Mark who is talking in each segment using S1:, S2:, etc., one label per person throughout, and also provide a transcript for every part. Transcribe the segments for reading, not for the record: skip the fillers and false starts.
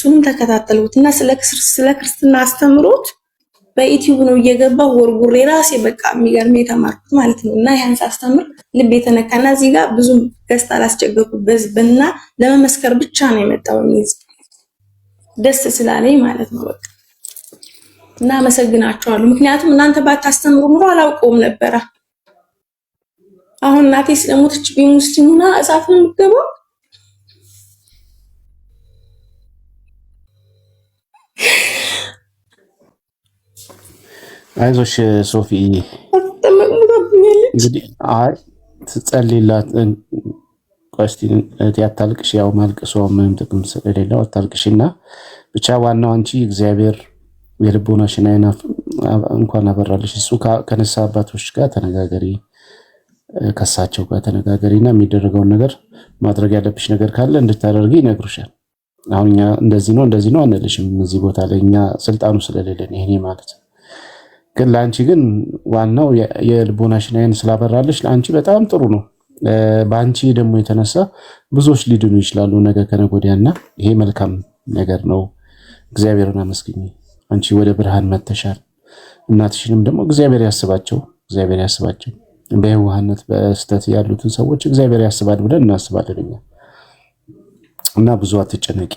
S1: እሱንም ተከታተልኩትና ስለ ክርስትና አስተምሮት በዩቲዩብ ነው እየገባው ወርጉሬ ራሴ በቃ የሚገርም የተማርኩት ማለት ነው። እና ያን ሳስተምር ልብ የተነካና እዚህ ጋር ብዙ ገስት አላስቸገርኩት በዝብና ለመመስከር ብቻ ነው የመጣው ደስ ስላለኝ ማለት ነው። በቃ እና አመሰግናችኋለሁ። ምክንያቱም እናንተ ባታስተምሩ ኑሮ አላውቀውም ነበር። አሁን እናቴ ስለሞተች ሙስሊሙና እሳት ነው የምትገባው።
S2: አይዞሽ ሶፊ እንግዲህ ትጸልይላት ቆስቲ ያታልቅሽ። ያው ማልቀሷ ምንም ጥቅም ስለሌለው አታልቅሽና ብቻ ዋናው አንቺ እግዚአብሔር የልቦናሽን አይና እንኳን አበራልሽ። እሱ ከነሳ አባቶች ጋር ተነጋገሪ፣ ከሳቸው ጋር ተነጋገሪና የሚደረገውን ነገር ማድረግ ያለብሽ ነገር ካለ እንድታደርጊ ይነግሩሻል። አሁን እኛ እንደዚህ ነው አንልሽም። እዚህ ቦታ ላይ እኛ ስልጣኑ ስለሌለን ይሄኔ ማለት ግን ለአንቺ ግን ዋናው የልቦናሽን አይን ስላበራልሽ ለአንቺ በጣም ጥሩ ነው። በአንቺ ደግሞ የተነሳ ብዙዎች ሊድኑ ይችላሉ ነገ ከነገ ወዲያና ይሄ መልካም ነገር ነው። እግዚአብሔርን አመስግኝ። አንቺ ወደ ብርሃን መተሻል። እናትሽንም ደግሞ እግዚአብሔር ያስባቸው። በየዋህነት በስተት ያሉትን ሰዎች እግዚአብሔር ያስባል ብለን እናስባለን እኛ። እና ብዙ አትጨነቂ፣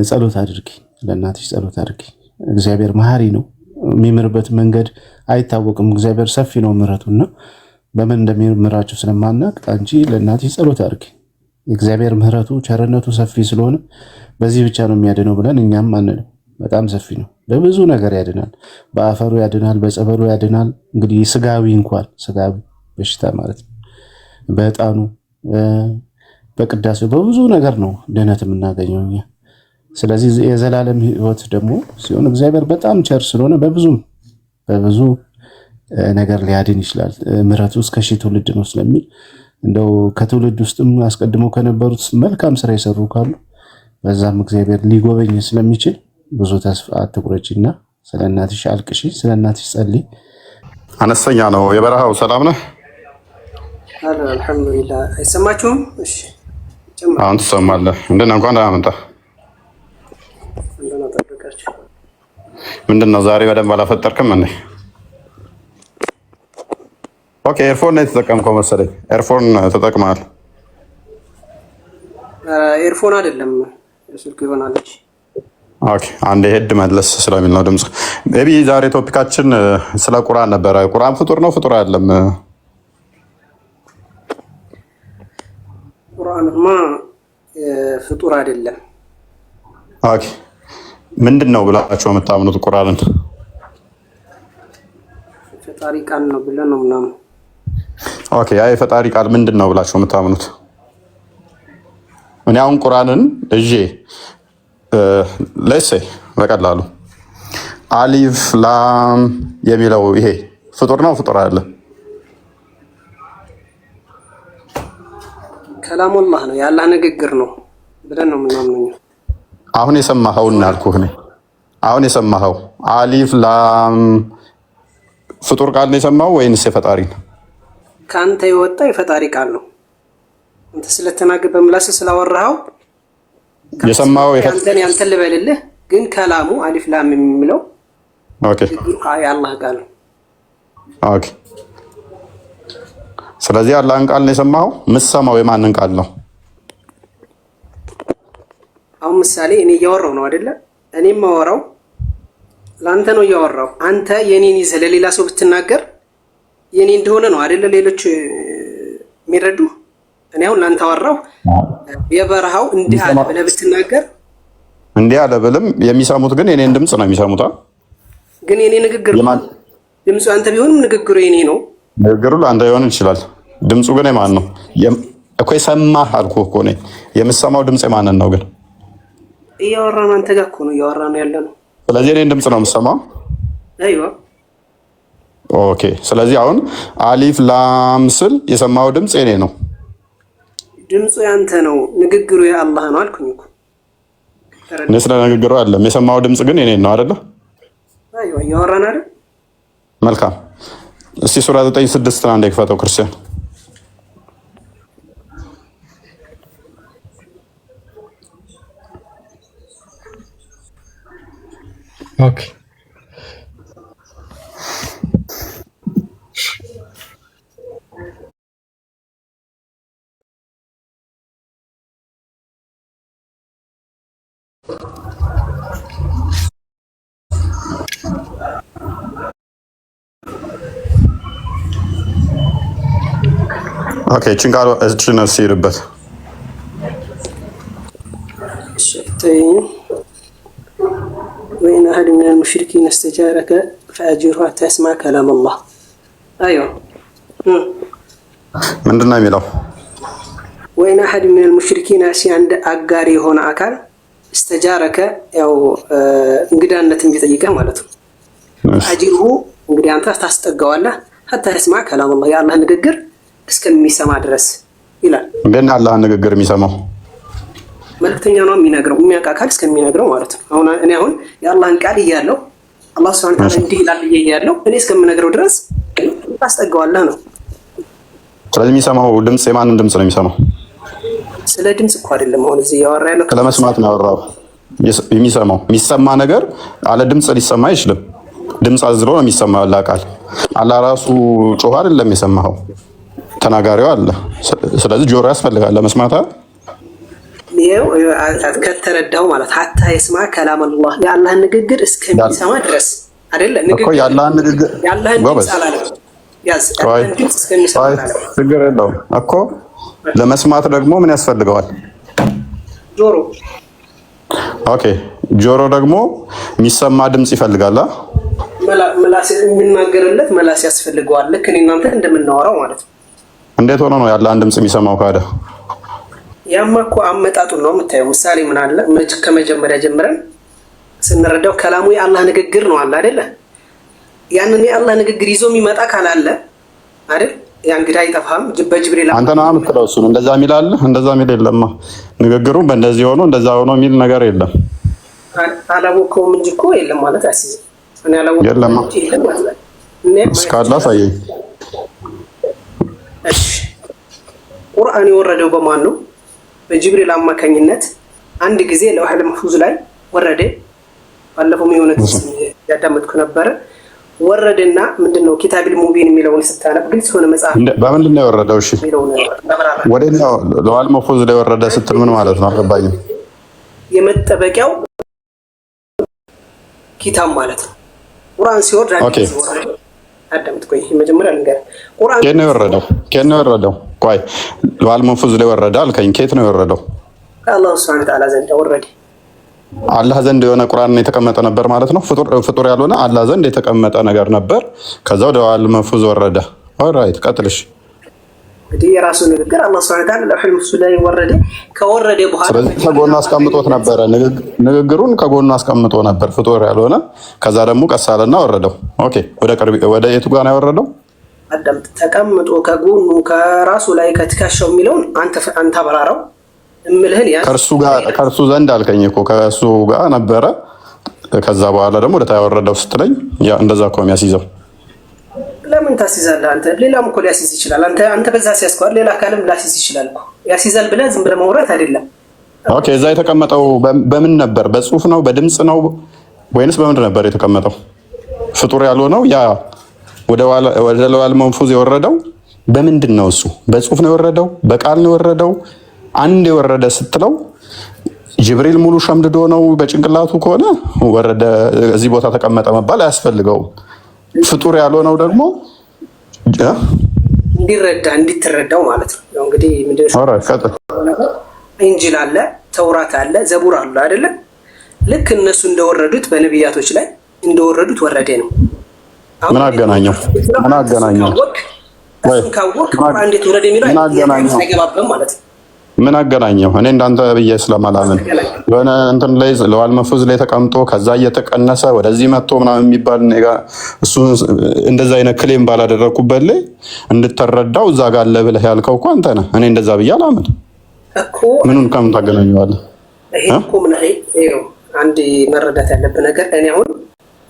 S2: ጸሎት አድርጊ፣ ለእናትሽ ጸሎት አድርጊ። እግዚአብሔር መሐሪ ነው። የሚምርበት መንገድ አይታወቅም። እግዚአብሔር ሰፊ ነው ምሕረቱና በምን እንደሚምራችሁ ስለማናቅ አንቺ ለእናትሽ ጸሎት አድርጊ። እግዚአብሔር ምሕረቱ ቸርነቱ ሰፊ ስለሆነ በዚህ ብቻ ነው የሚያድነው ብለን እኛም አንልም። በጣም ሰፊ ነው። በብዙ ነገር ያድናል። በአፈሩ ያድናል፣ በጸበሉ ያድናል። እንግዲህ ስጋዊ በሽታ ማለት ነው። በዕጣኑ በቅዳሴው በብዙ ነገር ነው ድነት የምናገኘው እኛ። ስለዚህ የዘላለም ሕይወት ደግሞ ሲሆን እግዚአብሔር በጣም ቸር ስለሆነ በብዙ ነገር ሊያድን ይችላል። ምሕረቱ እስከ ሺህ ትውልድ ነው ስለሚል እንደው ከትውልድ ውስጥም አስቀድመው ከነበሩት መልካም ስራ የሰሩ ካሉ በዛም እግዚአብሔር ሊጎበኝ ስለሚችል ብዙ ተስፋ አትቁረጪና ስለ እናትሽ አልቅሺ፣ ስለ እናትሽ ጸልይ።
S3: አነስተኛ ነው የበረሃው። ሰላም ነህ?
S4: አልሐምዱሊላህ። አይሰማችሁም? እሺ
S3: አሁን ትሰማለህ። እንደና እንኳን ደህና መጣህ። ምንድን ነው ዛሬ በደንብ አላፈጠርክም እንዴ? ኦኬ ኤርፎን ነው የተጠቀምከው መሰለኝ። ኤርፎን ተጠቅመሃል።
S4: ኤርፎን አይደለም ስልክ ይሆናለች።
S3: ኦኬ አንዴ ሄድ መለስ ስለሚል ነው ድምጽ። ሜቢ ዛሬ ቶፒካችን ስለ ቁርአን ነበረ። ቁርአን ፍጡር ነው ፍጡር አይደለም?
S4: ቁርአንማ ፍጡር አይደለም።
S3: ኦኬ ምንድን ነው ብላችሁ የምታምኑት? ቁርአንን
S4: ፈጣሪ ቃል ነው ብለን ነው ምናምን።
S3: ኦኬ ያ የፈጣሪ ቃል ምንድን ነው ብላችሁ የምታምኑት? እኔ አሁን ቁርአንን እጄ ለሴ በቀላሉ አሊፍ ላም የሚለው ይሄ ፍጡር ነው ፍጡር አይደለም?
S4: ከላሙላህ ነው የአላህ ንግግር ነው ብለን ነው ምናምን።
S3: አሁን የሰማኸውን አልኩህ እኔ። አሁን የሰማኸው አሊፍ ላም ፍጡር ቃል ነው የሰማው ወይንስ የፈጣሪ ነው?
S4: ከአንተ የወጣ የፈጣሪ ቃል ነው። አንተ ስለተናገር በምላስ ስላወራኸው
S3: የሰማው
S4: ያንተን ልበልልህ። ግን ከላሙ አሊፍ ላም የሚለው
S3: ኦኬ
S4: የአላህ ቃል ነው።
S3: ኦኬ ስለዚህ አላህን ቃል ነው የሰማኸው። የምትሰማው የማንን ቃል ነው?
S4: አሁን ምሳሌ እኔ እያወራው ነው አይደለ? እኔ የማወራው ለአንተ ነው እያወራው። አንተ የኔን ይዘህ ለሌላ ሰው ብትናገር የኔ እንደሆነ ነው አይደለ? ሌሎች የሚረዱ እኔ አሁን ለአንተ አወራው የበረሃው እንዲህ አለ ብለህ ብትናገር
S3: እንዲህ አለ ብልም የሚሰሙት ግን የኔን ድምፅ ነው የሚሰሙት።
S4: ግን የኔ ንግግር ድምፁ አንተ ቢሆንም ንግግሩ የኔ ነው።
S3: ንግግሩ ለአንተ ሊሆን ይችላል። ድምፁ ግን የማን ነው እኮ? የሰማህ አልኩህ እኮ እኔ። የምሰማው ድምፅ የማንን ነው ግን?
S4: እያወራን አንተ ጋር እኮ ነው እያወራን ያለ ነው።
S3: ስለዚህ እኔን ድምፅ ነው የምሰማው።
S4: አይዋ
S3: ኦኬ። ስለዚህ አሁን አሊፍ ላም ስል የሰማው ድምፅ የኔ ነው።
S4: ድምፁ ያንተ ነው፣ ንግግሩ የአላህ ነው አልኩኝ እኮ።
S3: እኔ ስለ ንግግሩ አይደለም የሰማው ድምፅ ግን የኔ ነው አይደለ?
S4: አይዋ እያወራን አይደል?
S3: መልካም። እስቲ ሱራ 9:6 አንዴ ክፈተው ክርስቲያን።
S5: ኦኬ
S3: ኦኬ ችንጋሮ እችን ሲርበት
S4: وإن أحد من المشركين استجارك فأجره حتى يسمع كلام الله. أيوه
S3: من دنا ميلو
S4: وإن أحد من المشركين عند أجاري هنا أكل استجارك أو እንግዳነት ቢጠይቀህ ማለት ነው አጅሩ እንግዲህ አንተ ታስጠጋዋለህ حتى يسمع كلام الله የአላህ ንግግር እስከሚሰማ ድረስ ይላል።
S3: እንደና አላህ ንግግር የሚሰማው
S4: መልእክተኛ ነው የሚነግረው የሚያውቅ አካል እስከሚነግረው ማለት ነው። እኔ አሁን የአላህን ቃል እያለሁ አላህ Subhanahu Ta'ala እንዲህ ይላል እያለሁ እኔ እስከምነግረው ድረስ ታስጠጋዋለህ ነው።
S3: ስለዚህ የሚሰማው ድምጽ የማንን ድምጽ ነው የሚሰማው?
S4: ስለ ድምጽ እኮ አይደለም አሁን እዚህ ያወራ ያለው
S3: ለመስማት ነው ያወራው። የሚሰማው የሚሰማ ነገር አለ ድምጽ ሊሰማ አይችልም። ድምጽ አዝሎ ነው የሚሰማው ያለ ቃል አላህ ራሱ ጮህ አይደለም የሰማው ተናጋሪው አለ። ስለዚህ ጆሮ ያስፈልጋል ለመስማት
S4: ይሄው ከተረዳው ማለት حتى يسمع كلام الله የአላህን ንግግር እስከሚሰማ ድረስ አይደለ ንግግር
S3: የአላህን ንግግር
S4: የአላህን ድምጽ አላለም ያዝ የአላህን ድምጽ እስከሚሰማ
S3: ችግር የለውም እኮ ለመስማት ደግሞ ምን ያስፈልገዋል?
S4: ጆሮ።
S3: ኦኬ ጆሮ ደግሞ የሚሰማ ድምጽ ይፈልጋል።
S4: መላስ የሚናገርለት መላስ ያስፈልገዋል። ልክ እናንተ እንደምናወራው ማለት ነው።
S3: እንዴት ሆኖ ነው ያለ አንድ ድምጽ የሚሰማው ካደ?
S4: ያማ እኮ አመጣጡን ነው የምታየው። ምሳሌ ምን አለ ከመጀመሪያ ጀምረን ስንረዳው ከላሙ የአላህ ንግግር ነው አለ አይደለ? ያንን የአላህ ንግግር ይዞ የሚመጣ ካላለ አይደል? ያ እንግዲህ አይጠፋም። በጅብሪል
S3: አንተ ነው የምትለው እሱን እንደዛ የሚል አለ እንደዛ የሚል የለም። ንግግሩ በእንደዚህ ሆኖ እንደዛ ሆኖ የሚል ነገር የለም።
S4: አላወቀውም እንጂ እኮ የለም ማለት አሲዝ እኔ አላወቀውም
S3: የለም
S4: ማለት
S3: እስካላ ሳየኝ።
S4: እሺ ቁርአን የወረደው በማን ነው? በጅብሪል አማካኝነት አንድ ጊዜ ለውህል መህፉዝ ላይ ወረደ። ባለፈው የሆነ ያዳመጥኩ ነበረ። ወረደና ምንድነው ኪታቢል ሙቢን የሚለውን ስታነብ ግልጽ ሆነ መጽሐፍ
S3: በምንድን ነው የወረደው? እሺ ወደኛው ለውህል መህፉዝ ላይ ወረደ ስትል ምን ማለት ነው? አልገባኝም።
S4: የመጠበቂያው ኪታብ ማለት ነው። ቁርአን ሲወርድ አዳምጥ ቆይ መጀመሪያ ልንገር። ቁርአን
S3: ከየት ነው የወረደው? ቆይ ለውህል መህፉዝ ላይ ወረደ አልከኝ። ከየት ነው የወረደው?
S4: ከአላህ Subhanahu Ta'ala ዘንድ ወረደ።
S3: አላህ ዘንድ የሆነ ቁርአን የተቀመጠ ነበር ማለት ነው። ፍጡር ያልሆነ አላህ ዘንድ የተቀመጠ ነገር ነበር። ከዛ ወደ ለውህል መህፉዝ ወረደ። ኦልራይት ቀጥልሽ።
S4: እንግዲህ የራሱ ንግግር አላህ Subhanahu Ta'ala ለውህል መህፉዝ ላይ ወረደ። ከወረደ በኋላ
S3: ስለዚህ ከጎኑ አስቀምጦት ነበር። ንግግሩን ከጎኑ አስቀምጦ ነበር ፍጡር ያልሆነ። ከዛ ደግሞ ቀስ አለና ወረደው። ኦኬ ወደ የቱ ጋር ነው ያወረደው?
S4: አዳምጥ። ተቀምጦ ከጎኑ ከራሱ ላይ ከትከሻው የሚለውን አንተ አብራራው እምልህን ያ
S3: ከእርሱ ዘንድ አልከኝ እኮ ከእሱ ጋር ነበረ። ከዛ በኋላ ደግሞ ወደ ታች ያወረደው ስትለኝ ያ እንደዛ እኮ የሚያስይዘው።
S4: ለምን ታስይዛለህ አንተ? ሌላም እኮ ሊያስይዝ ይችላል። አንተ በዛ ሲያስኳል ሌላ አካልም ሊያስይዝ ይችላል እኮ። ያስይዛል ብለህ ዝም ብለህ ማውራት አይደለም።
S3: ኦኬ እዛ የተቀመጠው በምን ነበር? በጽሁፍ ነው በድምጽ ነው ወይንስ በምንድን ነበር የተቀመጠው? ፍጡር ያልሆነው ያ ወደ ለውህል መህፉዝ የወረደው በምንድን ነው? እሱ በጽሁፍ ነው የወረደው? በቃል ነው የወረደው? አንድ የወረደ ስትለው ጅብሪል ሙሉ ሸምድዶ ነው በጭንቅላቱ ከሆነ ወረደ እዚህ ቦታ ተቀመጠ መባል አያስፈልገውም። ፍጡር ያልሆነው ደግሞ
S4: እንዲትረዳው ማለት ነው። ያው እንግዲህ ምንድነው ኢንጂል አለ፣ ተውራት አለ፣ ዘቡር አለ አይደለ? ልክ እነሱ እንደወረዱት በነቢያቶች ላይ እንደወረዱት ወረደ ነው።
S3: ምን አገናኘው?
S4: እንዴት ወረደ የሚለው አይገባብም ማለት ነው።
S3: ምን አገናኘው? እኔ እንዳንተ ብዬ ስለማላምን የሆነ እንትን ላይ ለውህል መህፉዝ ላይ ተቀምጦ ከዛ እየተቀነሰ ወደዚህ መጥቶ ምናምን የሚባል እሱ እንደዛ አይነት ክሌም ባላደረኩበት ላይ እንድትረዳው እዛ ጋር አለ ብለህ ያልከው እኮ አንተ ነህ። እኔ እንደዛ ብዬ አላምን
S4: እኮ።
S3: ምኑን ከምን ታገናኘዋለህ?
S4: ይሄ እኮ ምን ይሄው አንድ መረዳት ያለብህ ነገር እኔ አሁን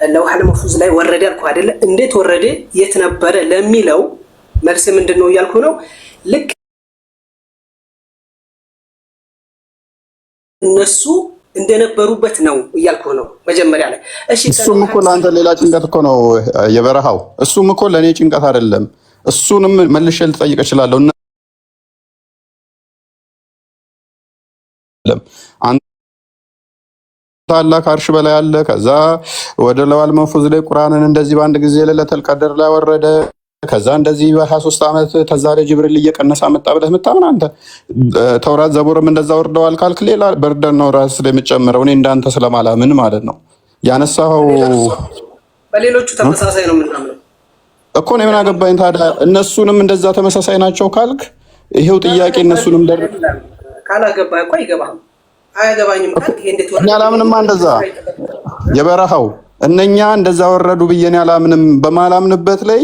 S4: ለውህል መህፉዝ ላይ ወረደ አልኩህ አይደለ? እንዴት ወረደ የት ነበረ ለሚለው መልስ ምንድነው እያልኩ ነው። ልክ እነሱ እንደነበሩበት ነው እያልኩ ነው መጀመሪያ ላይ።
S3: እሱም እኮ ለአንተ ሌላ ጭንቀት እኮ ነው የበረሃው። እሱም እኮ ለእኔ ጭንቀት አይደለም። እሱንም መልሼ ልጠይቅ እችላለሁ። አንተ አላህ ከአርሽ በላይ አለ። ከዛ ወደ ለዋል መንፉዝ ላይ ቁርአንን እንደዚህ በአንድ ጊዜ ለይለቱል ቀድር ላይ ወረደ። ከዛ እንደዚህ በ23 ዓመት ከዛ ላይ ጅብሪል እየቀነሰ መጣ ብለህ የምታምን አንተ። ተውራት ዘቡርም እንደዛ ወርደዋል ካልክ ሌላ በርደን ነው ራስ የምጨምረው። እኔ እንዳንተ ስለማላምን ማለት ነው ያነሳኸው።
S4: በሌሎቹ ተመሳሳይ ነው የምናምነው
S3: እኮ ነው። ምን አገባኝ ታዲያ? እነሱንም እንደዛ ተመሳሳይ ናቸው ካልክ ይሄው ጥያቄ እነሱንም
S4: ካላገባህ እኮ አይገባህም። አያገባኝም ካልክ ይሄ እንዴት ወረደ?
S3: እኛ አላምንማ እንደዛ የበረሃው እነኛ እንደዛ ወረዱ ብዬ እኔ አላምንም። በማላምንበት ላይ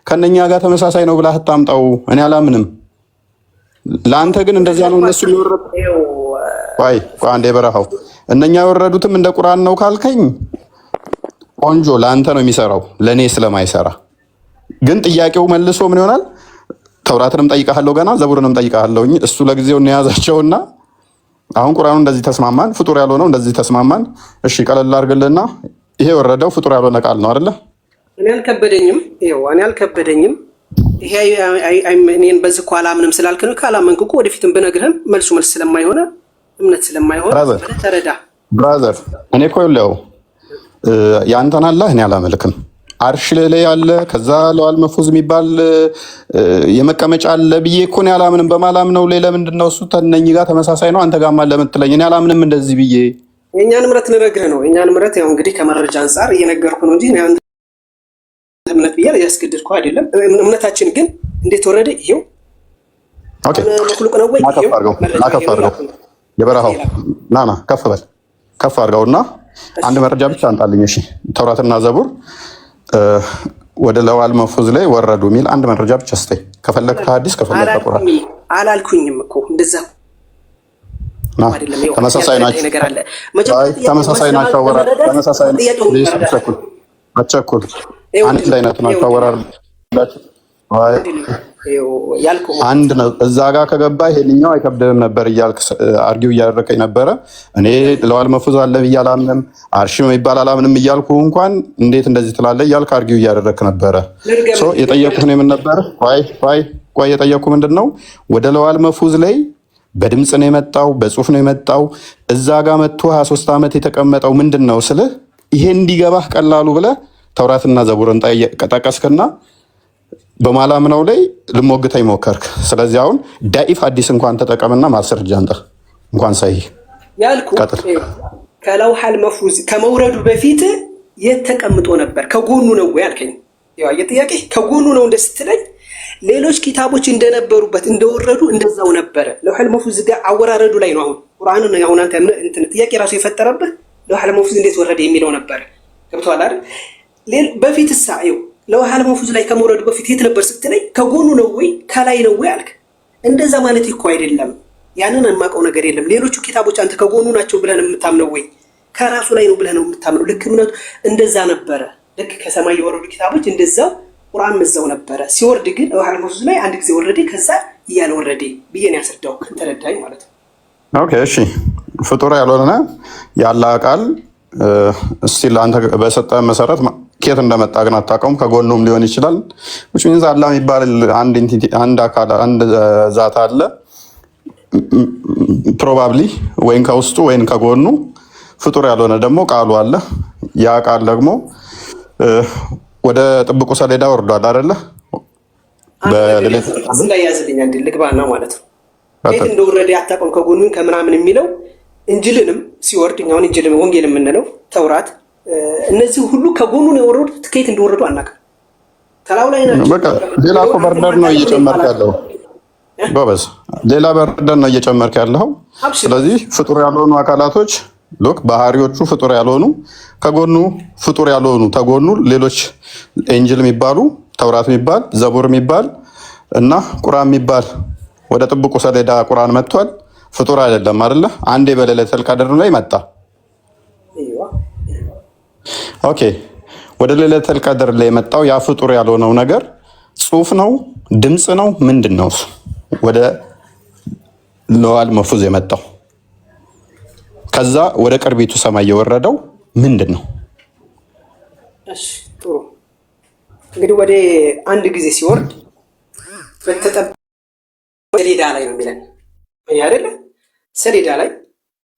S3: ከነኛ ጋር ተመሳሳይ ነው ብለህ አታምጣው። እኔ አላምንም። ለአንተ ግን እንደዛ ነው። እነሱ ይወረዱ ወይ አንዴ በረሃው እነኛ የወረዱትም እንደ ቁርአን ነው ካልከኝ ቆንጆ፣ ለአንተ ነው የሚሰራው፣ ለእኔ ስለማይሰራ ግን ጥያቄው መልሶ ምን ይሆናል? ተውራትንም ጠይቃለሁ ገና ዘቡርንም ጠይቃለሁ። እሱ ለጊዜው እንያዛቸውና አሁን ቁርአኑ እንደዚህ ተስማማን፣ ፍጡር ያልሆነው እንደዚህ ተስማማን። እሺ ቀለል አድርግልና ይሄ ወረደው ፍጡር ያልሆነ ቃል ነው አይደለ?
S4: እኔ አልከበደኝም። ይሄ እኔን በዚህ እኮ አላምንም ስላልክ ነው። ካላመንክ እኮ ወደፊትም ብነግርህም መልሱ መልስ ስለማይሆነ እምነት ስለማይሆን ተረዳ
S3: ብራዘር። እኔ እኮ ይኸውልህ ያንተን አላህ እኔ አላመልክም። አርሽ ላይ ያለ ከዛ ለዋል መንፉዝ የሚባል የመቀመጫ አለ ብዬ እኮ እኔ አላምንም። በማላምነው ላይ ለምንድን ነው እሱ ተነኝ ጋር ተመሳሳይ ነው አንተ ጋር ማለ ለምትለኝ እኔ አላምንም እንደዚህ ብዬ።
S4: የእኛን ምረት ልነግርህ ነው። የእኛን ምረት ያው እንግዲህ ከመረጃ አንጻር እየነገርኩ ነው እንጂ እምነት ብዬ ያስገድድኩ አይደለም። እምነታችን ግን እንዴት ወረደ? ይሄው
S3: ኦኬ
S4: መክሉቅ ነው ወይ?
S3: ናከፍ አድርገው የበረሃው ናና ከፍ አድርገውና አንድ መረጃ ብቻ አንጣልኝ። እሺ ተውራትና ዘቡር ወደ ለዋል መንፉዝ ላይ ወረዱ የሚል አንድ መረጃ ብቻ ስጠኝ። ከፈለክ ከሐዲስ ከፈለክ ከቁርአን።
S4: አላልኩኝም እኮ እንደዛ
S3: ተመሳሳይ ናቸው። አቸኩል አንድ አይነት ናቸው። አወራር አንድ ነው። እዛ ጋር ከገባ ይሄንኛው አይከብድም ነበር እያልክ አርጊው እያደረከኝ ነበረ። እኔ ለዋል መንፉዝ አለ ብዬ አላምንም፣ አርሽ የሚባል አላምንም እያልኩ እንኳን እንዴት እንደዚህ ትላለህ እያልክ አርጊው እያደረክ ነበረ። የጠየኩህ ነው የምን ነበረ? ቆይ የጠየኩህ ምንድን ነው? ወደ ለዋል መንፉዝ ላይ በድምፅ ነው የመጣው በጽሁፍ ነው የመጣው። እዛ ጋር መጥቶ 23 ዓመት የተቀመጠው ምንድን ነው ስልህ ይሄ እንዲገባህ ቀላሉ ብለህ ተውራትና ዘቡርን ጠቀስክና በማላምነው ላይ ልሞግተኝ ሞከርክ። ስለዚህ አሁን ዳኢፍ ሐዲስ እንኳን ተጠቀምና ማስረጃ አንተ እንኳን ሳይ
S4: ያልኩህ ከለውሐል መንፉዝ ከመውረዱ በፊት የት ተቀምጦ ነበር? ከጎኑ ነው ወይ አልከኝ። ያው የጥያቄ ከጎኑ ነው እንደስትለኝ ሌሎች ኪታቦች እንደነበሩበት እንደወረዱ እንደዛው ነበረ። ለውሐል መንፉዝ ጋር አወራረዱ ላይ ነው አሁን ቁርአንን አሁን አንተ እንትን ጥያቄ ራሱ የፈጠረብህ ለውሐል መንፉዝ እንዴት ወረደ የሚለው ነበር። ገብቶሃል አይደል? በፊትሳ ይኸው ለውሐል መንፉዝ ላይ ከመውረዱ በፊት የት ነበር ስትለኝ ከጎኑ ነው ወይ ከላይ ነው ወይ አልክ። እንደዛ ማለት እኮ አይደለም። ያንን የማውቀው ነገር የለም። ሌሎቹ ኪታቦች አንተ ከጎኑ ናቸው ብለህ ነው የምታምነው ወይ ከራሱ ላይ ነው ብለህ ነው የምታምነው? ልክ እምነቱ እንደዛ ነበረ። ልክ ከሰማይ የወረዱ ኪታቦች እንደዛው ቁርአን መዛው ነበረ። ሲወርድ ግን ለውሐል መንፉዝ ላይ አንድ ጊዜ ወረደ፣ ከዛ እያለ ወረደ ብዬ ነው ያስረዳው። ከተረዳኝ ማለት ነው።
S3: ኦኬ እሺ። ፍጡር ያልሆነ የአላህ ቃል እስቲ ለአንተ በሰጠ መሰረት ከየት እንደመጣ ግን አታውቀውም። ከጎኑም ሊሆን ይችላል። which means አላህ የሚባል አንድ ኢንቲቲ አንድ አካል አንድ ዛት አለ ፕሮባብሊ ወይን ከውስጡ ወይን ከጎኑ። ፍጡር ያልሆነ ደግሞ ቃሉ አለ። ያ ቃል ደግሞ ወደ ጥብቁ ሰሌዳ ወርዷል አይደለ?
S4: ላይ ያዝልኝ አንድ ልግባና ማለት ነው። ከየት እንደወረደ አታውቀውም ከጎኑ ከምናምን የሚለው እንጅልንም ሲወርድ እኛውን እንጅልን ወንጌል የምንለው ተውራት እነዚህ ሁሉ ከጎኑ ነው የወረዱት። ከየት እንደወረዱ አናውቅም። ተላው ላይ ናቸው።
S3: በቃ ሌላ እኮ በርደር ነው እየጨመርክ ያለው ጎበዝ፣ ሌላ በርደር ነው እየጨመርክ ያለው። ስለዚህ ፍጡር ያልሆኑ አካላቶች ሎክ ባህሪዎቹ ፍጡር ያልሆኑ ከጎኑ ፍጡር ያልሆኑ ተጎኑ ሌሎች ኤንጅል የሚባሉ ተውራት የሚባል ዘቡር የሚባል እና ቁርአን የሚባል ወደ ጥብቁ ሰሌዳ ቁርአን መጥቷል። ፍጡር አይደለም አይደለ? አንዴ በለይለቱል ቀድር ላይ መጣ። ኦኬ ወደ ለይለቱል ቀድር ላይ የመጣው ያ ፍጡር ያልሆነው ነገር ጽሁፍ ነው ድምፅ ነው ምንድን ነው? ወደ ለዋል መንፉዝ የመጣው ከዛ ወደ ቅርቢቱ ሰማይ የወረደው ምንድን ነው?
S4: እሺ ጥሩ እንግዲህ ወደ አንድ ጊዜ ሲወርድ በተጠበቀ ሰሌዳ ላይ ነው የሚለን አይደለ? ሰሌዳ ላይ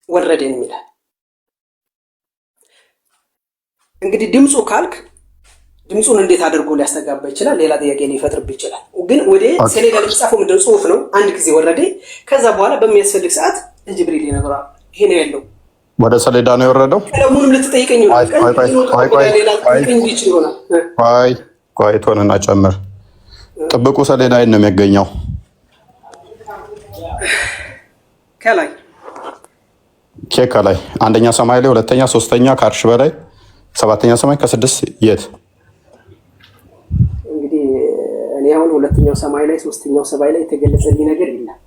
S4: ወረደን የሚላል። እንግዲህ ድምፁ ካልክ ድምፁን እንዴት አድርጎ ሊያስተጋባ ይችላል? ሌላ ጥያቄ ሊፈጥርብ ይችላል። ግን ወደ ሰሌዳ ላይ የተጻፈው ምንድን ጽሁፍ ነው። አንድ ጊዜ ወረደ። ከዛ በኋላ በሚያስፈልግ ሰዓት ጅብሪል ይነግረዋል። ይሄ ነው ያለው።
S3: ወደ ሰሌዳ ነው የወረደው።
S4: ቀለሙንም ልትጠይቀኝ
S3: ቆይ ቶንና ጨምር። ጥብቁ ሰሌዳ ነው የሚገኘው
S4: ከላይ
S3: ኬክ ከላይ አንደኛ ሰማይ ላይ፣ ሁለተኛ፣ ሶስተኛ ከአርሽ በላይ፣ ሰባተኛ ሰማይ ከስድስት የት?
S4: እንግዲህ እኔ አሁን ሁለተኛው ሰማይ ላይ ሶስተኛው ሰማይ ላይ የተገለጸልኝ ነገር የለም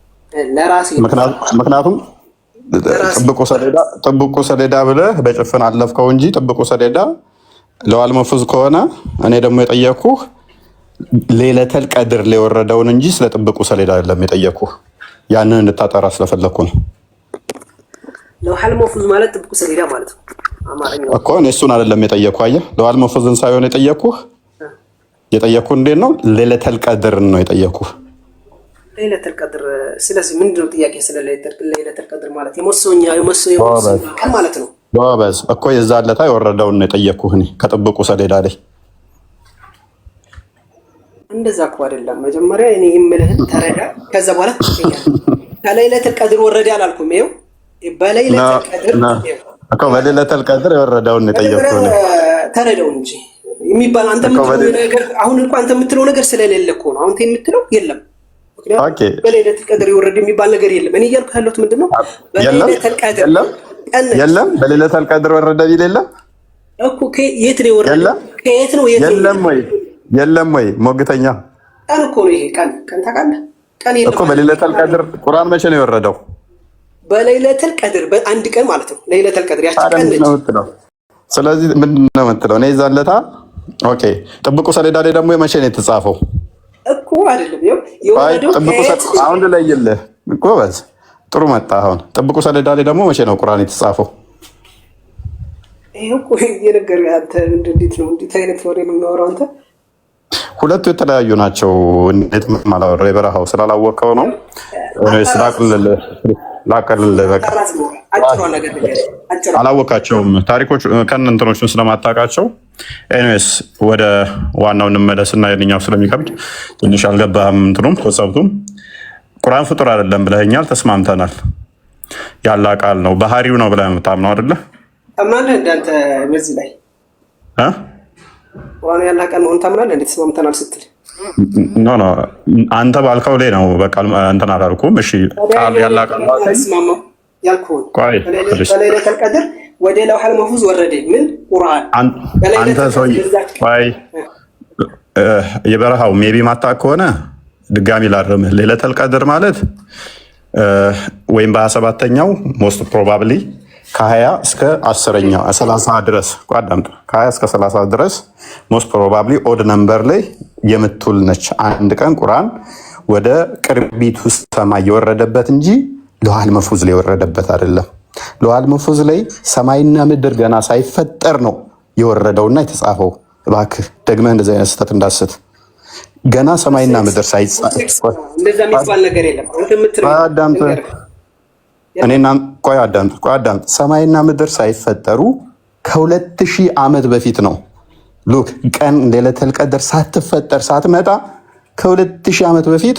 S4: ለራሴ። ምክንያቱም
S3: ጥብቁ ሰሌዳ ብለህ በጭፍን አለፍከው እንጂ ጥብቁ ሰሌዳ ለዋል መፉዝ ከሆነ እኔ ደግሞ የጠየኩህ ሌለተል ቀድር ላይ የወረደውን እንጂ ስለ ጥብቁ ሰሌዳ አይደለም የጠየኩህ። ያንን እንድታጠራ ስለፈለኩ ነው።
S4: ለዋል መፉዝ ማለት ጥብቁ ሰሌዳ ማለት ነው አማርኛው
S3: እኮ። እኔ እሱን አይደለም የጠየኩህ። አየህ፣ ለዋል መፉዝን ሳይሆን የጠየኩህ እንዴት ነው ሌለተል ቀድር ነው የጠየኩህ።
S4: ሌለተል ቀድር ስለዚህ ምንድነው ጥያቄ? ስለ ሌለተል ቀድር ማለት የመሰኛ ቀን ማለት ነው።
S3: ጎበዝ እኮ የዛ ዕለት የወረደውን ነው የጠየኩህ እኔ ከጥብቁ ሰሌዳ ላይ።
S4: እንደዛ እኮ አይደለም። መጀመሪያ እኔ የምልህን ተረዳ፣ ከዛ በኋላ ትጠይቀኛለህ። ከሌለተል ቀድር ወረደ አላልኩም። ይኸው በሌለተል ቀድር የወረደውን ነው የጠየኩህ እኔ። ተረዳው እንጂ የሚባል አንተ የምትለው ነገር አሁን እንኳን አንተ የምትለው ነገር ስለሌለ እኮ ነው። አሁን የምትለው የለም። ምክንያቱም በሌለተል ቀድር የወረደ የሚባል ነገር የለም። እኔ እያልኩ ያለሁት ምንድነው በሌለተል ቀድር
S3: የለም። በሌለተል ቀድር ወረደ ቢል የለም
S4: እኮ። የት ነው የወረደው? ከየት ነው?
S3: የለም ወይ ሞግተኛ
S4: ቀን እኮ ነው ይሄ። ቀን ታውቃለህ? ቀን የለም
S3: እኮ በሌለተል ቀድር። ቁርአን መቼ ነው የወረደው?
S4: በሌለተል ቀድር በአንድ ቀን ማለት ነው። ሌለተል ቀድር ያቺ ቀን ነች።
S3: ስለዚህ ምንድን ነው የምትለው? እኔ ይዛለታ ኦኬ። ጥብቁ ሰሌዳ ላይ ደግሞ መቼ ነው የተጻፈው
S4: እኮ? አይደለም የወረደው
S3: አሁን ልለይልህ እኮ። በዝ ጥሩ መጣ። አሁን ጥብቁ ሰሌዳ ላይ ደግሞ መቼ ነው ቁርአን የተጻፈው?
S4: ይሄ እኮ የነገርኩህ አንተ እንዴት ነው እንዴት አይነት ወሬ ነው የምናወራው አንተ?
S3: ሁለቱ የተለያዩ ናቸው። እንዴት ማላወራ የበረሃው ስላላወቀው ነው ላቀልልህ። በቃ አላወቃቸውም ታሪኮች ከእንትኖቹን ስለማታውቃቸው። ኤኒዌይስ ወደ ዋናው እንመለስና የኛው ስለሚከብድ ትንሽ አልገባህም። እንትኑም ኮንሰፕቱም ቁርአን ፍጡር አይደለም ብለኸኛል፣ ተስማምተናል። ያላ ቃል ነው ባህሪው ነው ብለህ የምታምነው አይደለ?
S4: ታምናለህ እንዳንተ በዚህ ላይ ቁርአን ያላ ቃል መሆን ታምናለህ? እንዴት ተስማምተናል ስትል
S3: ኖ አንተ ባልከው ላይ ነው። በቃ እንትን አላልኩም። እሺ ቃል ያላ ቃል
S4: ተስማማው ያልኩህ በሌለተል ቀድር ወደ ለውሐል መህፉዝ ወረደ። ምን ቁርአን
S3: አንተ ሰው ወይ የበረሃው ሜቢ ማታ ከሆነ ድጋሚ ላርምህ። ሌለተል ቀድር ማለት ወይም በ27ኛው ሞስት ፕሮባብሊ ከ20 እስከ 10ኛው 30 ድረስ ቋዳምጥ ከ20 እስከ 30 ድረስ ሞስት ፕሮባብሊ ኦድ ነምበር ላይ የምትውል ነች። አንድ ቀን ቁርአን ወደ ቅርቢት ውስጥ ሰማይ የወረደበት እንጂ ለውሐል መህፉዝ ላይ የወረደበት አይደለም። ለውሐል መህፉዝ ላይ ሰማይና ምድር ገና ሳይፈጠር ነው የወረደውና የተጻፈው። እባክህ ደግመህ እንደዚህ አይነት ስህተት እንዳትስት። ገና ሰማይና ምድር ሳይጻፍ
S4: እንደዛ የሚባል ነገር የለም። አንተ የምትለው
S3: እኔና ቆይ አዳምጥ። ሰማይና ምድር ሳይፈጠሩ ከ2000 ዓመት በፊት ነው። ሉክ ቀን ሌለተል ቀድር ሳትፈጠር ሳትመጣ ከ2000 ዓመት በፊት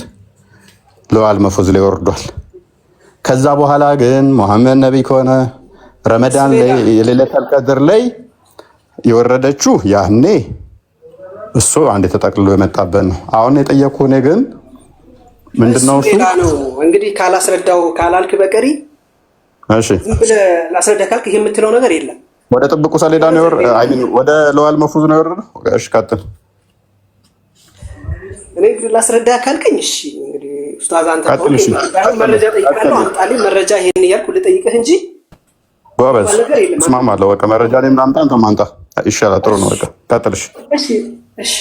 S3: ለውሐል መህፉዝ ላይ ወርዷል። ከዛ በኋላ ግን መሐመድ ነቢይ ከሆነ ረመዳን ላይ የሌለተል ቀድር ላይ የወረደችው ያኔ እሱ አንድ ተጠቅልሎ የመጣበት ነው። አሁን የጠየኩህ እኔ ግን ምንድነው እሱ
S4: እንግዲህ ካላስረዳው ካላልክ በቀሪ
S3: እሺ
S4: ዝም ብለህ ላስረዳ ካልክ ይሄ የምትለው ነገር የለም።
S3: ወደ ጥብቁ ሰሌዳ ነው ወደ ለውሐል መህፉዝ ነው የወረደው። እሺ ቀጥል።
S4: እኔ እንግዲህ ላስረዳ ካልከኝ እሺ እንግዲህ ኡስታዝ አንተ መረጃ ጠይቃለሁ አምጣልኝ መረጃ ይሄን እያልኩ ልጠይቅህ እንጂ
S3: ጎበዝ እስማማለሁ። በቃ መረጃ ላይ ምናምን አንተ ማንጣ ይሻላል። ጥሩ ነው። በቃ ቀጥል።
S4: እሺ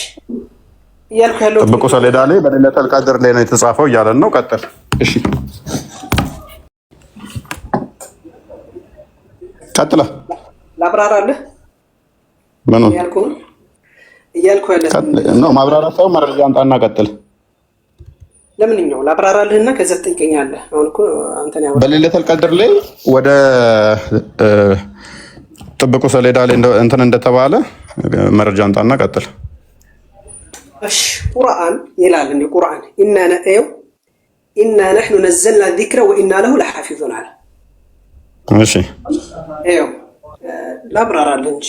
S4: እያልኩ ያለው
S3: ጥብቁ ሰሌዳ ላይ በሌለተል ቀድር ላይ ነው የተጻፈው እያለን ነው። ቀጥል። እሺ ቀጥል።
S4: ላብራራለህ።
S3: ምን
S4: ያልኩህ እያልኩ ያለ
S3: ነው። ማብራራት ሰው መረጃ አምጣና ቀጥል።
S4: ለምንኛው ላብራራልህና ከዛ ትጠይቀኛለህ። አሁን እኮ አንተን ያወራህ
S3: በሌለተል ቀድር ላይ ወደ ጥብቁ ሰሌዳ ላይ እንትን እንደተባለ መረጃ አምጣና ቀጥል።
S4: እሺ ቁርአን ይላል እንዴ? ቁርአን ኢና ነሕኑ ነዘልና ዚክረ ወኢና ለሁ ለሓፊዙን አለ። እሺ ላብራራልህ እንጂ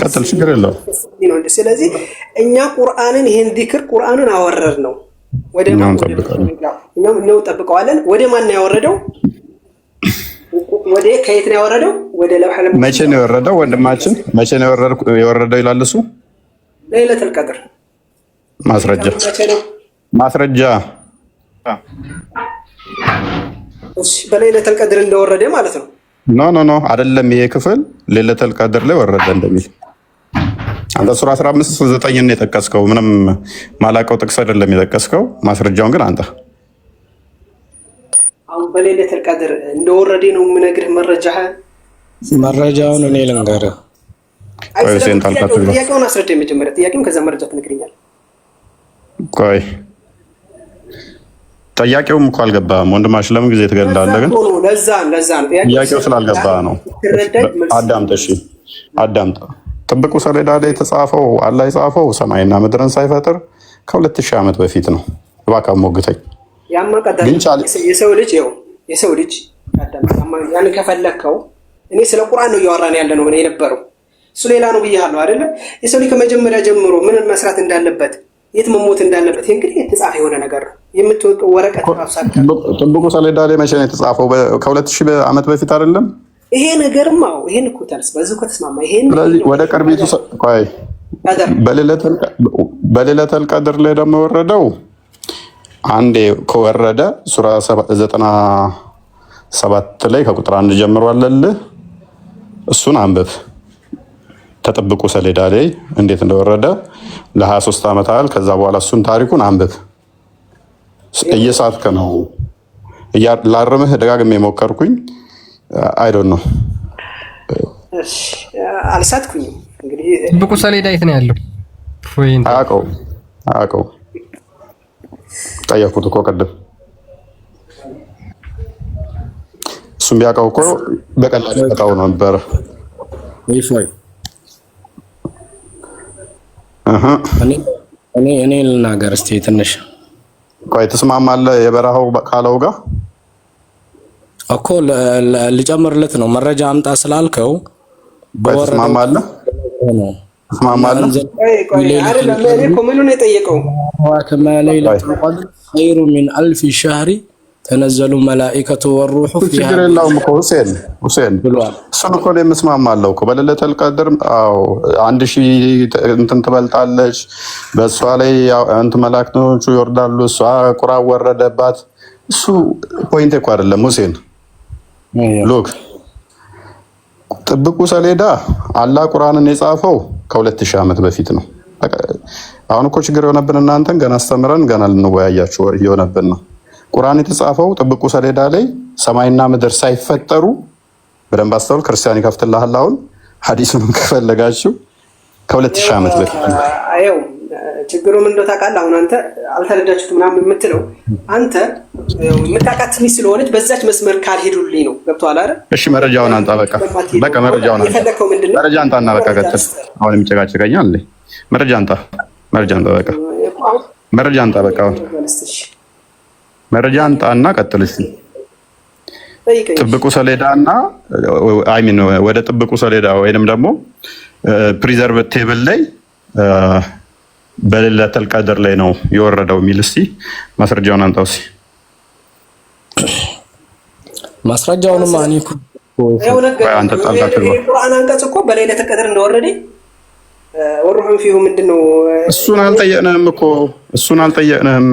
S3: ቀጥል፣ ችግር የለውም።
S4: ስለዚህ እኛ ቁርአንን ይሄን ዚክር ቁርአንን አወረድ ነው ወደ ማን ነው ጠብቀዋለን። ወደ ማን ነው ያወረደው? ወደ ከየት ነው ያወረደው? ወደ ለውሐል መሕፉዝ።
S3: መቼ ነው የወረደው? ወንድማችን መቼ ነው የወረደው ይላል እሱ።
S4: ለይለቱል ቀድር
S3: ማስረጃ።
S4: እሺ በለይለቱል ቀድር እንደወረደ ማለት ነው።
S3: ኖ አይደለም። ይሄ ክፍል ለይለቱል ቀድር ላይ ወረደ እንደሚል አንተ ሱራ 15:9 ነው የጠቀስከው። ምንም ማላቀው ጥቅስ አይደለም የጠቀስከው። ማስረጃውን ግን አንተ
S4: አሁን በለይለቱል ቀድር እንደወረደ ነው የምነግርህ። መረጃውን እኔ ልንገርህ። ጥያቄውን አስረዳኝ መጀመሪያ። ጥያቄውን ከዛ መረጃ ትነግረኛለህ።
S3: ቆይ ጥያቄውም እኮ አልገባህም ወንድማሽ። ለምን ጊዜ ትገድላለህ? ግን
S4: ለዛ ነው
S3: ጥያቄው ስላልገባህ ነው። አዳምጥ፣ እሺ አዳምጥ። ጥብቁ ሰሌዳ ላይ የተጻፈው አላህ የጻፈው ሰማይና ምድርን ሳይፈጥር ከ2000 ዓመት በፊት ነው። እባክህ ሞግተኝ። የሰው ልጅ ያን ከፈለከው እኔ ስለ ቁርአን ነው እያወራን ያለ ነው የነበረው። እሱ ሌላ ነው ብያለሁ አይደለ? የሰው ልጅ ከመጀመሪያ ጀምሮ ምን መስራት እንዳለበት የት መሞት እንዳለበት እንግዲህ የተጻፈ የሆነ ነገር ነው። የምትወቀው ወረቀት ራሳክ ጥብቁ ሰሌዳ ላይ መቼ ነው የተጻፈው? ከ2000 ዓመት በፊት አይደለም
S4: ይሄ ነገርም? አዎ ይሄን እኮ ታልስ በዚህ እኮ ተስማማ። ይሄን
S3: ስለዚህ ወደ ቅርቢቱ ቆይ በሌለቱል ቀድር ላይ ደግሞ ወረደው አንዴ ከወረደ ሱራ 97 ላይ ከቁጥር 1 ጀምሮ አለልህ። እሱን አንብብ። ተጠብቁ ሰሌዳ ላይ እንዴት እንደወረደ ለ23 ዓመት አለ። ከዛ በኋላ እሱን ታሪኩን አንብብ። እየሳትከ ነው። ላርምህ ደጋግሜ ሞከርኩኝ። አይ ዶንት ኖ
S4: እሺ አልሳትኩኝም። እንግዲህ
S5: ጥብቁ ሰሌዳ የት ነው ያለው?
S3: አውቀው ጠየኩት እኮ ቅድም። እሱም ቢያውቀው እኮ በቀላሉ ያውቀው ነበር።
S6: እኔ ልናገር እስኪ ትንሽ።
S3: ቆይ ትስማማለህ? የበረሃው ካለው ጋር
S6: እኮ ልጨምርለት ነው። መረጃ አምጣ ስላልከው
S3: ትስማማለህ?
S4: ምኑን የጠየቀው
S6: ኸይሩ ሚን አልፊ ሸህሪ ተነዘሉ መላኢከቱ ወሩሑ
S3: ችግር የለውም እኮ ሁሴን እሱን እኮ የምስማማለሁ እኮ በሌለቱል ቀድር 1000 እንትን ትበልጣለች። በእሷ ላይ እንትን መላእክቶቹ ይወርዳሉ። እሷ ቁርአን ወረደባት። እሱ ፖይንት እኮ አይደለም ሁሴን። ሎክ ጥብቁ ሰሌዳ አላህ ቁርአንን የጻፈው ከ2000 ዓመት በፊት ነው። አሁን እኮ ችግር የሆነብን እናንተን ገና አስተምረን ገና ልንወያያችሁ የሆነብን ነው። ቁርአን የተጻፈው ጥብቁ ሰሌዳ ላይ ሰማይና ምድር ሳይፈጠሩ በደንብ አስተውል። ክርስቲያን ይከፍትልሃል። አሁን ሐዲሱን ከፈለጋችሁ ከ2000 ዓመት በፊት ነው።
S4: አየው ችግሩ ምን እንደው ታውቃለህ። አሁን አንተ አልተረዳችሁትም ምናምን የምትለው አንተ የምታውቃት ትንሽ ስለሆነች በዛች መስመር ካልሄዱልኝ ነው። ገብቶሃል አይደል?
S3: እሺ መረጃውን አንጣ። በቃ መረጃውን አንጣ። መረጃ አንጣና በቃ ቀጥል። አሁን የሚጨቃጨቀኛል አለ። መረጃ አንጣ። በቃ መረጃ አንጣ። በቃ መረጃ አንጣና ቀጥል። እስቲ ጥብቁ ሰሌዳና አይሚን ወደ ጥብቁ ሰሌዳ ወይንም ደግሞ ፕሪዘርቭ ቴብል ላይ በሌለቱል ቀድር ላይ ነው የወረደው የሚል እስቲ ማስረጃውን አንጣው። እስቲ
S6: ማስረጃውን ማን ይኩ
S3: አንተ ጣልቃችሁ
S4: ቁርአን አንቀጽ እኮ በሌለቱል ቀድር እንደወረደ ወሩሁን ፊሁ ምንድነው?
S3: እሱን አልጠየቅንህም።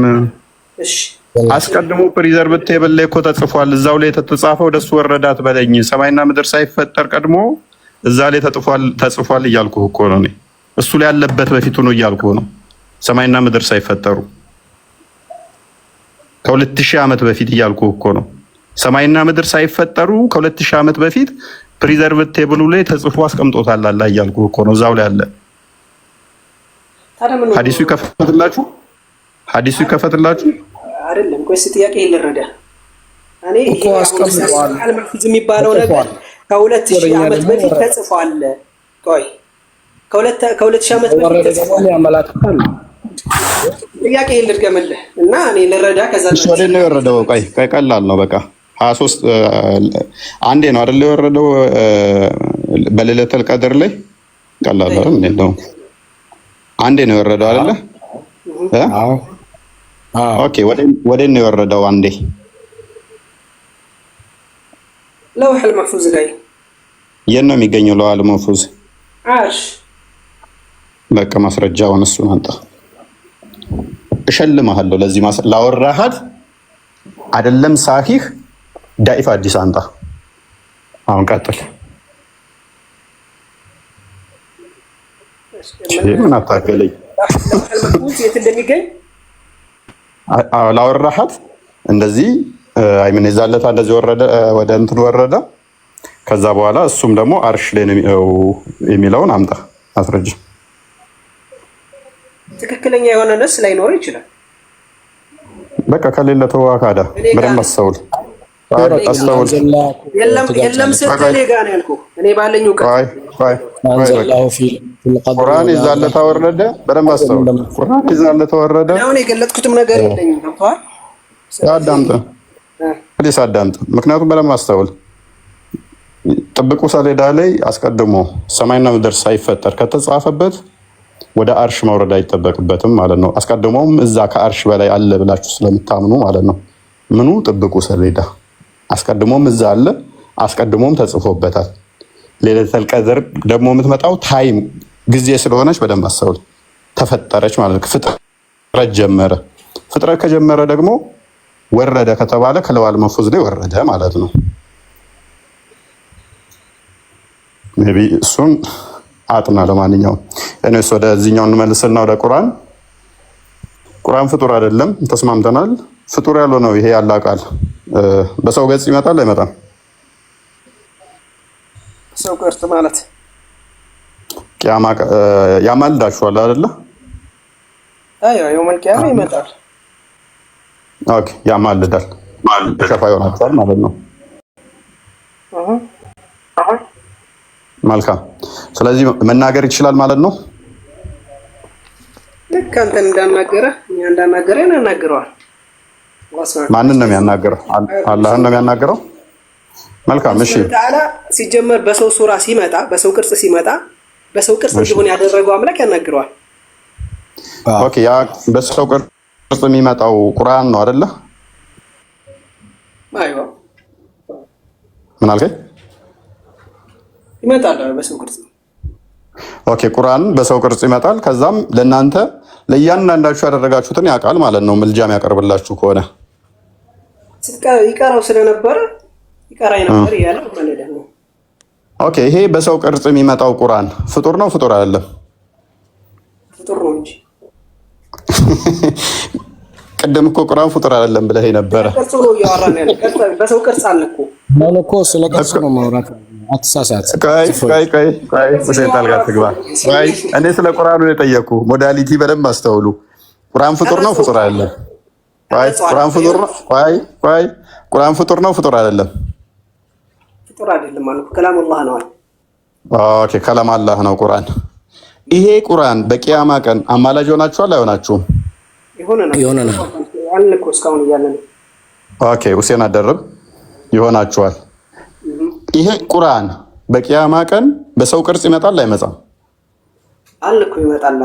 S3: እሺ አስቀድሞ ፕሪዘርቭ ቴብል ላይ እኮ ተጽፏል። እዛው ላይ ተጻፈው ወደሱ ወረዳት በለኝ። ሰማይና ምድር ሳይፈጠር ቀድሞ እዛ ላይ ተጽፏል እያልኩህ እኮ ነው። እሱ ላይ ያለበት በፊቱ ነው እያልኩህ ነው። ሰማይና ምድር ሳይፈጠሩ ከ2000 ዓመት በፊት እያልኩህ እኮ ነው። ሰማይና ምድር ሳይፈጠሩ ከ2000 ዓመት በፊት ፕሪዘርቭ ቴብሉ ላይ ተጽፎ አስቀምጦታል አላህ እያልኩህ እኮ ነው። እዛው ላይ አለ። ሐዲሱ ይከፈትላችሁ
S4: አይደለም። ቆይ ጥያቄ ልረዳ። እኔ
S6: እኮ አስቀምጠዋል
S4: አልመፍዝ የሚባለው ነገር ከ2000 ዓመት በፊት ተጽፏል። ቆይ ከ2000 ዓመት በፊት ተጽፏል
S6: ያመላክታል።
S4: ጥያቄ ልድገምልህ እና እኔ ልረዳ። ከዛ
S3: ወደ ነው የወረደው። ቆይ ቀላል ነው በቃ 23 አንዴ ነው አይደል የወረደው በሌሊተል ቀድር ላይ ቀላል ነው እንደው አንዴ ነው የወረደው አይደለ?
S6: አዎ
S3: ኦኬ። ወደ ነው የወረደው አንዴ
S4: ለውህ المحفوظ ላይ
S3: የት ነው የሚገኘው? ለውህ المحفوظ
S4: አርሽ
S3: በቃ ማስረጃውን እሱን አንተ እሸልምሃለሁ። ለዚህ ላወራሃት አይደለም ሳሂህ ዳኢፍ አዲስ አንጣ። አሁን ቀጥል። ምን አታገለኝ?
S4: የት እንደሚገኝ
S3: ላወራሃት እንደዚህ አይምን ይዛለታ እንደዚህ ወረደ፣ ወደ እንትን ወረደ። ከዛ በኋላ እሱም ደግሞ አርሽ ላይ ነው የሚለውን አምጣ አስረጅ።
S4: ትክክለኛ የሆነ ነስ ላይኖር ይችላል።
S3: በቃ ከሌለ ተዋካዳ በደንብ አስተውል።
S4: የለም ስትል ጋር ነው ያልኩህ። እኔ ባለኝ እውቀት
S3: ቁርአን ይዛለታ ወረደ። በደንብ አስተውል። ቁርአን ይዛለታ ወረደ።
S4: አሁን የገለጥኩትም ነገር የለኝም። ገብቶሃል?
S3: አዳምጥ። ምክንያቱም በደንብ አስተውል። ጥብቁ ሰሌዳ ላይ አስቀድሞ ሰማይና ምድር ሳይፈጠር ከተጻፈበት ወደ አርሽ መውረድ አይጠበቅበትም ማለት ነው። አስቀድሞም እዛ ከአርሽ በላይ አለ ብላችሁ ስለምታምኑ ማለት ነው። ምኑ ጥብቁ ሰሌዳ አስቀድሞም እዛ አለ፣ አስቀድሞም ተጽፎበታል። ሌሊተል ቀድር ደግሞ የምትመጣው ታይም ጊዜ ስለሆነች በደንብ አስተውል። ተፈጠረች ማለት ነው። ፍጥረት ጀመረ። ፍጥረት ከጀመረ ደግሞ ወረደ ከተባለ ከለዋል መፉዝ ላይ ወረደ ማለት ነው። ሜቢ እሱን አጥና። ለማንኛውም እኔስ ወደዚህኛው እንመልስና ወደ ቁርአን ፍጡር አይደለም፣ ተስማምተናል። ፍጡር ያለው ነው ይሄ ያለ ቃል በሰው ገጽ ይመጣል አይመጣም?
S4: ሰው ቅርጽ ማለት
S3: ቂያማ ያማልዳችኋል አይደለ?
S4: አዎ የውመል ቂያማ ይመጣል።
S3: ኦኬ ያማልዳል፣ ሸፋ ይሆናል ማለት ነው። መልካም። ስለዚህ መናገር ይችላል ማለት ነው።
S4: ልክ አንተን እንዳናገረ ያናግረዋል።
S3: ማንን ነው የሚያናግረው? አላህን ነው የሚያናግረው። መልካም እሺ።
S4: ተዓላ ሲጀመር በሰው ሱራ ሲመጣ፣ በሰው ቅርጽ ሲመጣ፣ በሰው ቅርጽ እንዲሆን ያደረገው አምላክ ያናግረዋል።
S3: ኦኬ ያ በሰው ቅርጽ የሚመጣው ቁርአን ነው አይደለ?
S4: አይዋ
S3: ምን አልከኝ?
S4: ይመጣል በሰው ቅርጽ።
S3: ኦኬ ቁርአን በሰው ቅርጽ ይመጣል። ከዛም ለእናንተ ለእያንዳንዳችሁ ያደረጋችሁትን ያውቃል ማለት ነው። ምልጃም ያቀርብላችሁ ከሆነ
S4: ይቀራው ስለነበረ ይቀራይ ነበር እያለ ማለት ነው።
S3: ኦኬ ይሄ በሰው ቅርጽ የሚመጣው ቁርአን ፍጡር ነው ፍጡር አይደለም?
S4: ፍጡር ነው እንጂ
S3: ቅድም እኮ ቁርአን ፍጡር አይደለም ብለህ ነበረ።
S4: ቅርጹ ነው እያወራን ያለ። በሰው ቅርጽ አለ እኮ
S6: ማለት እኮ ስለ ቅርጽ ነው ማውራት። አትሳሳት።
S3: ቆይ ሁሴን ጣልቃ ትግባ። እኔ ስለ ቁርአኑ ነው የጠየኩ። ሞዳሊቲ በደንብ አስተውሉ። ቁርአን ፍጡር ነው ፍጡር አይደለም? ቁርአን ፍጡር ነው። ቁርአን ፍጡር ነው ፍጡር አይደለም?
S4: ፍጡር አይደለም ማለት ከላም አላህ ነው።
S3: ኦኬ ከላም አላህ ነው ቁርአን። ይሄ ቁርአን በቂያማ ቀን አማላጅ ሆናችኋል አይሆናችሁም?
S4: ይሆነናል አለ እኮ እስካሁን እያለ ነው።
S3: ኦኬ ሁሴን አደረብ ይሆናችኋል። ይሄ ቁርአን በቂያማ ቀን በሰው ቅርጽ ይመጣል አይመጣም?
S4: አለ እኮ ይመጣል።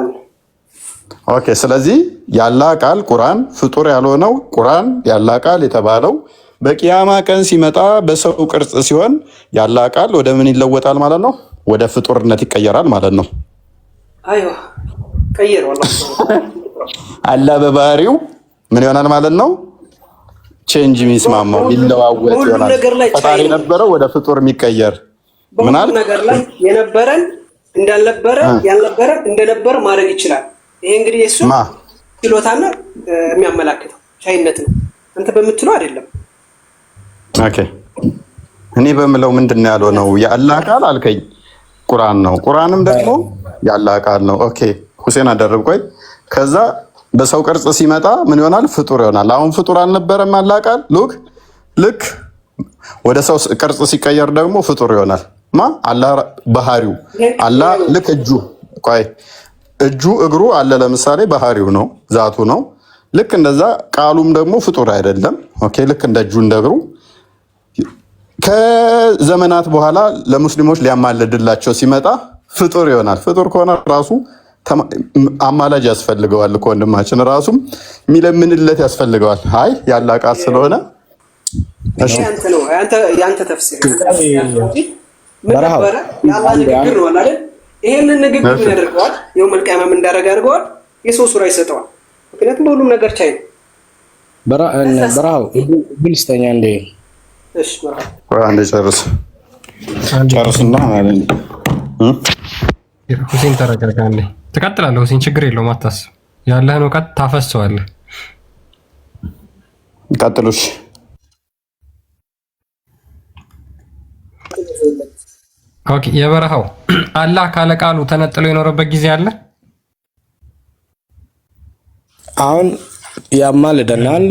S3: ኦኬ ስለዚህ ያላ ቃል ቁርአን ፍጡር ያልሆነው ቁርአን ያላ ቃል የተባለው በቂያማ ቀን ሲመጣ በሰው ቅርጽ ሲሆን ያላ ቃል ወደ ምን ይለወጣል ማለት ነው? ወደ ፍጡርነት ይቀየራል ማለት ነው።
S4: አይዋ ቀየር ወላሂ
S3: አላህ በባህሪው ምን ይሆናል ማለት ነው? ቼንጅ የሚስማማው የሚለዋወጥ ይሆናል። ፈጣሪ የነበረው ወደ ፍጡር የሚቀየር ምናል
S4: ነገር ላይ የነበረን እንዳልነበረ ያልነበረ እንደነበረ ማድረግ ይችላል። ይሄ እንግዲህ የሱ ችሎታና የሚያመላክተው ሻይነት ነው። አንተ በምትለው አይደለም።
S3: ኦኬ እኔ በምለው ምንድነው ያለው ነው? የአላህ ቃል አልከኝ ቁርአን ነው። ቁርአንም ደግሞ የአላህ ቃል ነው። ኦኬ ሁሴን አደረብ ቆይ ከዛ በሰው ቅርጽ ሲመጣ ምን ይሆናል? ፍጡር ይሆናል። አሁን ፍጡር አልነበረም አላህ ቃል ልክ ወደ ሰው ቅርጽ ሲቀየር ደግሞ ፍጡር ይሆናል። አላህ ባህሪው አላህ ልክ እጁ እግሩ አለ ለምሳሌ ባህሪው ነው ዛቱ ነው። ልክ እንደዛ ቃሉም ደግሞ ፍጡር አይደለም። ኦኬ ልክ እንደ እጁ እንደ እግሩ ከዘመናት በኋላ ለሙስሊሞች ሊያማልድላቸው ሲመጣ ፍጡር ይሆናል። ፍጡር ከሆነ ራሱ አማላጅ ያስፈልገዋል እኮ ወንድማችን ራሱም የሚለምንለት ያስፈልገዋል። አይ ያላ ቃል ስለሆነ
S4: እሺ አንተ ነው ያንተ ተፍሲር ምን ነበረ? የአላህ ንግግር ነው አይደል? ይሄንን ንግግር ምን ያደርገዋል? የውመል ቂያማ ምን እንዳደረገ ያደርገዋል? የሰው ሱራ ይሰጠዋል። ምክንያቱም በሁሉም ነገር ቻይ ነው።
S6: በራው ብልስተኛ እንደ
S4: እሺ በራው
S3: አንዴ ጨርስና ማለት
S5: ሁሴን ተረጋጋለህ። ትቀጥላለህ ሁሴን፣ ችግር የለውም አታስብ። ያለህን እውቀት ታፈሰዋለህ።
S3: ቀጥሉሽ።
S5: ኦኬ የበረሃው አላህ ካለ ቃሉ ተነጥሎ የኖረበት ጊዜ አለ።
S6: አሁን ያማልደናል።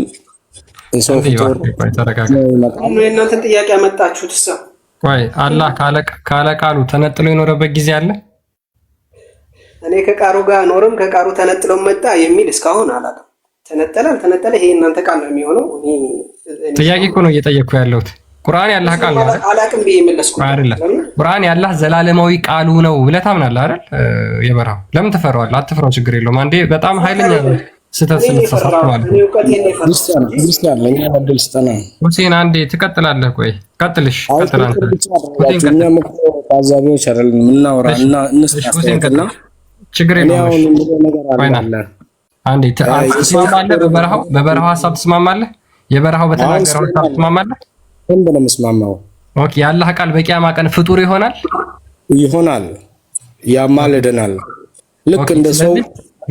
S6: ሰው ፍጡር
S4: የእናንተን ጥያቄ ያመጣችሁት እሷ
S5: ቆይ አላህ ካለ ቃሉ ተነጥሎ የኖረበት ጊዜ አለ።
S4: እኔ ከቃሩ ጋር ኖርም ከቃሩ ተነጥሎ መጣ የሚል እስካሁን አላውቅም። ተነጠለ ይሄ እናንተ ቃል ነው የሚሆነው።
S5: ጥያቄ እኮ ነው እየጠየቅኩ ያለሁት። ቁርአን ያላህ ቃል ነው አይደል?
S4: አላውቅም ብዬ መለስኩ
S5: አይደለም። ቁርአን ያላህ ዘላለማዊ ቃሉ ነው ብለህ ታምናለህ አይደል? የበረሃው ለምን ትፈራዋለህ? አትፍራው፣ ችግር የለውም። አንዴ በጣም ኃይለኛ ስህተት ስለተሳሳትኩ ማለት ነው።
S6: ክርስቲያን ለኛ በደል ስጠና
S5: ሁሴን አንዴ ትቀጥላለህ። ቆይ ቀጥልሽ። ቀጥላለህ።
S6: እኛም እኮ ታዛቢዎች አይደለም የምናወራ እና እንስታስተና
S5: ችግር የለውም። አንዴ ትስማማለህ? በበረሃው ሀሳብ ትስማማለህ? የበረሃው በተናገረው ሀሳብ ትስማማለህ?
S6: እንደ ነው የምስማማው።
S5: ኦኬ የአላህ ቃል በቂያማ ቀን ፍጡር ይሆናል፣ ያማልደናል። ልክ እንደ ሰው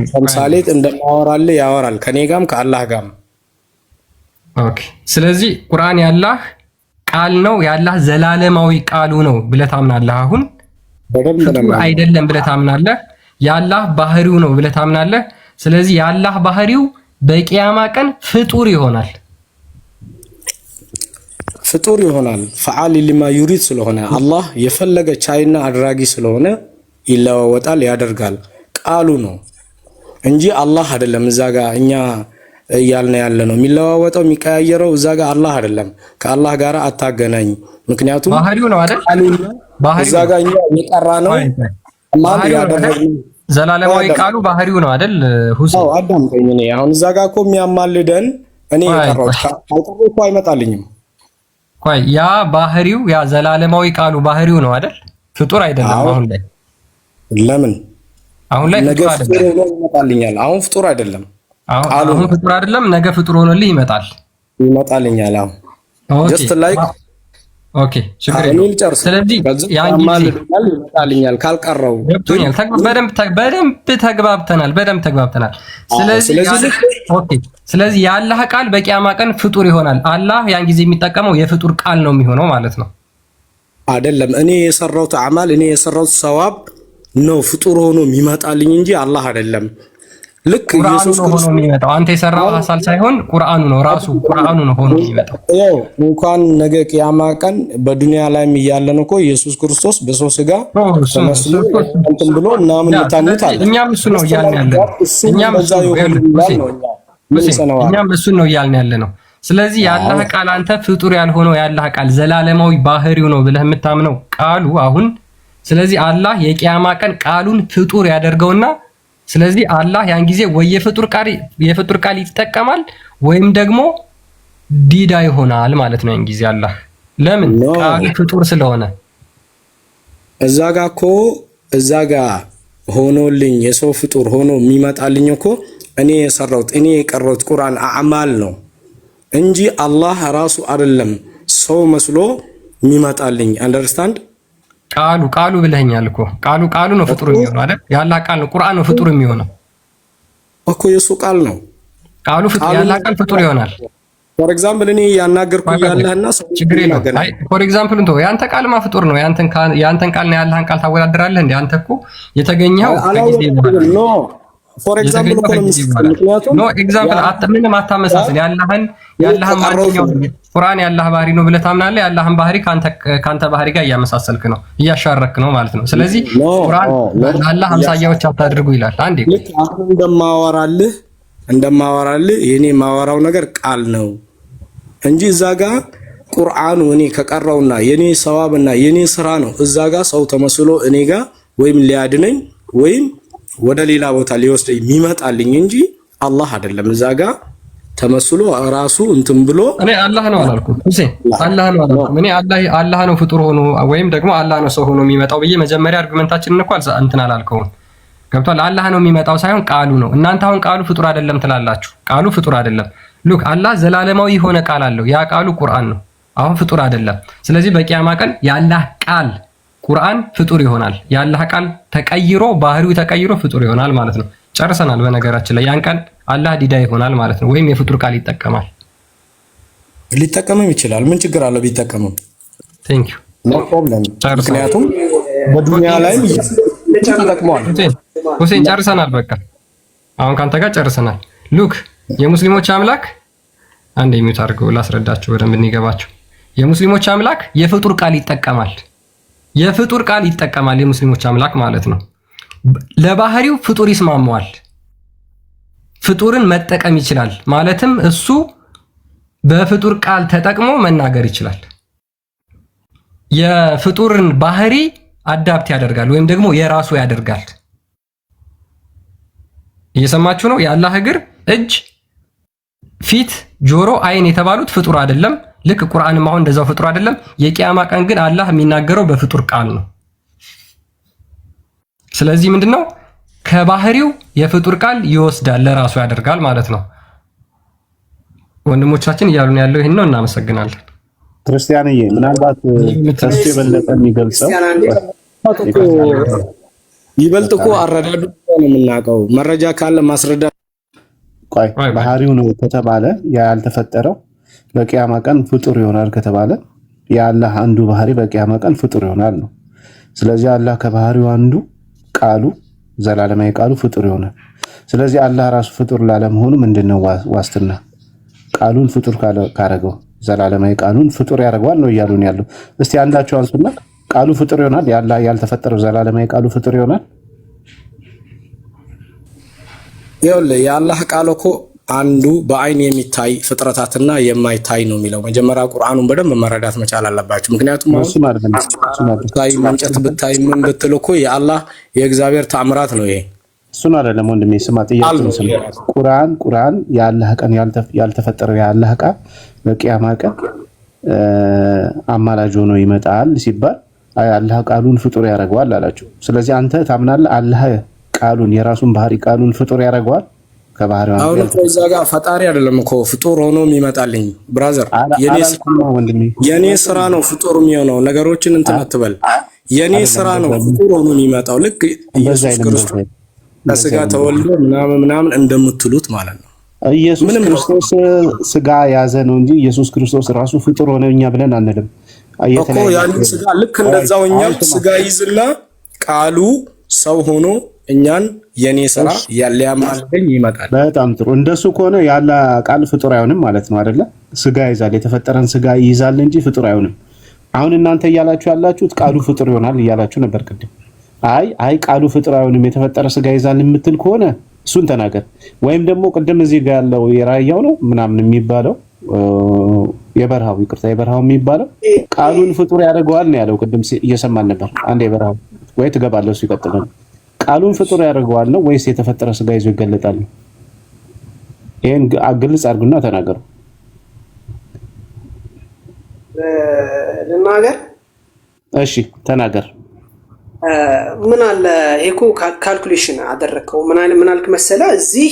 S5: ለምሳሌ እንደማወራልህ ያወራል ከኔ ጋርም ከአላህ ጋርም። ኦኬ ስለዚህ ቁርአን ያላህ ቃል ነው፣ ያላህ ዘላለማዊ ቃሉ ነው ብለህ ታምናለህ። አሁን ፍጡር አይደለም ብለህ ታምናለህ። ያላህ ባህሪው ነው ብለህ ታምናለህ። ስለዚህ ያላህ ባህሪው በቂያማ ቀን ፍጡር ይሆናል። ፈዓል ሊማ ዩሪድ ስለሆነ አላህ የፈለገ ቻይና አድራጊ ስለሆነ ይለዋወጣል፣ ያደርጋል። ቃሉ ነው እንጂ አላህ አይደለም። እዛ ጋር እኛ እያልን ያለ ነው የሚለዋወጠው የሚቀያየረው እዛ ጋር አላህ አይደለም። ከአላህ ጋር አታገናኝ። ምክንያቱም ባህሪው ነው አይደል? ባህሪው እዛ ጋር እኛ የቀራ ነው ማን ያደረገው ዘላለማዊ ቃሉ ባህሪው ነው አይደል? ሁሴን
S6: አዳምጠኝ። እኔ አሁን እዛ ጋር እኮ የሚያማልደን እኔ የቀረሁት ካልቀረሁ እኮ አይመጣልኝም።
S5: ቆይ ያ ባህሪው ያ ዘላለማዊ ቃሉ ባህሪው ነው አይደል? ፍጡር አይደለም። አሁን ላይ
S6: ነገ ፍጡር ሆኖ ይመጣልኛል። አሁን ፍጡር አይደለም።
S5: አሁን ፍጡር አይደለም፣ ነገ ፍጡር ሆኖልህ
S6: ይመጣልኛል። አሁን ጀስት ላይክ
S5: ኦኬ ችግር የለውም። ስለዚህ ያን ጊዜ
S6: ይመጣልኛል ካልቀረው
S5: በደንብ ተግባብተናል። ስለዚህ የአላህ ቃል በቂያማ ቀን ፍጡር ይሆናል። አላህ ያን ጊዜ የሚጠቀመው የፍጡር ቃል ነው የሚሆነው ማለት ነው
S6: አይደለም? እኔ የሰራሁት አማል እኔ የሰራሁት ሰዋብ ነው ፍጡር ሆኖ የሚመጣልኝ እንጂ አላህ አይደለም። ልክ ኢየሱስ ክርስቶስ
S5: ሆኖ የሚመጣው አንተ የሰራው ሐሳል ሳይሆን ቁርአኑ ነው ራሱ ቁርአኑ ነው ሆኖ የሚመጣው።
S6: ያው እንኳን ነገ ቂያማ ቀን በዱንያ ላይም እያለን እኮ ኢየሱስ ክርስቶስ በሰው ስጋ ተመስሎ እንትን ብሎ ምናምን ታምኑታል።
S5: እኛም እሱ ነው እያልን ያለነው። እኛም እሱ ነው እያልን ያለነው። ስለዚህ የአላህ ቃል አንተ ፍጡር ያልሆነው የአላህ ቃል ዘላለማዊ ባህሪው ነው ብለህ የምታምነው ቃሉ አሁን። ስለዚህ አላህ የቂያማ ቀን ቃሉን ፍጡር ያደርገውና ስለዚህ አላህ ያን ጊዜ ወይ የፍጡር ቃል ይጠቀማል ወይም ደግሞ ዲዳ ይሆናል ማለት ነው። ያን ጊዜ አላህ ለምን ቃል ፍጡር ስለሆነ
S6: እዛ ጋ ሆኖልኝ የሰው ፍጡር ሆኖ የሚመጣልኝ እኮ እኔ የቀረሁት ቁርአን አዕማል ነው እንጂ አላህ ራሱ አይደለም ሰው መስሎ የሚመጣልኝ። አንደርስታንድ
S5: ቃሉ ብለኸኛል እኮ ቃሉ ነው ፍጡር የሚሆነው አይደል? የአላህ ቃል ነው ቁርአን ነው ፍጡር የሚሆነው
S6: እኮ የሱ ቃል ነው።
S5: የአላህ ቃል ፍጡር ይሆናል።
S6: ፎር ኤግዛምፕል እኔ ያናገርኩ ያለህና ሰው
S7: ችግር የለውም። አይ ፎር ኤግዛምፕል እንቶ ያንተ ቃልማ ፍጡር ነው። ያንተን ቃልና ያለህን ቃል ታወዳድራለህ እንዴ? አንተ እኮ የተገኘው ከጊዜ በኋላ
S6: ኖ ፎር ኤግዛምፕል እኮ ነው። ምክንያቱም
S7: ኖ ኤግዛምፕል ምንም አታመሳስል። ያለህን ማንኛው ቁርአን ያለህ ባህሪ ነው ብለህ ታምናለህ። ያለህን ባህሪ ካንተ ባህሪ ጋር እያመሳሰልክ ነው፣ እያሻረክ ነው ማለት ነው። ስለዚህ ቁርአን አላህ አምሳያዎች አታድርጉ ይላል። አንዴ
S6: ልክ አሁን እንደማወራልህ የኔ ማወራው ነገር ቃል ነው እንጂ እዛ ጋር ቁርአኑ እኔ ከቀራውና የኔ ሰዋብና የኔ ስራ ነው እዛ ጋር ሰው ተመስሎ እኔ ጋር ወይም ሊያድነኝ ወይም ወደ ሌላ ቦታ ሊወስደኝ የሚመጣልኝ እንጂ አላህ አይደለም። እዛ ጋር ተመስሎ ራሱ እንትን ብሎ
S7: እኔ አላህ ነው አላልኩም። ሁሴን አላህ ነው አላልኩም። እኔ አላህ ነው ፍጡር ሆኖ ወይም ደግሞ አላህ ነው ሰው ሆኖ የሚመጣው ብዬ መጀመሪያ አርጉመንታችንን እንኳን እንትን አላልከውም። ገብቷል? አላህ ነው የሚመጣው ሳይሆን ቃሉ ነው። እናንተ አሁን ቃሉ ፍጡር አይደለም ትላላችሁ። ቃሉ ፍጡር አይደለም። ሉክ አላህ ዘላለማዊ የሆነ ቃል አለው። ያ ቃሉ ቁርአን ነው። አሁን ፍጡር አይደለም። ስለዚህ በቂያማ ቀን የአላህ ቃል ቁርአን ፍጡር ይሆናል። የአላህ ቃል ተቀይሮ ባህሪው ተቀይሮ ፍጡር ይሆናል ማለት ነው። ጨርሰናል። በነገራችን ላይ ያን ቀን አላህ ዲዳ ይሆናል ማለት ነው። ወይም የፍጡር ቃል ይጠቀማል።
S6: ሊጠቀምም ይችላል። ምን ችግር አለው ቢጠቀምም?
S7: ቴንክ ዩ
S6: ኖ ፕሮብለም። ምክንያቱም በዱንያ ላይ ተጠቅመዋል።
S7: ሁሴን ጨርሰናል። በቃ አሁን ካንተ ጋር ጨርሰናል። ሉክ የሙስሊሞች አምላክ አንድ የሚዩት አድርገው ላስረዳቸው በደንብ እንዲገባቸው። የሙስሊሞች አምላክ የፍጡር ቃል ይጠቀማል። የፍጡር ቃል ይጠቀማል የሙስሊሞች አምላክ ማለት ነው። ለባህሪው ፍጡር ይስማማዋል። ፍጡርን መጠቀም ይችላል ማለትም እሱ በፍጡር ቃል ተጠቅሞ መናገር ይችላል። የፍጡርን ባህሪ አዳፕት ያደርጋል ወይም ደግሞ የራሱ ያደርጋል። እየሰማችሁ ነው? የአላህ እግር፣ እጅ፣ ፊት፣ ጆሮ፣ አይን የተባሉት ፍጡር አይደለም። ልክ ቁርአንም አሁን እንደዛው ፍጡር አይደለም። የቂያማ ቀን ግን አላህ የሚናገረው በፍጡር ቃል ነው። ስለዚህ ምንድነው ከባህሪው የፍጡር ቃል ይወስዳል ለራሱ ያደርጋል ማለት ነው። ወንድሞቻችን እያሉን ያለው ይሄን ነው። እናመሰግናለን።
S2: ክርስቲያንዬ ምናልባት ከሱ የበለጠ የሚገልጸው
S6: ይበልጥ እኮ አረዳዱ ነው የምናውቀው። መረጃ ካለ ማስረዳ
S2: ቆይ ባህሪው ነው ከተባለ ያልተፈጠረው በቂያማ ቀን ፍጡር ይሆናል ከተባለ የአላህ አንዱ ባህሪ በቂያማ ቀን ፍጡር ይሆናል ነው። ስለዚህ አላህ ከባህሪው አንዱ ቃሉ ዘላለማዊ ቃሉ ፍጡር ይሆናል። ስለዚህ አላህ ራሱ ፍጡር ላለመሆኑ ምንድነው ዋስትና? ቃሉን ፍጡር ካረገው ዘላለማዊ ቃሉን ፍጡር ያደርገዋል ነው እያሉን ያለው። እስቲ አንዳቸው አንሱና ቃሉ ፍጡር ይሆናል፣ ያላህ ያልተፈጠረው ዘላለማዊ ቃሉ ፍጡር ይሆናል።
S6: ይኸውልህ የአላህ ቃል እኮ አንዱ በአይን የሚታይ ፍጥረታትና የማይታይ ነው የሚለው። መጀመሪያ ቁርአኑን በደንብ መረዳት መቻል አለባችሁ። ምክንያቱም እንጨት ብታይ ምን ብትል እኮ የአላህ የእግዚአብሔር ተአምራት ነው ይሄ።
S2: እሱን አይደለም ወንድሜ ስማ፣ ጥያቄው ስማ። ቁርአን የአላህ ቀን ያልተፈጠረው የአላህ ቃል በቂያማ ቀን አማላጅ ሆኖ ይመጣል ሲባል አላህ ቃሉን ፍጡር ያደርገዋል አላችሁ። ስለዚህ አንተ ታምናለህ አላህ ቃሉን የራሱን ባህሪ ቃሉን ፍጡር ያደርገዋል? ከባህሪው
S6: አሁን እዛ ጋር ፈጣሪ አይደለም እኮ ፍጡር ሆኖ የሚመጣልኝ ብራዘር። የኔ ስራ ነው ፍጡር የሚሆነው። ነገሮችን እንትን አትበል። የኔ ስራ ነው ፍጡር ሆኖ የሚመጣው። ልክ ኢየሱስ ክርስቶስ ከስጋ ተወልዶ ምናምን እንደምትሉት ማለት ነው።
S2: ኢየሱስ ክርስቶስ ስጋ ያዘ ነው እንጂ ኢየሱስ ክርስቶስ ራሱ ፍጡር ሆነ እኛ ብለን አንልም
S6: እኮ። ያን ስጋ ልክ እንደዛው እኛም ስጋ ይዝና ቃሉ ሰው ሆኖ እኛን የኔ ስራ ሊያማልደኝ ይመጣል።
S2: በጣም ጥሩ። እንደሱ ከሆነ ያለ ቃል ፍጡር አይሆንም ማለት ነው አይደለ? ስጋ ይዛል፣ የተፈጠረን ስጋ ይይዛል እንጂ ፍጡር አይሆንም። አሁን እናንተ እያላችሁ ያላችሁት ቃሉ ፍጡር ይሆናል እያላችሁ ነበር ቅድም። አይ ቃሉ ፍጡር አይሆንም የተፈጠረ ስጋ ይዛል የምትል ከሆነ እሱን ተናገር። ወይም ደግሞ ቅድም እዚህ ጋር ያለው የራያው ነው ምናምን የሚባለው የበረሃው የሚባለው ቃሉን ፍጡር ያደርገዋል ነው ያለው። ቅድም እየሰማን ነበር። አንድ የበረሃው ወይ ትገባለህ እሱ ይቀጥላል። ቃሉን ፍጡር ያደርገዋል ነው ወይስ የተፈጠረ ስጋ ይዞ ይገለጣል? ይሄን ግልጽ አድርጉና ተናገሩ።
S4: ልናገር?
S2: እሺ ተናገር።
S4: ምን አለ እኮ ካልኩሌሽን አደረከው። ምን አልክ መሰለ? እዚህ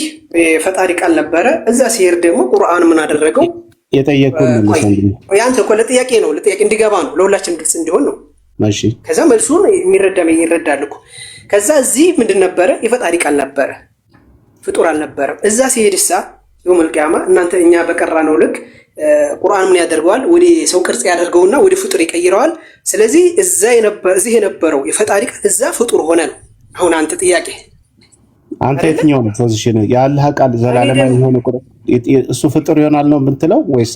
S4: ፈጣሪ ቃል ነበረ፣ እዛ ሲሄድ ደግሞ ቁርአን ምን አደረገው?
S2: የጠየቁን
S4: ያንተ እኮ ለጥያቄ ነው፣ ለጥያቄ እንዲገባ ነው፣ ለሁላችን ግልጽ እንዲሆን ነው።
S2: እሺ
S4: ከዛ መልሱን ይረዳል እኮ። ከዛ እዚህ ምንድን ነበረ? የፈጣሪ ቃል ነበረ፣ ፍጡር አልነበረም። እዛ ሲሄድሳ የውመል ቂያማ እናንተ እኛ በቀራ ነው ልክ ቁርአን ምን ያደርገዋል? ወደ ሰው ቅርጽ ያደርገውና ወደ ፍጡር ይቀይረዋል። ስለዚህ እዚህ የነበረው የፈጣሪ ቃል እዛ ፍጡር ሆነ ነው። አሁን አንተ ጥያቄ
S2: አንተ የትኛው ነው ፖዚሽን? የአላህ ቃል ዘላለማዊ የሆነ እሱ ፍጡር ይሆናል ነው የምትለው ወይስ?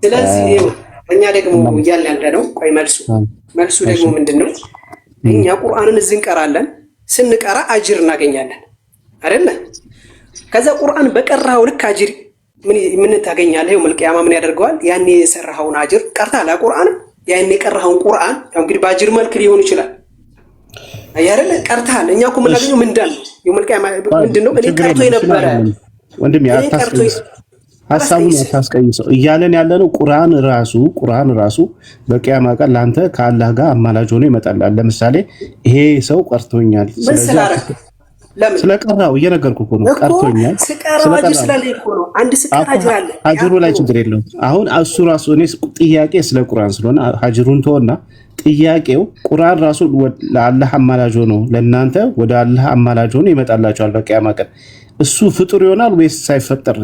S4: ስለዚህ እኛ ደግሞ እያልን ያለነው ቆይ መልሱ ደግሞ ምንድነው? እኛ ቁርአንን እዚህ እንቀራለን። ስንቀራ አጅር እናገኛለን አይደለ? ከዛ ቁርአን በቀራው ልክ አጅር ምን ታገኛለህ? የውመል ቂያማ ምን ያደርገዋል? ያኔ የሰራኸውን አጅር ቀርታላ ቁርአን ያኔ የቀራኸውን ቁርአን ያው እንግዲህ በአጅር መልክ ሊሆን ይችላል አይደለ? ቀርታል። እኛ እኮ የምናገኘው ምንድን ነው? የውመል ቂያማ ምንድነው? እኔ ቀርቶ የነበረ
S2: ወንድም ሐሳቡን ያታስቀይሰው እያለን ያለነው ቁርአን ራሱ በቂያማ ቀን ላንተ ከአላህ ጋር አማላጅ ሆኖ ይመጣል። ለምሳሌ ይሄ ሰው ቀርቶኛል ስለቀራው እየነገርኩህ እኮ ነው። ቀርቶኛል አጅሩ ላይ ችግር የለውም። አሁን እሱ ራሱ እኔ ጥያቄ ስለ ቁርአን ስለሆነ ሀጅሩን ተወና ጥያቄው ቁርአን ራሱ ለአላህ አማላጅ ሆኖ ለእናንተ ወደ አላህ አማላጅ ሆኖ ይመጣላችኋል በቂያማ ቀን። እሱ ፍጡር ይሆናል ወይስ ሳይፈጠር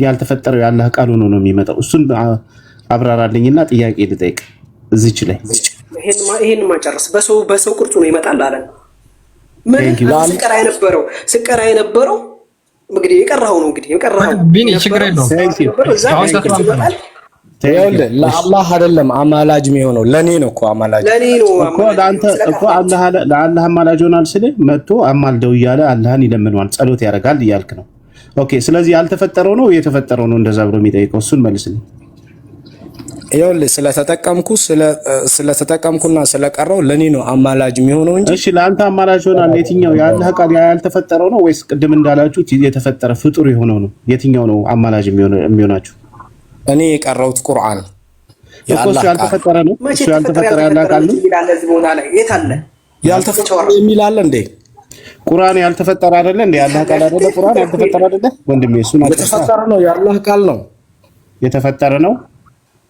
S2: ያልተፈጠረው የአላህ ቃል ሆኖ ነው የሚመጣው? እሱን አብራራልኝና ጥያቄ ልጠይቅ እዚች ላይ።
S4: ይሄን ማጨረስ በሰው ቅርጹ ነው ይመጣል አለ። ምን ስቀራ የነበረው እንግዲህ የቀራው ነው እንግዲህ የቀራው
S7: ቢኒ ችግር የለውም።
S6: ለአላህ አይደለም አማላጅ የሚሆነው ለኔ ነው እኮ አማላጅ
S2: እኮ ለአንተ እኮ ለአላህ አማላጅ ሆናል ስልህ መጥቶ አማልደው እያለ አላህን ይለምነዋል፣ ጸሎት ያደርጋል እያልክ ነው። ኦኬ ስለዚህ ያልተፈጠረው ነው የተፈጠረው ነው እንደዛ ብሎ የሚጠይቀው እሱን መልስልኝ።
S6: ይኸውልህ ስለተጠቀምኩና ስለቀረው ለኔ ነው አማላጅ የሚሆነው እንጂ።
S2: እሺ ለአንተ አማላጅ ሆናል የትኛው? የአላህ ቃል ያልተፈጠረው ነው ወይስ ቅድም እንዳላችሁት የተፈጠረ ፍጡር የሆነው ነው? የትኛው ነው አማላጅ የሚሆናችሁ?
S6: እኔ የቀረውት ቁርአን
S2: እሱ ያልተፈጠረ ነው። እሱ ያልተፈጠረ ያላህ ቃል ነው።
S6: ያልተፈጠረ የሚል አለ እንዴ?
S2: ቁርአን ያልተፈጠረ አይደለ እንዴ? ያላህ ቃል አይደለ? ቁርአን ያልተፈጠረ አይደለ? ወንድሜ እሱ ነው
S6: የተፈጠረ ነው። ያላህ ቃል ነው
S2: የተፈጠረ ነው።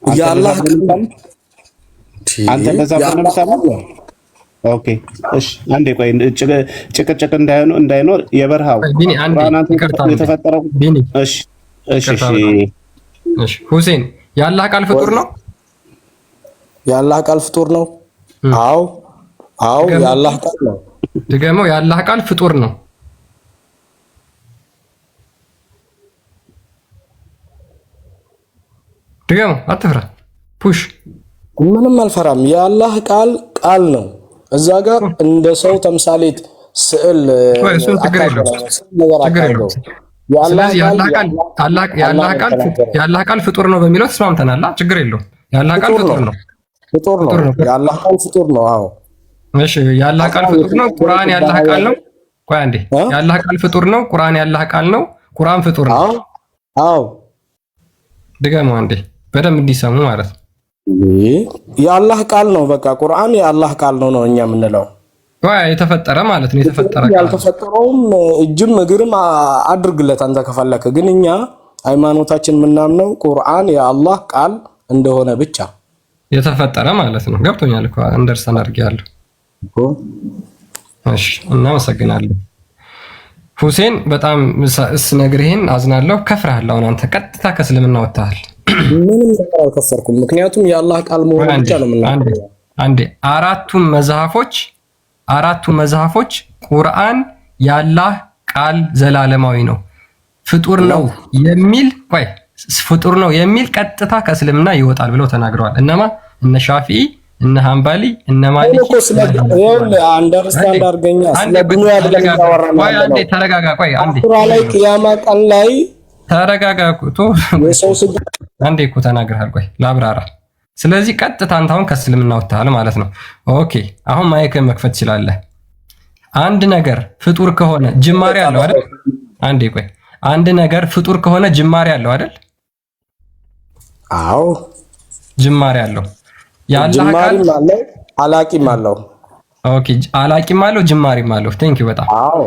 S6: ያላህ ቃል
S2: አንተ እንደዛ ብለህ ነው። ኦኬ እሺ አንዴ ቆይ ጭቅጭቅ እንዳይኖር የበረሃው ቁርአን የተፈጠረው እሺ
S7: እሺ ሁሴን የአላህ ቃል ፍጡር ነው?
S6: የአላህ ቃል ፍጡር ነው? አዎ የአላህ ቃል ነው።
S7: ድገመው። የአላህ ቃል ፍጡር ነው። ድገመው። አትፍራ። ፑሽ
S6: ምንም አልፈራም። የአላህ ቃል ነው። እዛ ጋር እንደ ሰው ተምሳሌት ስዕል
S7: የአላህ ቃል ፍጡር ነው በሚለው ተስማምተናል። ችግር የለውም። የአላህ ቃል ፍጡር ነው።
S6: የአላህ ቃል ፍጡር ነው። አዎ
S7: እሺ። የአላህ ቃል ፍጡር ነው። ቁርአን የአላህ ቃል ነው። ቆይ አንዴ። የአላህ ቃል ፍጡር ነው። ቁርአን የአላህ ቃል ነው። ቁርአን ፍጡር ነው።
S6: አዎ
S7: ድገመው አንዴ በደንብ እንዲሰሙ ማለት ነው።
S6: የአላህ ቃል ነው። በቃ ቁርአን የአላህ ቃል ነው እኛ የምንለው።
S7: የተፈጠረ ማለት ነው። የተፈጠረ
S6: ያልተፈጠረውም እጅም እግርም አድርግለት አንተ ከፈለክ። ግን እኛ ሃይማኖታችን የምናምነው ቁርአን የአላህ ቃል እንደሆነ ብቻ።
S7: የተፈጠረ ማለት ነው። ገብቶኛል እኮ እንደርሰን አድርጌያለሁ እኮ። እሺ እናመሰግናለን ሁሴን። በጣም ስነግርህን አዝናለሁ። ከፍረሃል። አሁን አንተ ቀጥታ ከእስልምና ወጥተሃል።
S6: ምንም ነገር አልከሰርኩም። ምክንያቱም የአላህ ቃል መሆኑ ብቻ ነው የምናምነው።
S7: አንዴ አራቱ መዝሐፎች ቁርአን የአላህ ቃል ዘላለማዊ ነው፣ ፍጡር ነው የሚል ቀጥታ ከእስልምና ይወጣል ብለው ተናግረዋል። እነማ? እነ ሻፊዒ፣ እነ ሐንበሊ፣ እነ ማሊኪ።
S6: አንደርስታንድ አድርገኛ ስለዱንያ
S7: አንዴ ተረጋጋ። ቆይ አንዴ
S6: ላይ ቂያማ ቀን ላይ
S7: ተረጋጋ። አንዴ እኮ ተናግረሃል። ቆይ ላብራራ። ስለዚህ ቀጥታ አንተ አሁን ከእስልምና ወጥተሃል ማለት ነው። ኦኬ አሁን ማይክን መክፈት ትችላለህ። አንድ ነገር ፍጡር ከሆነ ጅማሬ አለው አይደል? አንዴ ቆይ። አንድ ነገር ፍጡር ከሆነ ጅማሬ አለው አይደል?
S6: አዎ
S7: ጅማሬ አለው። የአላህ ቃል
S6: አላቂም አለው።
S7: ኦኬ አላቂም አለው ጅማሬም አለው። ቴንክ ዩ በጣም
S6: አዎ።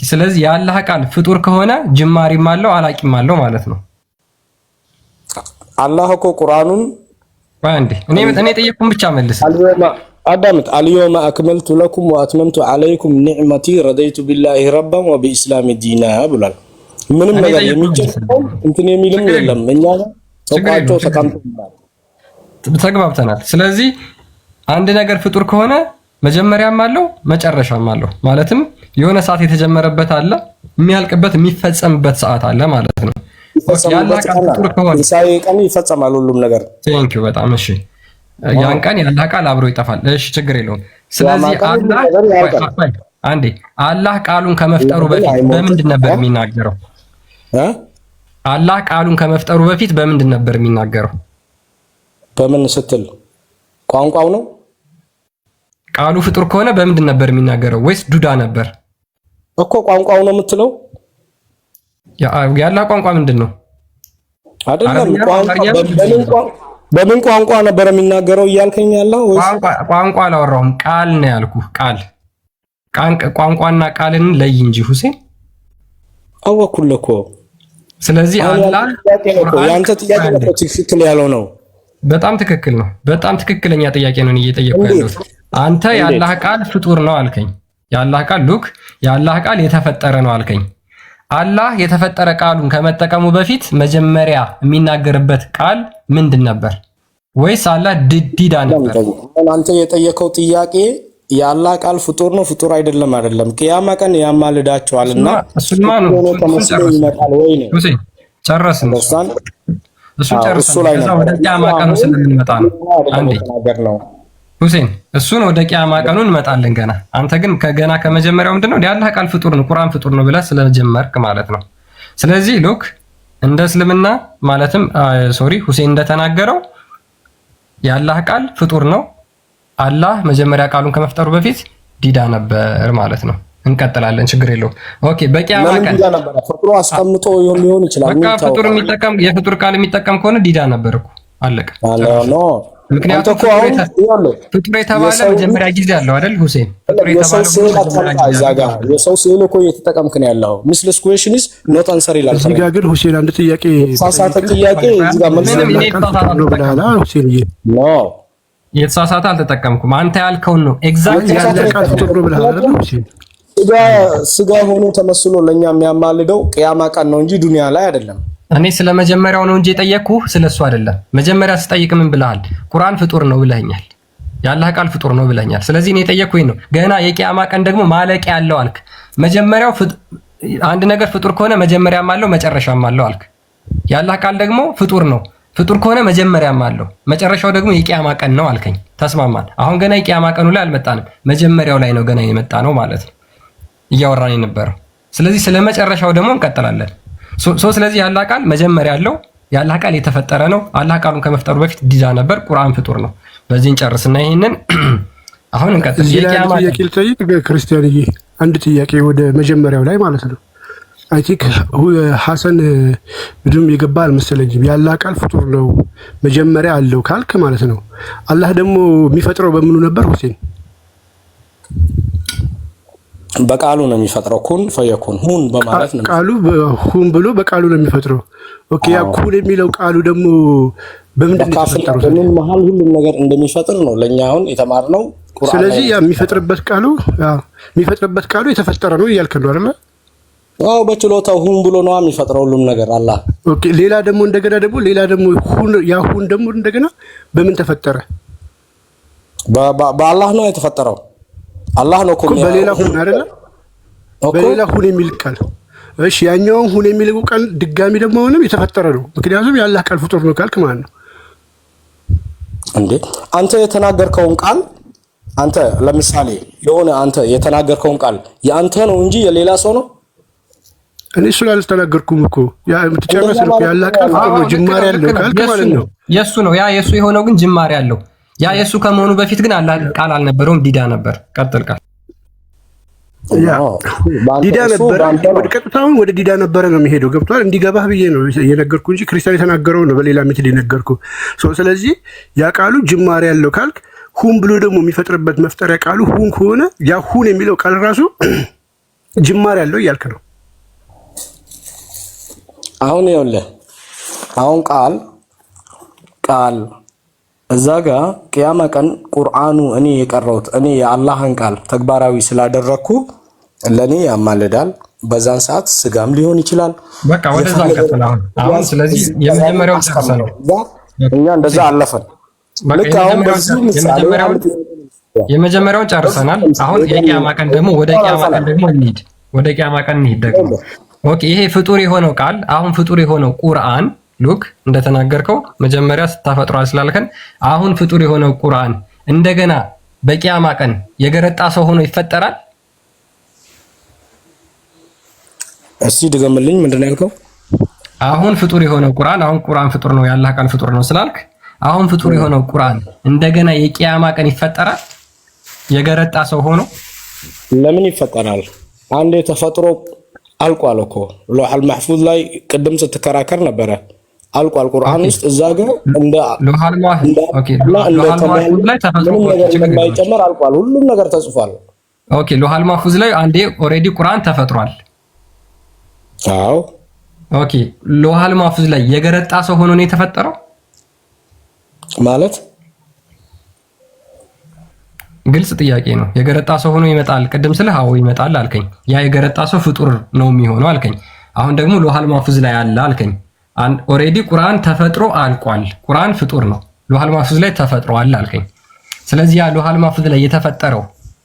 S7: ስለዚህ የአላህ ቃል ፍጡር ከሆነ ጅማሬም አለው አላቂም አለው ማለት ነው።
S6: አላህ እኮ ቁርአኑን
S7: አንዴ እኔ ጠየቅኩን ብቻ መልስ።
S6: አዳምጥ። አልየውመ አክመልቱ ለኩም ወአትመምቱ ዐለይኩም ኒዕመቲ ረደይቱ ቢላሂ ረባን ወቢኢስላሚ ዲና ብሏል። ምንም ነገር የሚጨምረው እንትን የሚልም የለም። እኛ
S7: ተግባብተናል። ስለዚህ አንድ ነገር ፍጡር ከሆነ መጀመሪያም አለው መጨረሻም አለው። ማለትም የሆነ ሰዓት የተጀመረበት አለ፣ የሚያልቅበት የሚፈጸምበት ሰዓት አለ ማለት ነው። ያላህ ቃል ፍጡር ከሆነ
S6: ሳይ ቀን ይፈጸማል ሁሉም ነገር።
S7: ቴንኪው በጣም እሺ። ያን ቀን ያላህ ቃል አብሮ ይጠፋል። እሺ ችግር የለውም። ስለዚህ አላህ ቃሉን ከመፍጠሩ በፊት በምንድን ነበር የሚናገረው? አላህ ቃሉን ከመፍጠሩ በፊት በምንድን ነበር የሚናገረው?
S6: በምን ስትል ቋንቋው ነው?
S7: ቃሉ ፍጡር ከሆነ በምንድን ነበር የሚናገረው? ወይስ ዱዳ ነበር
S6: እኮ? ቋንቋው ነው የምትለው?
S7: ያላህ ቋንቋ ምንድን ነው?
S6: አይደለም በምን ቋንቋ ነበር የሚናገረው እያልከኝ ያለው? ወይስ
S7: ቋንቋ አላወራሁም፣ ቃል ነው ያልኩህ። ቋንቋና ቃልን ለይ እንጂ ሁሴን።
S6: አወኩልህ እኮ።
S7: ስለዚህ አላህ
S6: ያንተ ጥያቄ ነው ትክክል ያለው ነው።
S7: በጣም ትክክል ነው። በጣም ትክክለኛ ጥያቄ ነው እየጠየቅኩ ያለሁት። አንተ የአላህ ቃል ፍጡር ነው አልከኝ። የአላህ ቃል የአላህ ቃል የተፈጠረ ነው አልከኝ። አላህ የተፈጠረ ቃሉን ከመጠቀሙ በፊት መጀመሪያ የሚናገርበት ቃል ምንድን ነበር? ወይስ አላህ ዲዳ ነበር?
S6: አንተ የጠየቀው ጥያቄ የአላህ ቃል ፍጡር ነው ፍጡር አይደለም አይደለም። ቅያማ ቀን ያማልዳቸዋልና
S7: እሱማ ነው
S6: ይመጣል ወይ ነው?
S7: ጨረስን። እሱን ጨርሰን ከዛ ወደ ቅያማ ቀኑ ስለምንመጣ ነው። አንዴ ሁሴን እሱን ወደ ቅያማ ቀኑ እንመጣለን ገና። አንተ ግን ከገና ከመጀመሪያው ምንድነው የአላህ ቃል ፍጡር ነው ቁርአን ፍጡር ነው ብለህ ስለጀመርክ ማለት ነው። ስለዚህ ሉክ እንደ እስልምና ማለትም ሁሴን እንደተናገረው የአላህ ቃል ፍጡር ነው። አላህ መጀመሪያ ቃሉን ከመፍጠሩ በፊት ዲዳ ነበር ማለት ነው። እንቀጥላለን፣ ችግር የለውም። ኦኬ በቂያማ ቀን
S6: ፍጡር አስቀምጦ ሊሆን ይችላል።
S7: በቃ ፍጡር የሚጠቀም የፍጡር ቃል የሚጠቀም ከሆነ ዲዳ ነበር እኮ አለቀ። ምክንያቱም ፍጡር የተባለ መጀመሪያ ጊዜ አለው አይደል ሁሴን? ፍጡር የተባለ
S6: የሰው ስዕል እኮ እየተጠቀምክ ነው ያለው። ሚስለስ ኩዌሽን ኢዝ ኖት አንሰር ይላል።
S8: እዚህ ጋር ግን ሁሴን አንድ ጥያቄ
S6: ሳሳተ ጥያቄ እዚህ ጋር መልስ
S8: ነው ብለሃል ሁሴን።
S7: የተሳሳተ አልተጠቀምኩም። አንተ ያልከውን ነው ኤግዛክት
S8: ፍጡር ነው ብለሃል አይደል ሁሴን?
S6: ስጋ ሆኖ ተመስሎ ለኛ የሚያማልደው ቅያማ ቀን ነው እንጂ ዱንያ ላይ አይደለም።
S7: እኔ ስለ መጀመሪያው ነው እንጂ የጠየቅኩህ ስለሱ አይደለም። መጀመሪያ ስጠይቅ ምን ብለሃል? ቁርአን ፍጡር ነው ብለኛል። የአላህ ቃል ፍጡር ነው ብለኛል። ስለዚህ እኔ የጠየቅኩኝ ነው። ገና የቂያማ ቀን ደግሞ ማለቂያ ያለው አልክ። መጀመሪያው አንድ ነገር ፍጡር ከሆነ መጀመሪያም አለው መጨረሻም አለው አልክ። የአላህ ቃል ደግሞ ፍጡር ነው። ፍጡር ከሆነ መጀመሪያም አለው መጨረሻው ደግሞ የቂያማ ቀን ነው አልከኝ። ተስማማን። አሁን ገና የቂያማ ቀኑ ላይ አልመጣንም። መጀመሪያው ላይ ነው ገና የመጣ ነው ማለት ነው እያወራን የነበረው። ስለዚህ ስለ መጨረሻው ደግሞ እንቀጥላለን። ስለዚህ የአላህ ቃል መጀመሪያ አለው። የአላህ ቃል የተፈጠረ ነው። አላህ ቃሉን ከመፍጠሩ በፊት ዲዳ ነበር። ቁርአን ፍጡር ነው። በዚህ እንጨርስና ይሄንን አሁን እንቀጥል።
S8: የቂያማ ክርስቲያንዬ አንድ ጥያቄ ወደ መጀመሪያው ላይ ማለት ነው። አይ ቲንክ ሐሰን ምንም የገባ አልመሰለኝም። የአላህ ቃል ፍጡር ነው መጀመሪያ አለው ካልክ ማለት ነው። አላህ ደግሞ የሚፈጥረው በምኑ ነበር ሁሴን?
S6: በቃሉ ነው የሚፈጥረው። ኩን ፈየኩን ሁን በማለት ነው።
S8: ቃሉ ሁን ብሎ በቃሉ ነው የሚፈጥረው። ኦኬ ያ ኩን የሚለው ቃሉ ደግሞ በምንድን ነው የተፈጠረው?
S6: በምን መሃል ሁሉም ነገር እንደሚፈጥር ነው ለኛ አሁን የተማርነው ቁርአን።
S8: ስለዚህ ያ የሚፈጥርበት ቃሉ የተፈጠረ ነው እያልከን ነው አይደል?
S6: አዎ በችሎታው ሁን ብሎ ነው የሚፈጥረው ሁሉም ነገር አላህ።
S8: ኦኬ ሌላ ደግሞ ሁን ያ ሁን ደግሞ እንደገና በምን ተፈጠረ?
S6: በአላህ ነው የተፈጠረው። አላህ ነው እኮ
S8: በሌላ ሁን አይደለ? በሌላ ሁን የሚል ቃል እሺ፣ ያኛው ሁን የሚለው ቃል ድጋሚ ደግሞ አሁንም የተፈጠረ ነው። ምክንያቱም የአላህ ቃል ፍጡር ነው ካልክ ማለት ነው
S6: እንዴ? አንተ የተናገርከውን ቃል አንተ ለምሳሌ የሆነ አንተ የተናገርከውን ቃል የአንተ ነው እንጂ የሌላ ሰው ነው።
S8: እኔ እሱ አልተናገርኩም እኮ ያ የምትጨርስ ነው። የአላህ ቃል ፍጡር ነው ጅማሬ ያለው ካልክ ማለት ነው
S7: የሱ ነው። ያ የሱ የሆነው ግን ጅማሬ ያለው ያ የሱ ከመሆኑ በፊት ግን አላህ ቃል አልነበረውም፣ ዲዳ ነበር። ቀጥል ቃል
S8: ዲዳ ነበር። ወደ ቀጥታውን ወደ ዲዳ ነበረ ነው የሚሄደው። ገብቷል? እንዲገባህ ብዬ ነው የነገርኩ እንጂ ክርስቲያን የተናገረው ነው በሌላ ሜትድ የነገርኩ። ስለዚህ ያ ቃሉ ጅማሬ ያለው ካልክ ሁን ብሎ ደግሞ የሚፈጥርበት መፍጠሪያ ቃሉ ሁን ከሆነ ያ ሁን የሚለው ቃል ራሱ ጅማሬ ያለው እያልክ ነው።
S6: አሁን ይኸውልህ አሁን ቃል እዛ ጋር ቅያማ ቀን ቁርአኑ እኔ የቀረውት እኔ የአላህን ቃል ተግባራዊ ስላደረኩ ለኔ ያማልዳል። በዛን ሰዓት ስጋም ሊሆን ይችላል።
S7: በቃ ወደዛ እንቀጥል። አሁን ስለዚህ የመጀመሪያው ጨርሰናል።
S6: እኛ እንደዛ አለፈን። ልክ አሁን በዚህ ምሳሌ
S7: የመጀመሪያውን ጨርሰናል። አሁን የቂያማ ቀን ደግሞ ወደ ቂያማ ቀን ደግሞ እንሂድ። ወደ ቂያማ ቀን እንሂድ ደግሞ ኦኬ። ይሄ ፍጡር የሆነው ቃል አሁን ፍጡር የሆነው ቁርአን ሉክ እንደተናገርከው መጀመሪያ ስታፈጥሯል ስላልከን አሁን ፍጡር የሆነው ቁርአን እንደገና በቂያማ ቀን የገረጣ ሰው ሆኖ ይፈጠራል።
S6: እስቲ ድገምልኝ፣ ምንድን ነው ያልከው?
S7: አሁን ፍጡር የሆነው ቁርአን አሁን ቁርአን ፍጡር ነው ያላህ ቃል ፍጡር ነው ስላልክ አሁን ፍጡር የሆነው ቁርአን እንደገና የቂያማ ቀን ይፈጠራል የገረጣ ሰው ሆኖ?
S6: ለምን ይፈጠራል? አንዴ ተፈጥሮ አልቋል እኮ ሎሐል ማህፉዝ ላይ ቅድም ስትከራከር ነበረ። አልቋል ቁርአን ውስጥ እዛ ጋር እንደ
S7: ሎሐል ማህፉዝ ኦኬ ሎሐል ማህፉዝ ላይ ተፈጥሮ
S6: የማይጨመር አልቋል። ሁሉም ነገር ተጽፏል።
S7: ኦኬ ሎሐል ማህፉዝ ላይ አንዴ ኦሬዲ ቁርአን ተፈጥሯል።
S6: አዎ
S7: ኦኬ ሎሐል ማህፉዝ ላይ የገረጣ ሰው ሆኖ ነው የተፈጠረው
S6: ማለት
S7: ግልጽ ጥያቄ ነው። የገረጣ ሰው ሆኖ ይመጣል ቅድም ስለ አዎ ይመጣል አልከኝ። ያ የገረጣ ሰው ፍጡር ነው የሚሆነው አልከኝ። አሁን ደግሞ ሎሐል ማህፉዝ ላይ አለ አልከኝ። ኦሬዲ ቁርአን ተፈጥሮ አልቋል። ቁርአን ፍጡር ነው ሎሐል ማህፉዝ ላይ ተፈጥሯል አልከኝ። ስለዚህ ያ ሎሐል ማህፉዝ ላይ የተፈጠረው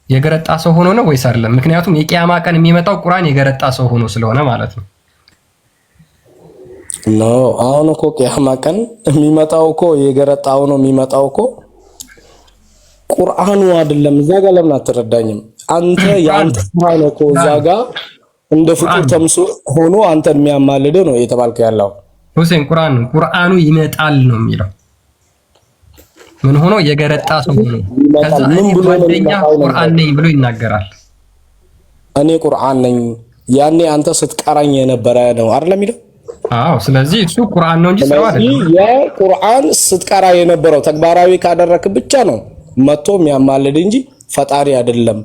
S7: የገረጣ ሰው ሆኖ ነው ወይስ አይደለም? ምክንያቱም የቂያማ ቀን የሚመጣው ቁርአን የገረጣ ሰው ሆኖ ስለሆነ ማለት ነው።
S6: ኖ አሁን እኮ ቂያማ ቀን የሚመጣው እኮ የገረጣ ሆኖ የሚመጣው እኮ ቁርአኑ አይደለም። እዛ ጋር ለምን አትረዳኝም? አንተ ያንተ ቁርአን እኮ እዛ ጋር እንደ ፍጡር ተምሶ ሆኖ አንተ የሚያማልድ ነው እየተባልከ ያለው
S7: ሁሴን። ቁርአኑ ይመጣል ነው የሚለው። ምን ሆኖ የገረጣ ሰው ሆኖ ከዛ ምን ብሎ ቁርአን ነኝ ብሎ ይናገራል።
S6: እኔ ቁርአን ነኝ ያኔ አንተ ስትቀራኝ የነበረ ነው አይደለም የሚለው?
S7: አዎ ስለዚህ እሱ ቁርአን ነው እንጂ ሰው አይደለም።
S6: የቁርአን ስትቀራ የነበረው ተግባራዊ ካደረክ ብቻ ነው መጥቶ የሚያማልድ እንጂ ፈጣሪ አይደለም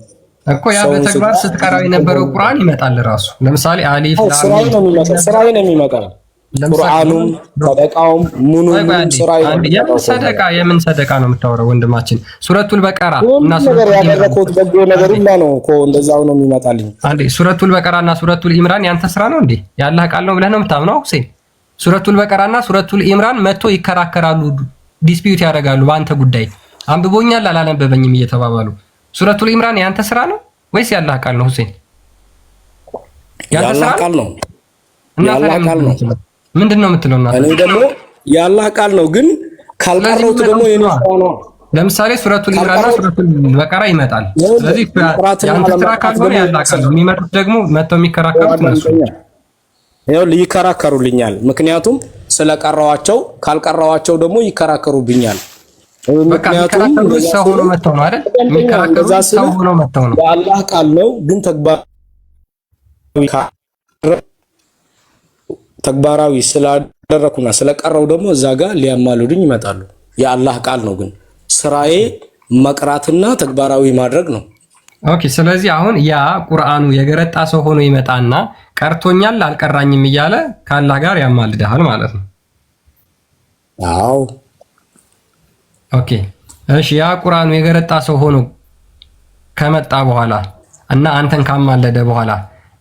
S7: እኮ። ያ በተግባር ስትቀራው የነበረው ቁርአን ይመጣል ራሱ። ለምሳሌ አሊፍ ላም
S6: ስራዬ ነው የሚመጣው። ቁርአኑም ሰደቃውም ምኑም ስራዬ ነው።
S7: የምን ሰደቃ ነው የምታወራው ወንድማችን? ሱረቱል በቀራ እና
S6: ሱረቱል ያደረኩት በጎ ነገር ሁሉ ነው እኮ እንደዛው ነው የሚመጣልኝ።
S7: አንዴ ሱረቱል በቀራ እና ሱረቱል ኢምራን ያንተ ስራ ነው እንዴ? ያላህ ቃል ነው ብለህ ነው የምታምነው ሁሴን? ሱረቱል በቀራ እና ሱረቱል ኢምራን መጥቶ ይከራከራሉ፣ ዲስፒዩት ያደርጋሉ በአንተ ጉዳይ። አንብቦኛል አላነበበኝም እየተባባሉ። ሱረቱል ኢምራን ያንተ ስራ ነው ወይስ ያላህ ቃል ነው ሁሴን?
S6: ያላህ ቃል ነው።
S7: ያላህ ቃል ነው። ምንድን ነው የምትለው? እና
S6: እኔ ደግሞ ያላህ ቃል ነው ግን ካልቀረውት ደግሞ የኔ ስራ ነው።
S7: ለምሳሌ ሱረቱል ኢምራን እና ሱረቱል በቀራ ይመጣል። ስለዚህ ያንተ ስራ ካልሆነ ያላህ ቃል ነው። የሚመጡት ደግሞ መጥተው የሚከራከሩት እነሱ
S6: ይኸውልህ ይከራከሩልኛል። ምክንያቱም ስለቀረዋቸው ካልቀረዋቸው ደግሞ ይከራከሩብኛል።
S7: ምክንያቱም ሰው ሆኖ መተው ነው አይደል? የሚከራከሩት ሰው ሆኖ መተው ነው።
S6: የአላህ ቃል ነው ግን ተግባራዊ ስላደረኩና ስለቀረው ደግሞ እዛ ጋር ሊያማልዱኝ ይመጣሉ። የአላህ ቃል ነው ግን ስራዬ መቅራትና ተግባራዊ ማድረግ ነው።
S7: ኦኬ ስለዚህ አሁን ያ ቁርአኑ የገረጣ ሰው ሆኖ ይመጣና ቀርቶኛል አልቀራኝም እያለ ከአላህ ጋር ያማልዳል ማለት ነው።
S6: አዎ
S7: ኦኬ እሺ። ያ ቁርአኑ የገረጣ ሰው ሆኖ ከመጣ በኋላ እና አንተን ካማለደ በኋላ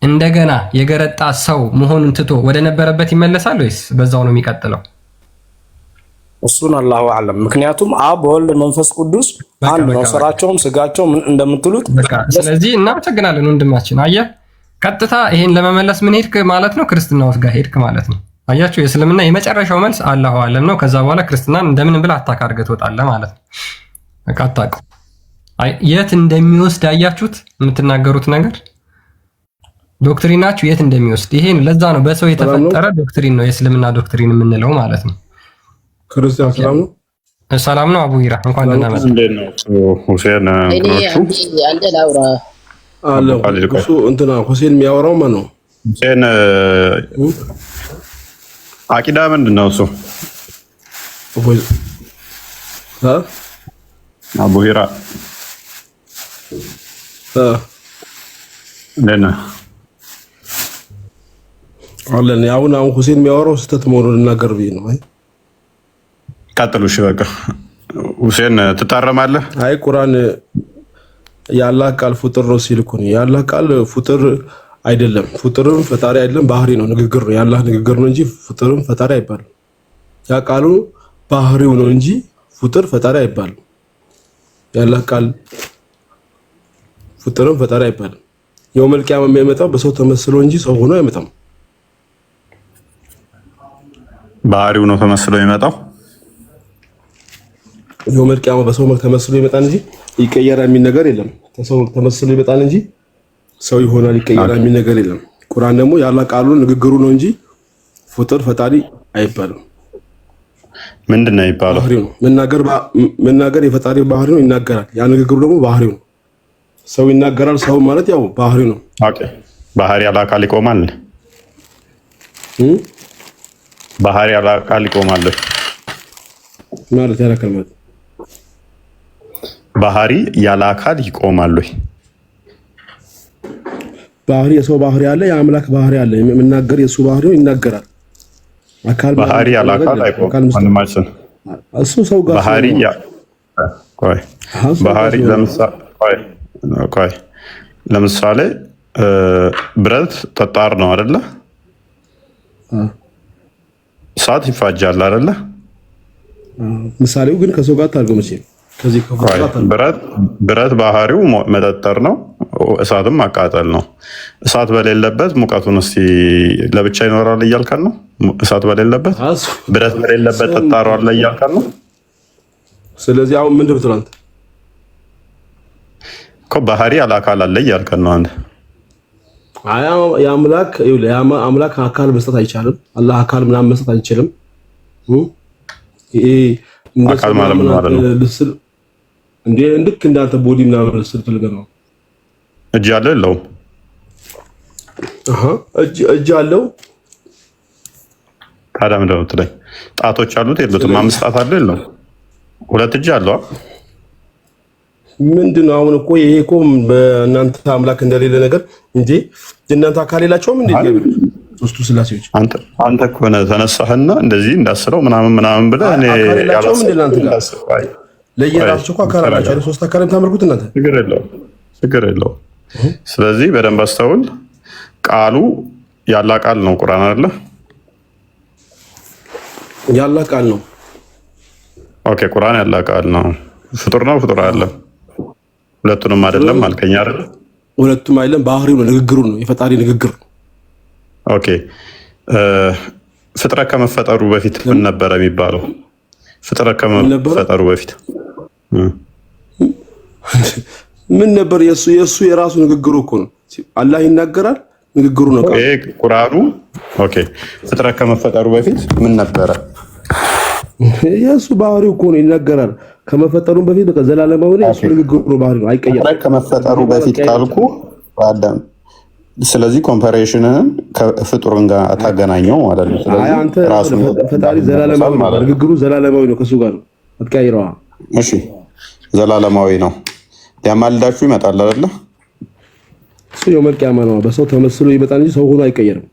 S7: እንደገና የገረጣ ሰው መሆኑን ትቶ ወደ ነበረበት ይመለሳል ወይስ በዛው ነው የሚቀጥለው?
S6: እሱን አላሁ አለም። ምክንያቱም አብ ወልድ መንፈስ ቅዱስ አንድ ነው፣ ስራቸውም ስጋቸውም እንደምትሉት።
S7: ስለዚህ እናመሰግናለን ወንድማችን። አየህ ቀጥታ ይሄን ለመመለስ ምን ሄድክ ማለት ነው? ክርስትናው ጋር ሄድክ ማለት ነው። አያችሁ የእስልምና የመጨረሻው መልስ አላሁ አለም ነው። ከዛ በኋላ ክርስትናን እንደምን ብለህ አታካርገህ ትወጣለህ ማለት ነው። በቃ አታውቅም የት እንደሚወስድ አያችሁት? የምትናገሩት ነገር ዶክትሪናችሁ የት እንደሚወስድ ይሄን። ለዛ ነው በሰው የተፈጠረ ዶክትሪን ነው የእስልምና ዶክትሪን የምንለው ማለት ነው።
S8: ክርስቲያን ሰላም ነው።
S7: ሰላም ነው። አቡይራ እንኳን ደህና መጣህ።
S3: እንዴት ነው ሁሴን?
S9: አንዴ ላውራ
S8: አለው እሱ እንትና ሁሴን የሚያወራው ማን ነው?
S3: ሁሴን አቂዳ ምንድን ነው እሱ? አቡሂራ እንዴት ነህ?
S8: አለን አሁን ሁሴን የሚያወራው ስህተት መሆኑን ልናገር ብዬ ነው። አይ
S3: ቀጥሉ። እሺ በቃ ሁሴን ትታረማለህ።
S8: አይ ቁርአን የአላህ ቃል ፍጡር ነው ሲል እኮ ነው። የአላህ ቃል ፍጡር
S6: አይደለም። ፍጡርም ፈጣሪ አይደለም፣ ባህሪ ነው፣ ንግግር ነው፣ የአላህ ንግግር ነው እንጂ ፍጡርም ፈጣሪ አይባልም። ያ ቃሉ ባህሪው ነው እንጂ ፍጡር ፈጣሪ አይባልም። የአላህ ቃል ፍጡርም ፈጣሪ አይባልም። የውመል ቂያማ የሚመጣው በሰው ተመስሎ እንጂ ሰው ሆኖ አይመጣም።
S3: ባህሪው ነው ተመስሎ የሚመጣው።
S6: የውመል ቂያማ በሰው መልክ ተመስሎ ይመጣል እንጂ ይቀየራል የሚል ነገር የለም። ሰው ተመስሎ ይመጣል እንጂ ሰው ይሆናል ይቀየራል የሚል ነገር የለም። ቁርአን ደግሞ የአላህ ቃሉ ንግግሩ ነው እንጂ ፍጡር ፈጣሪ አይባልም።
S3: ምንድነው የሚባለው?
S6: ባህሪው ነው። መናገር የፈጣሪ ባህሪ ነው፣ ይናገራል። ያ ንግግሩ ደግሞ ባህሪው ነው። ሰው ይናገራል። ሰው ማለት ያው ባህሪው ነው።
S3: ኦኬ። ባህሪ ያለ አካል ይቆማል። ባህሪ ያለ አካል ይቆማል
S6: ማለት ያለ አካል ማለት
S3: ባህሪ ያለ አካል ይቆማል ወይ?
S6: ባህሪ የሰው ባህሪ አለ፣ የአምላክ ባህሪ አለ። የሚናገር የሱ ባህሪ ነው፣ ይናገራል። አካል
S3: ባህሪ ያለ አካል አይቆምም። ማንማችን
S6: እሱ ሰው ጋር
S3: ባህሪ ለምሳሌ ብረት ጠጣር ነው አይደለ? እሳት ይፋጃል አይደለ?
S6: ምሳሌው ግን ከሰው ጋር ታርገው መቼ ከዚህ
S3: ብረት ባህሪው መጠጠር ነው፣ እሳትም ማቃጠል ነው። እሳት በሌለበት ሙቀቱን እስቲ ለብቻ ይኖራል እያልከን ነው? እሳት በሌለበት ብረት በሌለበት ጠጣሩ አለ እያልከን ነው?
S6: ስለዚህ አሁን ምንድን ነው ትላለህ
S3: እኮ ባህሪ ያለ አካል አለ እያልከን ነው አንተ።
S6: የአምላክ አካል መስጠት አይቻልም። አላህ አካል ምናምን መስጠት አይችልም።
S3: አካል ማለት ምን ማለት ነው?
S6: ልክ እንዳንተ ቦዲ ምናምን ልስል ፈልገህ ነው።
S3: እጅ አለው የለውም?
S6: እጅ አለው።
S3: ታዲያ ምንድን ነው የምትለኝ? ጣቶች አሉት የሉትም? 5 ጣት አለው የለውም? 2 እጅ አለው።
S6: ምንድን ነው አሁን እኮ ይሄ እኮ በእናንተ አምላክ እንደሌለ ነገር እንጂ የእናንተ አካል የላቸውም እንዴ? ሶስቱ ስላሴዎች
S3: አንተ እኮ ነህ ተነሳህና እንደዚህ እንዳስለው ምናምን ብለህ እኔ
S6: ያላቸውም እንዴ? እናንተ ጋር ለየራሳቸው እኮ አካል አላቸው አይደል? 3 አካል የምታመልኩት እናንተ።
S3: ችግር የለውም። ስለዚህ በደንብ አስተውል። ቃሉ ያላ ቃል ነው። ቁርአን አይደለ?
S6: ያላ ቃል ነው።
S3: ኦኬ፣ ቁርአን ያላ ቃል ነው። ፍጡር ነው? ፍጡር አይደለም። ሁለቱንም አይደለም አልከኝ አይደል?
S6: ሁለቱም አይደለም። ባህሪው ነው፣ ንግግሩ ነው፣ የፈጣሪ ንግግር።
S3: ኦኬ። ፍጥረት ከመፈጠሩ በፊት ምን ነበረ የሚባለው? ፍጥረት ከመፈጠሩ በፊት
S6: ምን ነበር? የሱ የራሱ ንግግሩ እኮ ነው። አላህ ይናገራል፣ ንግግሩ ነው
S3: ቁርአኑ። ኦኬ። ፍጥረት ከመፈጠሩ በፊት ምን ነበረ?
S6: የሱ ባህሪው እኮ ነው፣ ይናገራል። ከመፈጠሩ በፊት በቃ ዘላለማዊ ነው፣ የሱ ንግግሩ ነው፣ ባህሪው ነው፣ አይቀየርም።
S3: ፍጥረት ከመፈጠሩ በፊት ካልኩ አዳም፣ ስለዚህ ኮምፓሬሽንን ከፍጡርን ጋር ታገናኘው ማለት ነው። ስለዚህ
S6: አንተ ፈጣሪ ዘላለማዊ ነው፣ ንግግሩ ዘላለማዊ ነው፣ ከሱ ጋር ነው፣ አትቀይረዋ።
S3: እሺ፣ ዘላለማዊ ነው። ሊያማልዳችሁ ይመጣል አይደለ?
S6: እሱ የውመል ቂያማ ነው። በሰው ተመስሎ ይመጣል እንጂ ሰው ሆኖ አይቀየርም።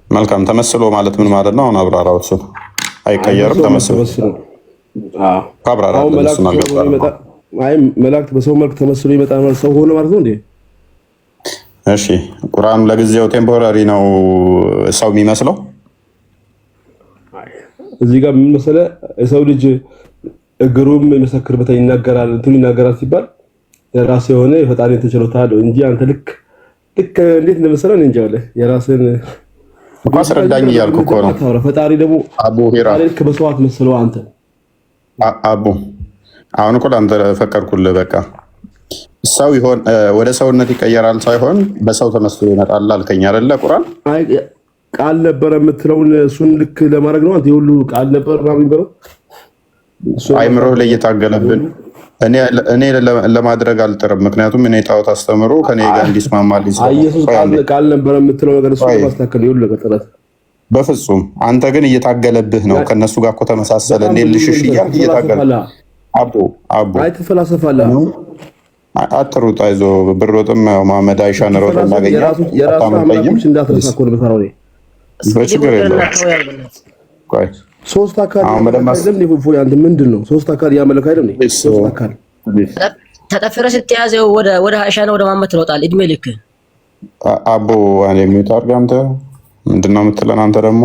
S3: መልካም። ተመስሎ ማለት ምን ማለት ነው? አሁን አብራራው። እሱ አይቀየርም። ተመስሎ አብራራው።
S6: መላእክት በሰው መልክ ተመስሎ ይመጣል ማለት ሰው ሆኖ ማለት ነው እንዴ?
S3: እሺ፣ ቁርአን ለጊዜው ቴምፖራሪ ነው ሰው የሚመስለው።
S6: እዚህ ጋር ምን መሰለህ፣ የሰው ልጅ እግሩም የመሰክርበት ይናገራል፣ እንትኑ ይናገራል ሲባል የራስ የሆነ የፈጣሪ ተችሎታ አለው እንጂ አንተ ልክ እንዴት እንደመሰለ ነው እንጂ አለ የራስን
S3: አስረዳኝ እያልኩ እኮ ነው።
S6: ፈጣሪ ደግሞ
S3: አቡ ሂራ
S6: ልክ በሰዋት መስለው አንተ
S3: አቡ አሁን እኮ አንተ ፈቀድኩልህ። በቃ ሰው ይሆን ወደ ሰውነት ይቀየራል ሳይሆን በሰው ተመስሎ ይመጣል አልከኝ አይደለ? ቁርአን
S6: ቃል ነበር የምትለውን እሱን ልክ ለማድረግ ነው። አንተ ሁሉ ቃል ነበር ማለት ነው።
S3: አይምሮ ላይ እየታገለብን እኔ ለማድረግ አልጥርም። ምክንያቱም እኔ ጣዖት አስተምሮ ከኔ ጋር እንዲስማማልኝ
S6: ኢየሱስ ቃል ነበር የምትለው ነገር እሱ ማስተካከል ይሁን ነገር ጥረት
S3: በፍጹም አንተ ግን እየታገለብህ ነው። ከነሱ ጋር እኮ ተመሳሰለ። እኔ ልሽሽ እያልክ እየታገለ አቡ
S6: አይ ተፈላሰፋላ
S3: አትሩጥ። አይዞህ ብሮጥም መሐመድ አይሻን ሮጥ እናገኘ
S6: የራሱ አምላኮች እንዳትረሳ እኮ ነው የምፈራው እኔ።
S3: በችግር የለውም። ቆይ
S6: ሶስት አካል አይደለም ሊፉ ያንተ ምንድን ነው? ሶስት አካል ያመለክ አይደለም? ሶስት አካል
S9: ተጠፍረ ስትያዘው ወደ አይሻ ነው ወደ መሐመድ ትሮጣለህ እድሜ ልክ
S3: አቦ እኔ የሚውት አድርግ። አንተ ምንድን ነው የምትለን? አንተ ደግሞ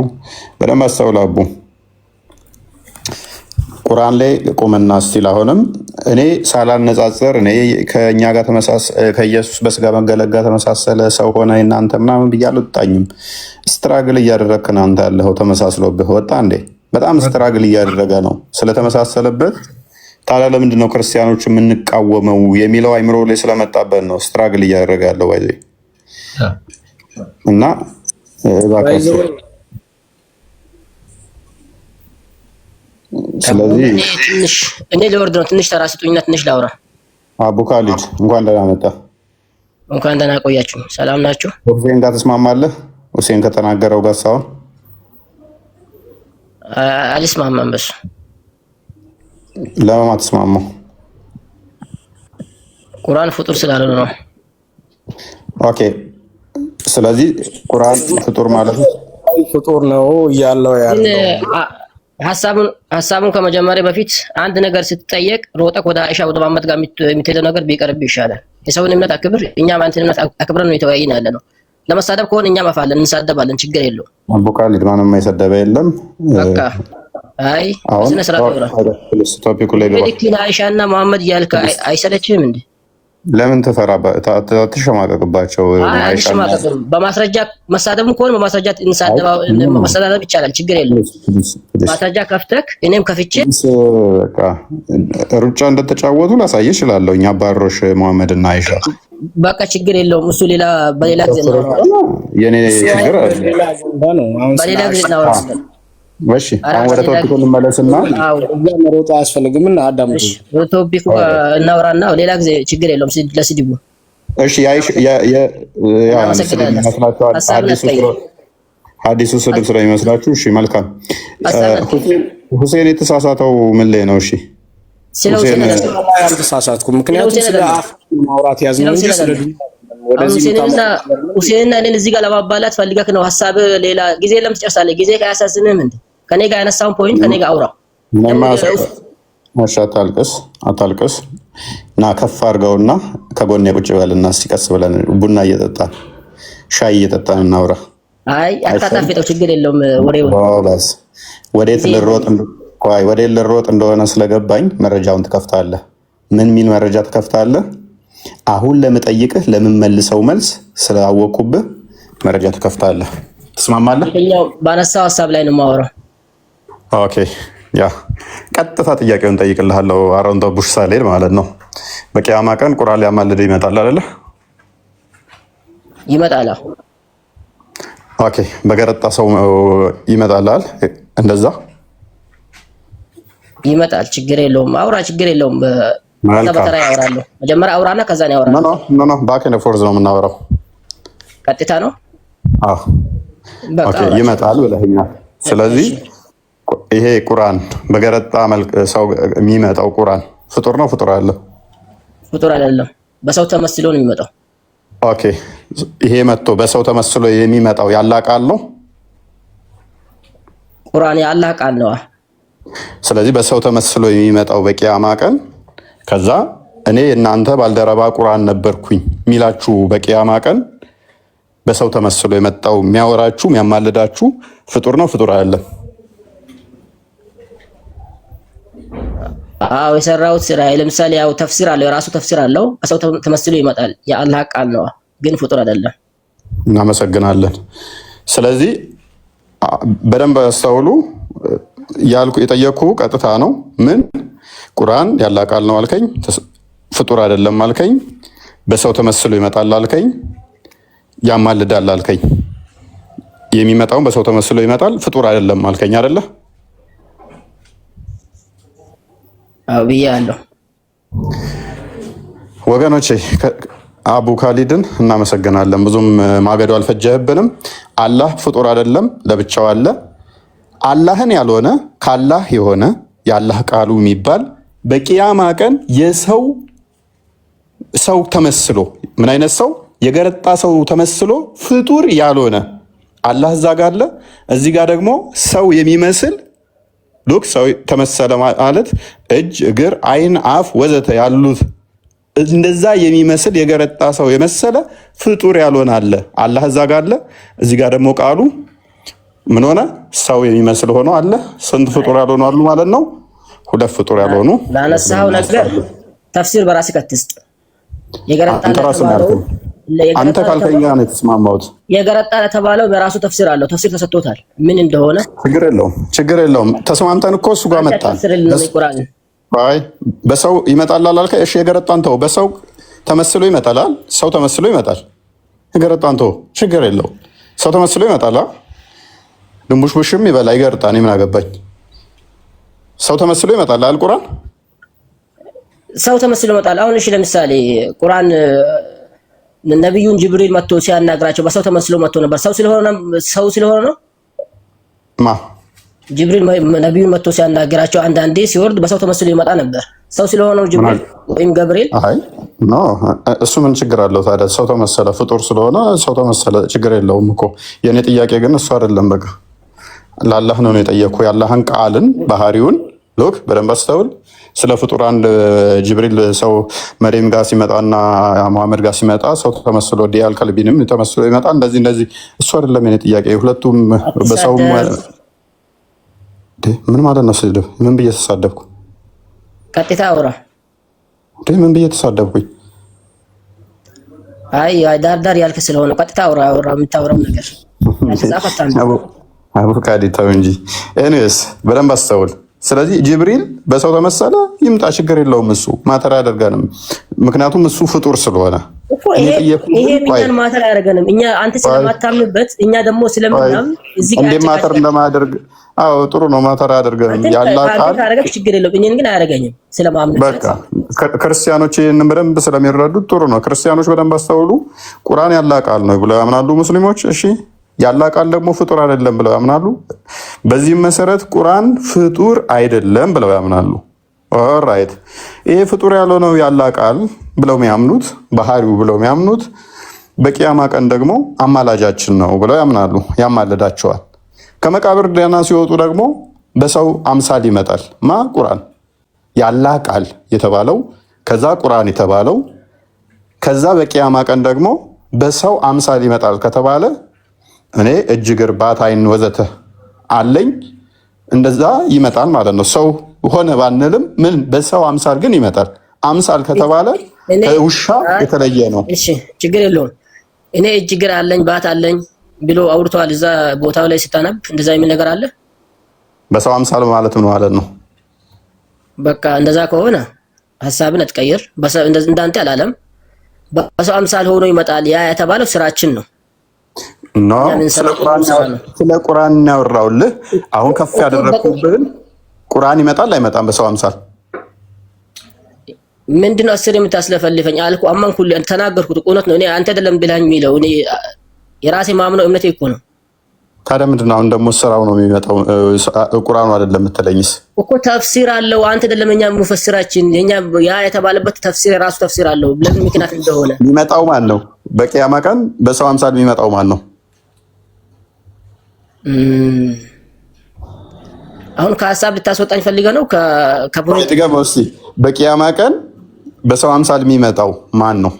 S3: በደንብ አስተውል አቦ። ቁርአን ላይ ቁምና እስቲል አሁንም እኔ ሳላነጻጽር እኔ ከእኛ ጋር ከኢየሱስ በስጋ መገለጥ ጋር ተመሳሰለ ሰው ሆነ እናንተ ምናምን ብዬ አልወጣኝም። ስትራግል እያደረግክ ነው አንተ ያለኸው። ተመሳስሎብህ ወጣ እንዴ? በጣም ስትራግል እያደረገ ነው ስለተመሳሰለበት። ታዲያ ለምንድን ነው ክርስቲያኖች የምንቃወመው የሚለው አይምሮ ላይ ስለመጣበት ነው ስትራግል እያደረገ ያለው ባይዘ እና ስለዚህ
S9: እኔ ልወርድ ነው። ትንሽ ተራ ስጡኝና ትንሽ ላውራ።
S3: አቡ ካሊድ እንኳን ደህና መጣ።
S9: እንኳን ደህና ቆያችሁ። ሰላም ናችሁ?
S3: ሁሴን ጋር ትስማማለህ? ሁሴን ከተናገረው ጋር ሳይሆን
S9: አልስማማም። በሱ
S3: ለምን አትስማማው?
S9: ቁርአን ፍጡር ስላልሆነ ነው።
S3: ኦኬ። ስለዚህ ቁርአን ፍጡር ማለት
S5: ፍጡር ነው እያለው ያለው
S9: ሀሳቡን ከመጀመሪያ በፊት አንድ ነገር ስትጠየቅ ሮጠክ ወደ አይሻ ወደ መሐመድ ጋር የምትሄደው ነገር ቢቀርብ ይሻላል። የሰውን እምነት አክብር። እኛም አንተን እምነት አክብረን ነው የተወያየን ያለ ነው። ለመሳደብ ከሆነ እኛም አፋለን እንሳደባለን፣ ችግር የለውም።
S3: አቡ ካሊድ ማንም የማይሰደበ የለም። በቃ
S9: አይ ስነ ስርዓት ነው።
S3: ቶፒኩ ላይ
S9: ገባ። አይሻና መሐመድ እያልክ አይሰለችህም እንዴ?
S3: ለምን ትሸማቀቅባቸው?
S9: በማስረጃ መሳደብም ከሆነ በማስረጃ መሰዳደብ ይቻላል፣ ችግር የለውም። ማስረጃ ከፍተክ እኔም ከፍቼ
S3: ሩጫ እንደተጫወቱ ላሳይ እችላለሁ። እኛ ባሮሽ መሐመድ እና አይሻ
S9: በቃ ችግር የለውም። እሱ በሌላ ጊዜ ነው
S3: የኔ ችግር
S9: በሌላ ጊዜ ነው።
S3: እሺ አሁን ወደ ቶፒኩ እንመለስና
S5: እዛ መሮጥ አያስፈልግም እና አዳምጡ።
S9: ወደ ቶፒኩ እናውራና ሌላ ጊዜ ችግር የለውም። ለስድቡ
S3: እሺ ሐዲሱ ስድብ ስለሚመስላችሁ እሺ መልካም። ሁሴን የተሳሳተው ምን ላይ ነው? እሺ
S5: አልተሳሳትኩም። ምክንያቱም ስለ አፍ ማውራት ያዝነው እንጂ ስለ
S9: ሁሴንና እኔን እዚህ ጋር ለማባላት ፈልገህ ነው ሐሳብ። ሌላ ጊዜ ለምን ትጨርሳለህ? ጊዜ ካያሳዝንህም እንዴ ከኔ ጋር ያነሳውን ፖይንት ከኔ ጋር አውራ።
S3: አታልቅስ እና ከፍ አድርገውና ከጎኔ ቁጭ በልና እስኪ ቀስ ብለን ቡና እየጠጣን ሻይ እየጠጣን እናውራ።
S9: አይ አታጣፍጠው፣ ችግር የለውም።
S3: በስ ወዴት ልሮጥ እንደሆነ ስለገባኝ መረጃውን ትከፍታለህ። ምን ሚል መረጃ ትከፍታለህ? አሁን ለምጠይቅህ ለምመልሰው መልስ ስላወቅኩብህ መረጃ ትከፍታለህ። ትስማማለህ?
S9: ባነሳው ሀሳብ ላይ ነው የማወራው።
S3: ኦኬ ያ ቀጥታ ጥያቄውን ጠይቅልሃለሁ። አራውንድ ቡሽ ሳሌድ ማለት ነው። በቂያማ ቀን ቁርአን ሊያማልድ ይመጣል አይደለ?
S9: ይመጣል።
S3: ኦኬ በገረጣ ሰው ይመጣል አይደል? እንደዛ
S9: ይመጣል። ችግር የለውም። አውራ፣ ችግር የለውም። በተራ ያወራለሁ። መጀመሪያ አውራና ከዛ ነው ያወራለሁ።
S3: ኖ ባክ ኤንድ ፎርዝ ነው የምናወራው።
S9: ቀጥታ ነው።
S3: አዎ ኦኬ ይመጣል ብለኸኛል። ስለዚህ ይሄ ቁርአን በገረጣ መልክ ሰው የሚመጣው ቁርአን ፍጡር ነው? ፍጡር አይደለም?
S9: ፍጡር አይደለም። በሰው ተመስሎ ነው የሚመጣው።
S3: ኦኬ ይሄ መጥቶ በሰው ተመስሎ የሚመጣው ያላህ ቃል ነው?
S9: ቁርአን ያላህ ቃል ነው።
S3: ስለዚህ በሰው ተመስሎ የሚመጣው በቂያማ ቀን ከዛ እኔ እናንተ ባልደረባ ቁርአን ነበርኩኝ የሚላችሁ በቂያማ ቀን በሰው ተመስሎ የመጣው የሚያወራችሁ የሚያማልዳችሁ ፍጡር ነው? ፍጡር አይደለም?
S9: አዎ የሰራሁት ስራ ለምሳሌ ያው ተፍሲር አለው፣ የራሱ ተፍሲር አለው። በሰው ተመስሎ ይመጣል። የአላህ ቃል ነው፣ ግን ፍጡር አይደለም።
S3: እናመሰግናለን። ስለዚህ በደንብ አስተውሉ። የጠየኩ ቀጥታ ነው። ምን ቁርአን ያላህ ቃል ነው አልከኝ፣ ፍጡር አይደለም አልከኝ፣ በሰው ተመስሎ ይመጣል አልከኝ፣ ያማልዳል አልከኝ። የሚመጣውን በሰው ተመስሎ ይመጣል፣ ፍጡር አይደለም አልከኝ አይደለ?
S9: አዎ ብያለሁ።
S3: ወገኖቼ አቡ ካሊድን እናመሰግናለን። ብዙም ማገዶ አልፈጀህብንም። አላህ ፍጡር አይደለም፣ ለብቻው አለ። አላህን ያልሆነ ካላህ የሆነ የአላህ ቃሉ የሚባል በቂያማ ቀን የሰው ተመስሎ ምን አይነት ሰው? የገረጣ ሰው ተመስሎ ፍጡር ያልሆነ አላህ እዛ ጋር አለ። እዚህ ጋር ደግሞ ሰው የሚመስል ሉክ ሰው ተመሰለ ማለት እጅ፣ እግር፣ አይን፣ አፍ ወዘተ ያሉት እንደዛ የሚመስል የገረጣ ሰው የመሰለ ፍጡር ያልሆነ አለ። አላህ እዛ ጋር አለ፣ እዚህ ጋር ደግሞ ቃሉ ምን ሆነ? ሰው የሚመስል ሆኖ አለ። ስንት ፍጡር ያልሆኑ አሉ ማለት ነው? ሁለት ፍጡር ያልሆኑ።
S9: ላነሳው ነገር ተፍሲር በራስህ ከትስጥ የገረጣ
S3: አንተ ካልከኛ ነው የተስማማሁት።
S9: የገረጣ ለተባለው በራሱ ተፍሲር አለው። ተፍሲር ተሰጥቶታል ምን እንደሆነ።
S3: ችግር የለውም። ተስማምተን እኮ እሱ ጋር መጣን። አይ በሰው ይመጣል አላልከ? እሺ የገረጣን ተው። በሰው ተመስሎ ይመጣል። ሰው ተመስሎ ይመጣል። የገረጣን ተው፣ ችግር የለው። ሰው ተመስሎ ይመጣል። ድንቡሽቡሽም ይበላ ይገርጣ። እኔ ምን አገባኝ? ሰው ተመስሎ ይመጣል አይደል? ቁርአን
S9: ሰው ተመስሎ ይመጣል። አሁን እሺ ለምሳሌ ቁርአን ነብዩን ጅብሪል መጥቶ ሲያናግራቸው በሰው ተመስሎ መጥቶ ነበር። ሰው ስለሆነ ነው ማ ጅብሪል ነብዩን መጥቶ ሲያናግራቸው አንዳንዴ ሲወርድ በሰው ተመስሎ ይመጣ ነበር። ሰው ስለሆነ ነው ጅብሪል ወይም ገብርኤል።
S3: አይ ኖ እሱ ምን ችግር አለው ታዲያ? ሰው ተመሰለ ፍጡር ስለሆነ ሰው ተመሰለ ችግር የለውም እኮ። የኔ ጥያቄ ግን እሱ አይደለም። በቃ ለአላህ ነው የጠየቅኩ። የአላህን ቃልን ባህሪውን ሎክ በደንብ አስተውል። ስለ ፍጡር አንድ ጅብሪል ሰው መሪም ጋር ሲመጣና መሐመድ ጋር ሲመጣ ሰው ተመስሎ ዲያል ከልቢንም ተመስሎ ይመጣ እንደዚህ እሱ አይደለም የኔ ጥያቄ። ሁለቱም በሰው ምን ማለት ነው? ስድብ ምን ብዬ ተሳደብኩ?
S9: ቀጥታ አውራ
S3: ምን ብዬ ተሳደብኩኝ?
S9: አይ ዳር ያልክ ስለሆነ ቀጥታ አውራ የምታወራው ነገር
S3: አቡካዲ ተው እንጂ። ኤኒዌይስ በደንብ አስተውል። ስለዚህ ጅብሪል በሰው ተመሰለ ይምጣ፣ ችግር የለውም። እሱ ማተር አያደርገንም፣ ምክንያቱም እሱ ፍጡር ስለሆነ።
S9: ይሄ ምንን ማተር አያደርገንም። እኛ አንተ ስለማታምንበት እኛ ደግሞ ስለምናምን እዚህ ጋር
S3: ማተር እንደማያደርግ አዎ፣ ጥሩ ነው። ማተር አያደርገንም። ያላህ ቃል
S9: ታረጋግጥ ችግር የለውም። እኔን ግን አያደርገኝም ስለማምንበት።
S3: በቃ ክርስቲያኖች ይሄንን በደንብ ስለሚረዱት ጥሩ ነው። ክርስቲያኖች በደንብ አስተውሉ። ቁርአን ያላህ ቃል ነው ብለው ያምናሉ ሙስሊሞች። እሺ ያላህ ቃል ደግሞ ፍጡር አይደለም ብለው ያምናሉ። በዚህም መሰረት ቁርአን ፍጡር አይደለም ብለው ያምናሉ። ኦልራይት ይሄ ፍጡር ያልሆነው ያላህ ቃል ብለው የሚያምኑት ባህሪው ብለው የሚያምኑት በቂያማ ቀን ደግሞ አማላጃችን ነው ብለው ያምናሉ። ያማልዳቸዋል። ከመቃብር ደህና ሲወጡ ደግሞ በሰው አምሳል ይመጣል። ቁርአን ያላህ ቃል የተባለው ከዛ ቁርአን የተባለው ከዛ በቂያማ ቀን ደግሞ በሰው አምሳል ይመጣል ከተባለ እኔ እጅ እግር ባት አይን ወዘተ አለኝ እንደዛ ይመጣል ማለት ነው። ሰው ሆነ ባንልም ምን በሰው አምሳል ግን ይመጣል። አምሳል ከተባለ ከውሻ የተለየ ነው።
S9: እሺ ችግር የለውም። እኔ እጅ እግር አለኝ ባት አለኝ ብሎ አውርቷል። እዛ ቦታው ላይ ስታነብ እንደዛ የሚል ነገር አለ።
S3: በሰው አምሳል ማለት ምን ማለት ነው?
S9: በቃ እንደዛ ከሆነ ሐሳብን አትቀይር። እንዳንተ አላለም። በሰው አምሳል ሆኖ ይመጣል። ያ የተባለው ስራችን ነው።
S3: ስለ ቁርአን ያወራውልህ አሁን ከፍ ያደረኩብህን ቁርአን ይመጣል አይመጣም? በሰው አምሳል
S9: ምንድነው አስር የምታስለፈልፈኝ አልኩ። አማንኩልህ ተናገርኩት። እውነት ነው። እኔ አንተ አይደለም ብላኝ የሚለው እኔ የራሴ ማምነው እምነቴ እኮ ነው።
S3: ታዲያ ምንድነው አሁን ደግሞ ስራው ነው የሚመጣው? ቁርአኑ አይደለም የምትለኝስ
S9: እኮ ተፍሲር አለው። አንተ አይደለም እኛ ሙፈሲራችን የኛ ያ የተባለበት ተፍሲር ራሱ ተፍሲር አለው። ለምን ምክንያት እንደሆነ
S3: የሚመጣው ማን ነው? በቂያማ ቀን በሰው አምሳል የሚመጣው ማን ነው?
S9: አሁን ከሀሳብ ልታስወጣኝ ፈልገህ ነው? ከፖለቲካ
S3: ገባ እስኪ። በቂያማ ቀን በሰው አምሳል የሚመጣው ማን ነው?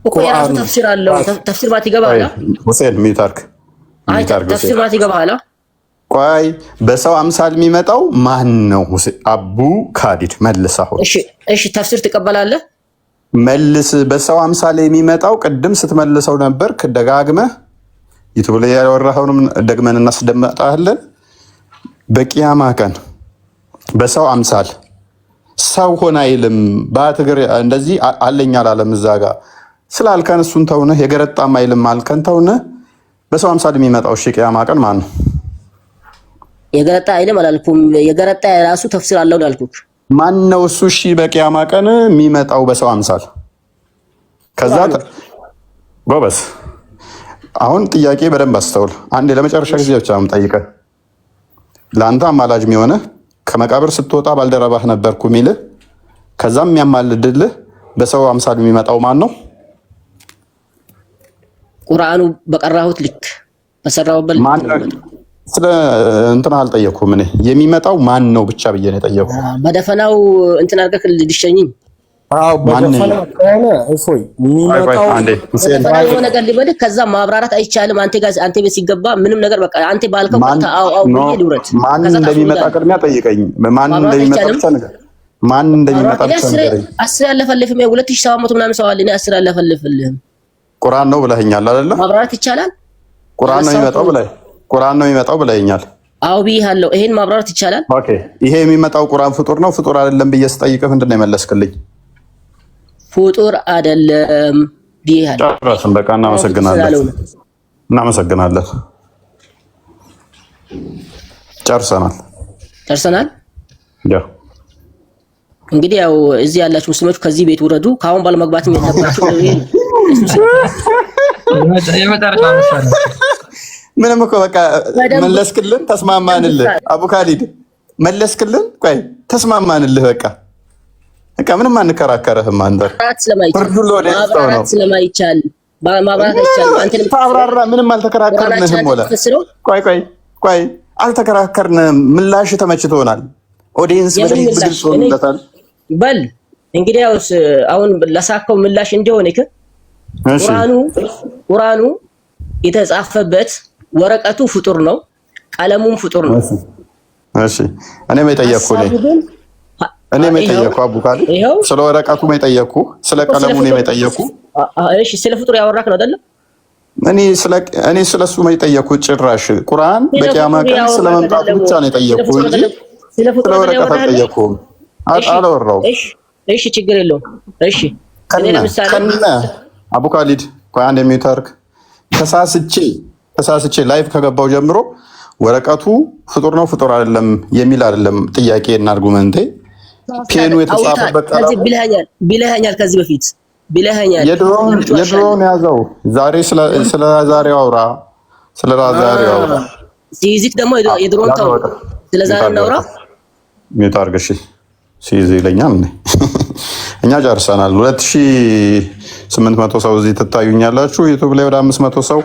S9: እኮ የራሱ ተፍሲር አለው። ተፍሲር ማለት ይገባሃል?
S3: ሁሴን ሚታርክ
S9: ተፍሲር ማለት ይገባሃል?
S3: ቆይ በሰው አምሳል የሚመጣው ማን ነው? ሁሴን አቡ ካዲድ መልስ። አሁን
S9: እሺ ተፍሲር ትቀበላለህ?
S3: መልስ። በሰው አምሳል የሚመጣው ቅድም ስትመልሰው ነበር ደጋግመህ ዩቲዩብ ላይ ያወራኸውንም ደግመን እናስደምጣለን። በቂያማ ቀን በሰው አምሳል ሰው ሆነ አይልም። ባትግር እንደዚህ አለኝ አላለም። እዛ ጋር ስላልከን እሱን ተውነህ የገረጣም አይልም አልከን ተውነህ። በሰው አምሳል የሚመጣው እሺ ቂያማ ቀን ማን ነው?
S9: የገረጣ አይልም አላልኩም። የገረጣ የራሱ ተፍሲር አለው ያልኩት
S3: ማን ነው እሱ? እሺ በቂያማ ቀን የሚመጣው በሰው አምሳል ከዛ ጎበስ አሁን ጥያቄ በደንብ አስተውል። አንድ ለመጨረሻ ጊዜ ብቻ ነው የምጠይቀህ። ለአንተ አማላጅ የሚሆንህ ከመቃብር ስትወጣ ባልደረባህ ነበርኩ የሚልህ ከዛም የሚያማልድልህ በሰው አምሳል የሚመጣው ማን ነው?
S9: ቁርአኑ በቀራሁት ልክ በሰራሁበት
S3: ስለ እንትና አልጠየኩም። እኔ የሚመጣው ማን ነው ብቻ ብዬ ነው የጠየኩህ።
S9: በደፈናው እንትን አድርገህ ልድሸኝም
S5: አዎ በደፈና ከሆነ እፎይ የሚመጣው
S9: የሆነ ነገር ሊበልህ ከዛ ማብራራት አይቻልም። አንተ ቤት ሲገባ ምንም ነገር በቃ አንተ ባልከው አው ሊውረት
S3: ማን እንደሚመጣ ቅድሚያ ጠይቀኝ። ማን እንደሚመጣ ብቻ ነገር ማን እንደሚመጣ ብቻ ነገር 10
S9: ያለፈልፍም 2700 ምናምን ሰው አለ። እኔ 10 ያለፈልፍልህም
S3: ቁርአን ነው ብለኸኛል አይደለ?
S9: ማብራራት ይቻላል።
S3: ቁርአን ነው የሚመጣው ብለኸኛል።
S9: አው ቢሃለው ይሄን ማብራራት ይቻላል።
S3: ኦኬ ይሄ የሚመጣው ቁርአን ፍጡር ነው ፍጡር አይደለም ብዬ ስጠይቅህ ምንድን ነው የመለስክልኝ?
S9: ፍጡር አይደለም ቢሃለው።
S3: ጨረስን በቃ እናመሰግናለን። ጨርሰናል።
S9: እንግዲህ ያው እዚህ ያላችሁ ሙስሊሞች ከዚህ ቤት ውረዱ። ካሁን ባለመግባትም የለባችሁ ነው ይሄ
S7: የመጨረሻ መሰለኝ።
S3: ምንም እኮ በቃ መለስክልን፣ ተስማማንልህ። አቡ ካሊድ መለስክልን፣ ቆይ ተስማማንልህ። በቃ ምንም አንከራከረህም። አንተ
S9: ማብራራት ስለማይቻል ማብራራት አይቻልም። አንተ
S3: ታብራራ። ምንም አልተከራከርንህም። ቆይ አልተከራከርንም። ምላሽ ተመችቶናል። ኦዲየንስ በደንብ ግልጽ ሆኖለታል።
S9: በል እንግዲህ ያውስ አሁን ለሳከው ምላሽ እንዲሆን ቁርአኑ የተጻፈበት ወረቀቱ ፍጡር ነው፣ ቀለሙም ፍጡር ነው።
S3: እሺ እኔም የጠየኩህ አቡ ካሊድ ስለ ወረቀቱ የጠየኩህ ስለ ቀለሙ ነው የጠየኩህ።
S9: እሺ ስለ ፍጡር ያወራክ ነው አይደል?
S3: እኔ ስለሱ የጠየኩህ ጭራሽ ቁርአን በቂያማ ቀን ስለመምጣቱ ብቻ ነው የጠየኩህ እንጂ ስለ ወረቀቱ አልጠየኩህም። አላወራሁም።
S9: እሺ ችግር የለውም። እሺ እኔ ለምሳሌ
S3: አቡ ካሊድ ቆይ አንድ የሚታርክ ተሳስቼ ላይቭ ከገባው ጀምሮ ወረቀቱ ፍጡር ነው ፍጡር አይደለም የሚል አይደለም ጥያቄ እና አርጉመንቴ። ፔኑ የተጻፈበት
S9: ከዚህ ቢለኛል ከዚህ በፊት ቢለኛል።
S3: የድሮውን ያዘው። ዛሬ ስለ ዛሬው አውራ።
S9: ሲይዝክ ደግሞ የድሮውን ተው። ስለ ዛሬው እናውራ።
S3: የሚታርክ እሺ ሲይዝ ይለኛል። እኛ ጨርሰናል። 2800 ሰው እዚህ ትታዩኛላችሁ። ዩቲዩብ ላይ ወደ 500 ሰው፣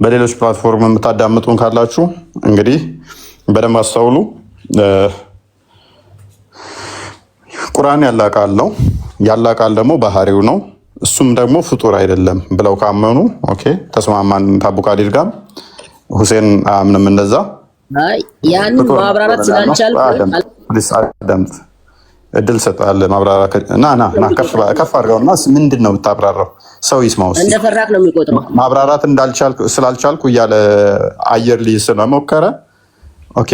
S3: በሌሎች ፕላትፎርም የምታዳምጡን ካላችሁ እንግዲህ በደንብ አስተውሉ። ቁርአን ያላ ቃል ነው። ያላ ቃል ደግሞ ባህሪው ነው። እሱም ደግሞ ፍጡር አይደለም ብለው ካመኑ ኦኬ ተስማማን። አቡ ካሊድ ጋር ሁሴን አምንም እንደዛ።
S9: አይ ያን ማብራራት ስላልቻልኩ
S3: አዳምጥ እድል ሰጣለ ማብራራት ከፍ አድርገውና ምንድን ነው የምታብራራው? ሰው ይስማው።
S9: እንደፈራክ ነው የሚቆጥረው።
S3: ማብራራት ስላልቻልኩ እያለ አየር ልይ ስለሞከረ ኦኬ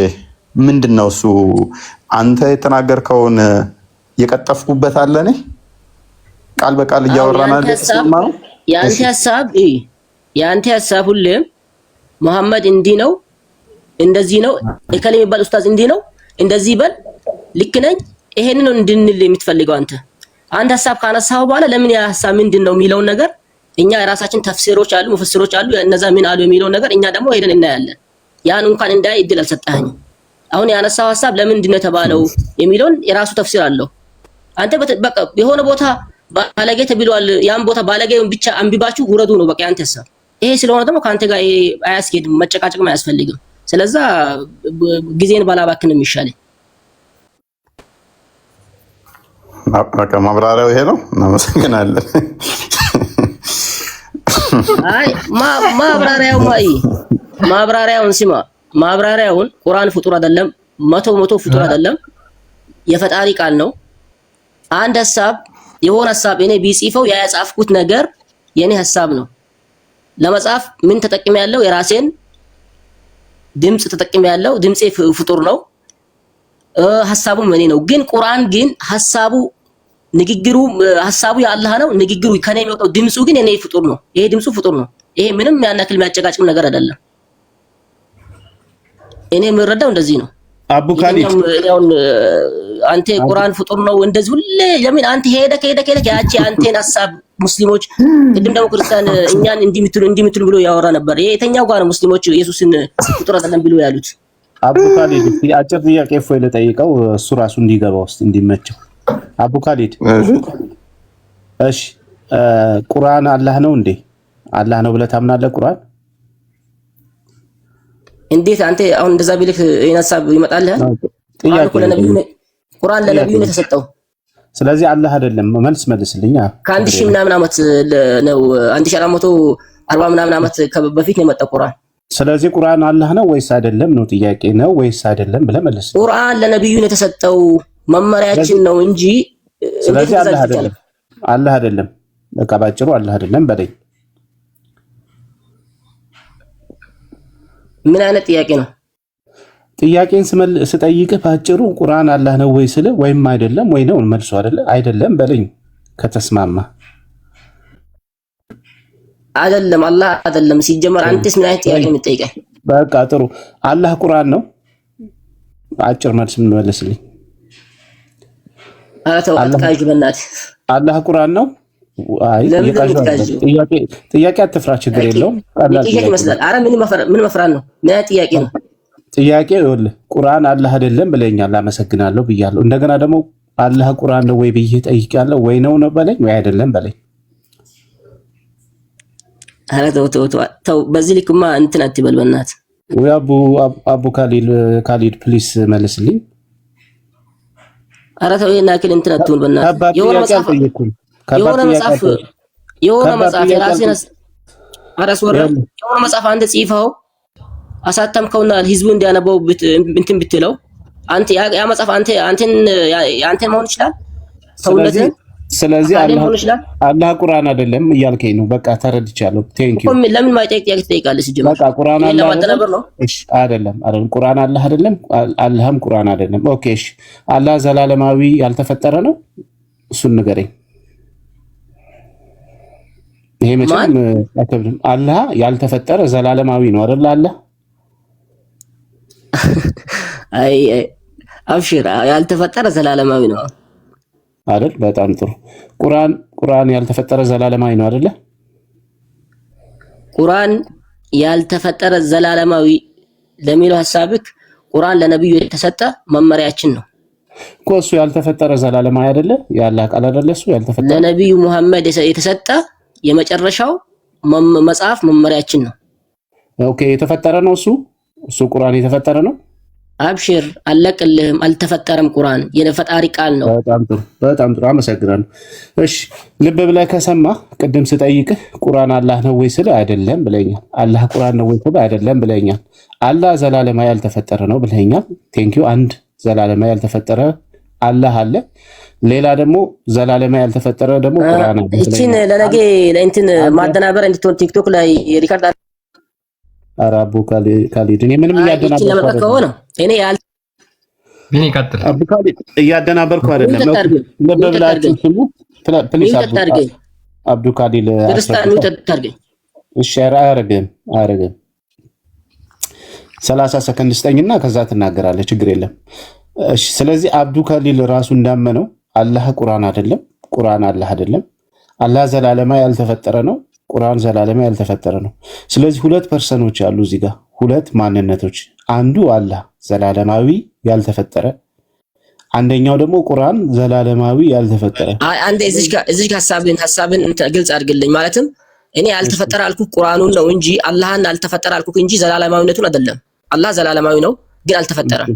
S3: ምንድን ነው እሱ? አንተ የተናገርከውን የቀጠፍኩበት አለ። እኔ ቃል በቃል እያወራን አይደል?
S9: ያንተ ሐሳብ ሁሌም መሐመድ እንዲህ ነው እንደዚህ ነው እከሌ የሚባል ኡስታዝ እንዲህ ነው እንደዚህ በል ልክ ነኝ ይሄንን ነው እንድንል የምትፈልገው አንተ። አንድ ሐሳብ ካነሳው በኋላ ለምን ያ ሐሳብ ምንድነው የሚለውን ነገር እኛ የራሳችን ተፍሲሮች አሉ ሙፈሲሮች አሉ እነዛ ምን አሉ የሚለውን ነገር እኛ ደግሞ ሄደን እናያለን። ያን እንኳን እንዳይ እድል አልሰጣኸኝ። አሁን ያነሳው ሐሳብ ለምንድን ነው የተባለው የሚለውን የራሱ ተፍሲር አለው። አንተ በቃ የሆነ ቦታ ባለጌ ተብሏል፣ ያን ቦታ ባለጌውን ብቻ አንብባችሁ ውረዱ ነው በቃ ያንተ ሐሳብ። ይሄ ስለሆነ ደግሞ ካንተ ጋር አያስኬድም፣ መጨቃጨቅም አያስፈልግም። ስለዛ ጊዜን ባላባክንም ይሻላል።
S3: በቃ ማብራሪያው ይሄ ነው። እናመሰግናለን።
S9: አይ ማብራሪያውን ሲማ ማብራሪያውን ቁርአን ፍጡር አይደለም፣ መቶ ፍጡር አይደለም፣ የፈጣሪ ቃል ነው። አንድ ሐሳብ የሆነ ሐሳብ እኔ ቢጽፈው ያ ያጻፍኩት ነገር የኔ ሐሳብ ነው። ለመጻፍ ምን ተጠቅሜ ያለው የራሴን ድምጽ ተጠቅሜ ያለው ድምጼ ፍጡር ነው። ሐሳቡም እኔ ነው። ግን ቁርአን ግን ሐሳቡ የአላህ ነው። ንግግሩ ከኔ የሚወጣው ድምጹ ግን የኔ ፍጡር ነው። ይሄ ድምጹ ፍጡር ነው። ይሄ ምንም ያናክል የሚያጨቃጭም ነገር አይደለም። እኔ የምረዳው እንደዚህ ነው።
S2: አቡ ካሊድ
S9: አንተ ቁርአን ፍጡር ነው እንደዚህ ሁሌ ለምን አንተ ሄደክ ያቺ አንተን ሐሳብ ሙስሊሞች ቅድም ደግሞ ክርስቲያን እኛን እንዲምትሉ ብሎ ያወራ ነበር። ይሄ የተኛው ጋር ሙስሊሞች ኢየሱስን ፍጡር አይደለም ብሎ ያሉት።
S2: አቡ ካሊድ አጭር ጥያቄ እፎይ ልጠይቀው እሱ ራሱ እንዲገባው እስቲ እንዲመቸው። አቡ ካሊድ እሺ ቁርአን አላህ ነው እንዴ? አላህ ነው ብለህ ታምናለህ? ቁርአን
S9: እንዴት አንተ አሁን እንደዛ ቢልክ ይሄን ሐሳብ ይመጣልህ? ቁርአን ለነብዩ ነው የተሰጠው።
S2: ስለዚህ አላህ አይደለም። መልስልኝ።
S9: ከአንድ ሺህ ምናምን ዓመት ነው 1440 ምናምን ዓመት በፊት ነው የመጣው ቁርአን።
S2: ስለዚህ ቁርአን አላህ ነው ወይስ አይደለም ነው ጥያቄ። ነው ወይስ አይደለም ብለህ መልስ።
S9: ቁርአን ለነብዩ ነው የተሰጠው መመሪያችን ነው እንጂ
S2: ስለዚህ አላህ አይደለም። በቃ ባጭሩ አላህ አይደለም በለኝ።
S9: ምን አይነት ጥያቄ ነው?
S2: ጥያቄን ስጠይቅህ ባጭሩ ቁርአን አላህ ነው ወይ ስለ ወይም አይደለም ወይ ነው መልሶ አይደለም በለኝ ከተስማማ።
S9: አይደለም አላህ አይደለም። ሲጀመር አንተስ ምን አይነት ጥያቄ የምትጠይቀኝ?
S2: በቃ ጥሩ አላህ ቁርአን ነው። አጭር መልስ መልስልኝ።
S9: አላህ አትቃዥ በእናትህ።
S2: አላህ ቁርአን ነው። አይ ጥያቄ አትፍራ፣ ችግር የለውም።
S9: ጥያቄ ይመስላል። አረ ምን መፍራት ነው? ምን አይነት ጥያቄ ነው?
S2: ጥያቄ ይኸውልህ ቁርአን አላህ አይደለም ብለኛል፣ አመሰግናለሁ ብያለሁ። እንደገና ደግሞ አላህ ቁርአን ነው ወይ ብዬ ጠይቄያለሁ። ወይ ነው በለኝ ወይ አይደለም በለኝ።
S9: አረ ተው፣ በዚህ ልክማ እንትን አትበል በእናትህ።
S2: ወይ አቡ ካሊድ ፕሊስ መልስልኝ።
S9: አረ ተው ይሄን ያክል እንትን አትሁን በእናትህ። የሆነ መጽሐፍ የራስህን የሆነ መጽሐፍ አንተ ጽፈኸው አሳተምከውና ህዝቡ እንዲያነበው እንትን ብትለው አንተ ያ መጽሐፍ አንተን መሆን ይችላል ሰውነትህ።
S2: ስለዚህ አላህ ቁርአን አይደለም እያልከኝ ነው። በቃ ተረድቻለሁ። ቴንክ ዩ።
S9: ለምን ማይጠይቅ ጥያቄ ትጠይቃለህ? ሲጀምር
S2: በቃ ቁርአን አላህ አይደለም። እሺ አይደለም ቁርአን አላህ አይደለም፣ አላህም ቁርአን አይደለም። ኦኬ እሺ አላህ ዘላለማዊ ያልተፈጠረ ነው? እሱን ንገረኝ። ይሄ መቼም አከብድም። አላህ ያልተፈጠረ ዘላለማዊ ነው አይደል? አላህ
S9: አይ አብሽር ያልተፈጠረ ዘላለማዊ ነው
S2: አይደል? በጣም ጥሩ። ቁርአን ያልተፈጠረ ዘላለማዊ ነው አይደል? ቁርአን
S9: ያልተፈጠረ ዘላለማዊ ለሚለው ሐሳብክ ቁርአን ለነብዩ የተሰጠ መመሪያችን ነው
S2: እኮ። እሱ ያልተፈጠረ ዘላለማዊ አይደለ? ያላህ ቃል አይደለ? እሱ ያልተፈጠረ
S9: ለነብዩ መሐመድ የተሰጠ የመጨረሻው መጽሐፍ መመሪያችን ነው።
S2: ኦኬ የተፈጠረ ነው እሱ ቁርአን የተፈጠረ ነው።
S9: አብሽር አለቅልህም። አልተፈጠረም። ቁርአን የፈጣሪ ቃል ነው።
S2: በጣም ጥሩ አመሰግናለሁ። እሺ ልብ ብለህ ከሰማህ ቅድም ስጠይቅህ ቁርአን አላህ ነው ወይ ስለ አይደለም ብለኛል። አላህ ቁርአን ነው ወይ ስለ አይደለም ብለኛል። አላህ ዘላለማዊ ያልተፈጠረ ነው ብለኛል። ቴንክ ዩ። አንድ ዘላለማዊ ያልተፈጠረ አላህ አለ። ሌላ ደግሞ ዘላለማዊ ያልተፈጠረ ደግሞ ቁርአን አለ።
S9: እቺን ለነገ ለእንትን ማደናበር እንድትሆን ቲክቶክ ላይ ሪካርድ
S2: አራቡ ካሊድ እኔ ምንም እያደናበርኩ አይደለም።
S7: ምን ይቀጥል?
S2: አቡ ካሊድ እያደናበርኩ አይደለም። ልብ ብላችሁ ስሙ ፕሊስ። አብዱ ካሊድ እሺ አያረግም 30 ሰከንድ ስጠኝና ከዛ ትናገራለህ። ችግር የለም። እሺ ስለዚህ አብዱ ካሊድ ራሱ እንዳመነው አላህ ቁርአን አይደለም፣ ቁርአን አላህ አይደለም። አላህ ዘላለማዊ ያልተፈጠረ ነው፣ ቁርአን ዘላለማዊ ያልተፈጠረ ነው። ስለዚህ ሁለት ፐርሰኖች አሉ እዚህ ጋር፣ ሁለት ማንነቶች። አንዱ አላህ ዘላለማዊ ያልተፈጠረ፣ አንደኛው ደግሞ ቁርአን ዘላለማዊ ያልተፈጠረ።
S9: አንዴ እዚህ ጋር ሐሳብን ግልጽ አድርግልኝ። ማለትም እኔ ያልተፈጠረ አልኩ ቁርአኑን ነው እንጂ አላህን አልተፈጠረ አልኩ እንጂ ዘላለማዊነቱን አይደለም። አላህ ዘላለማዊ ነው ግን አልተፈጠረም።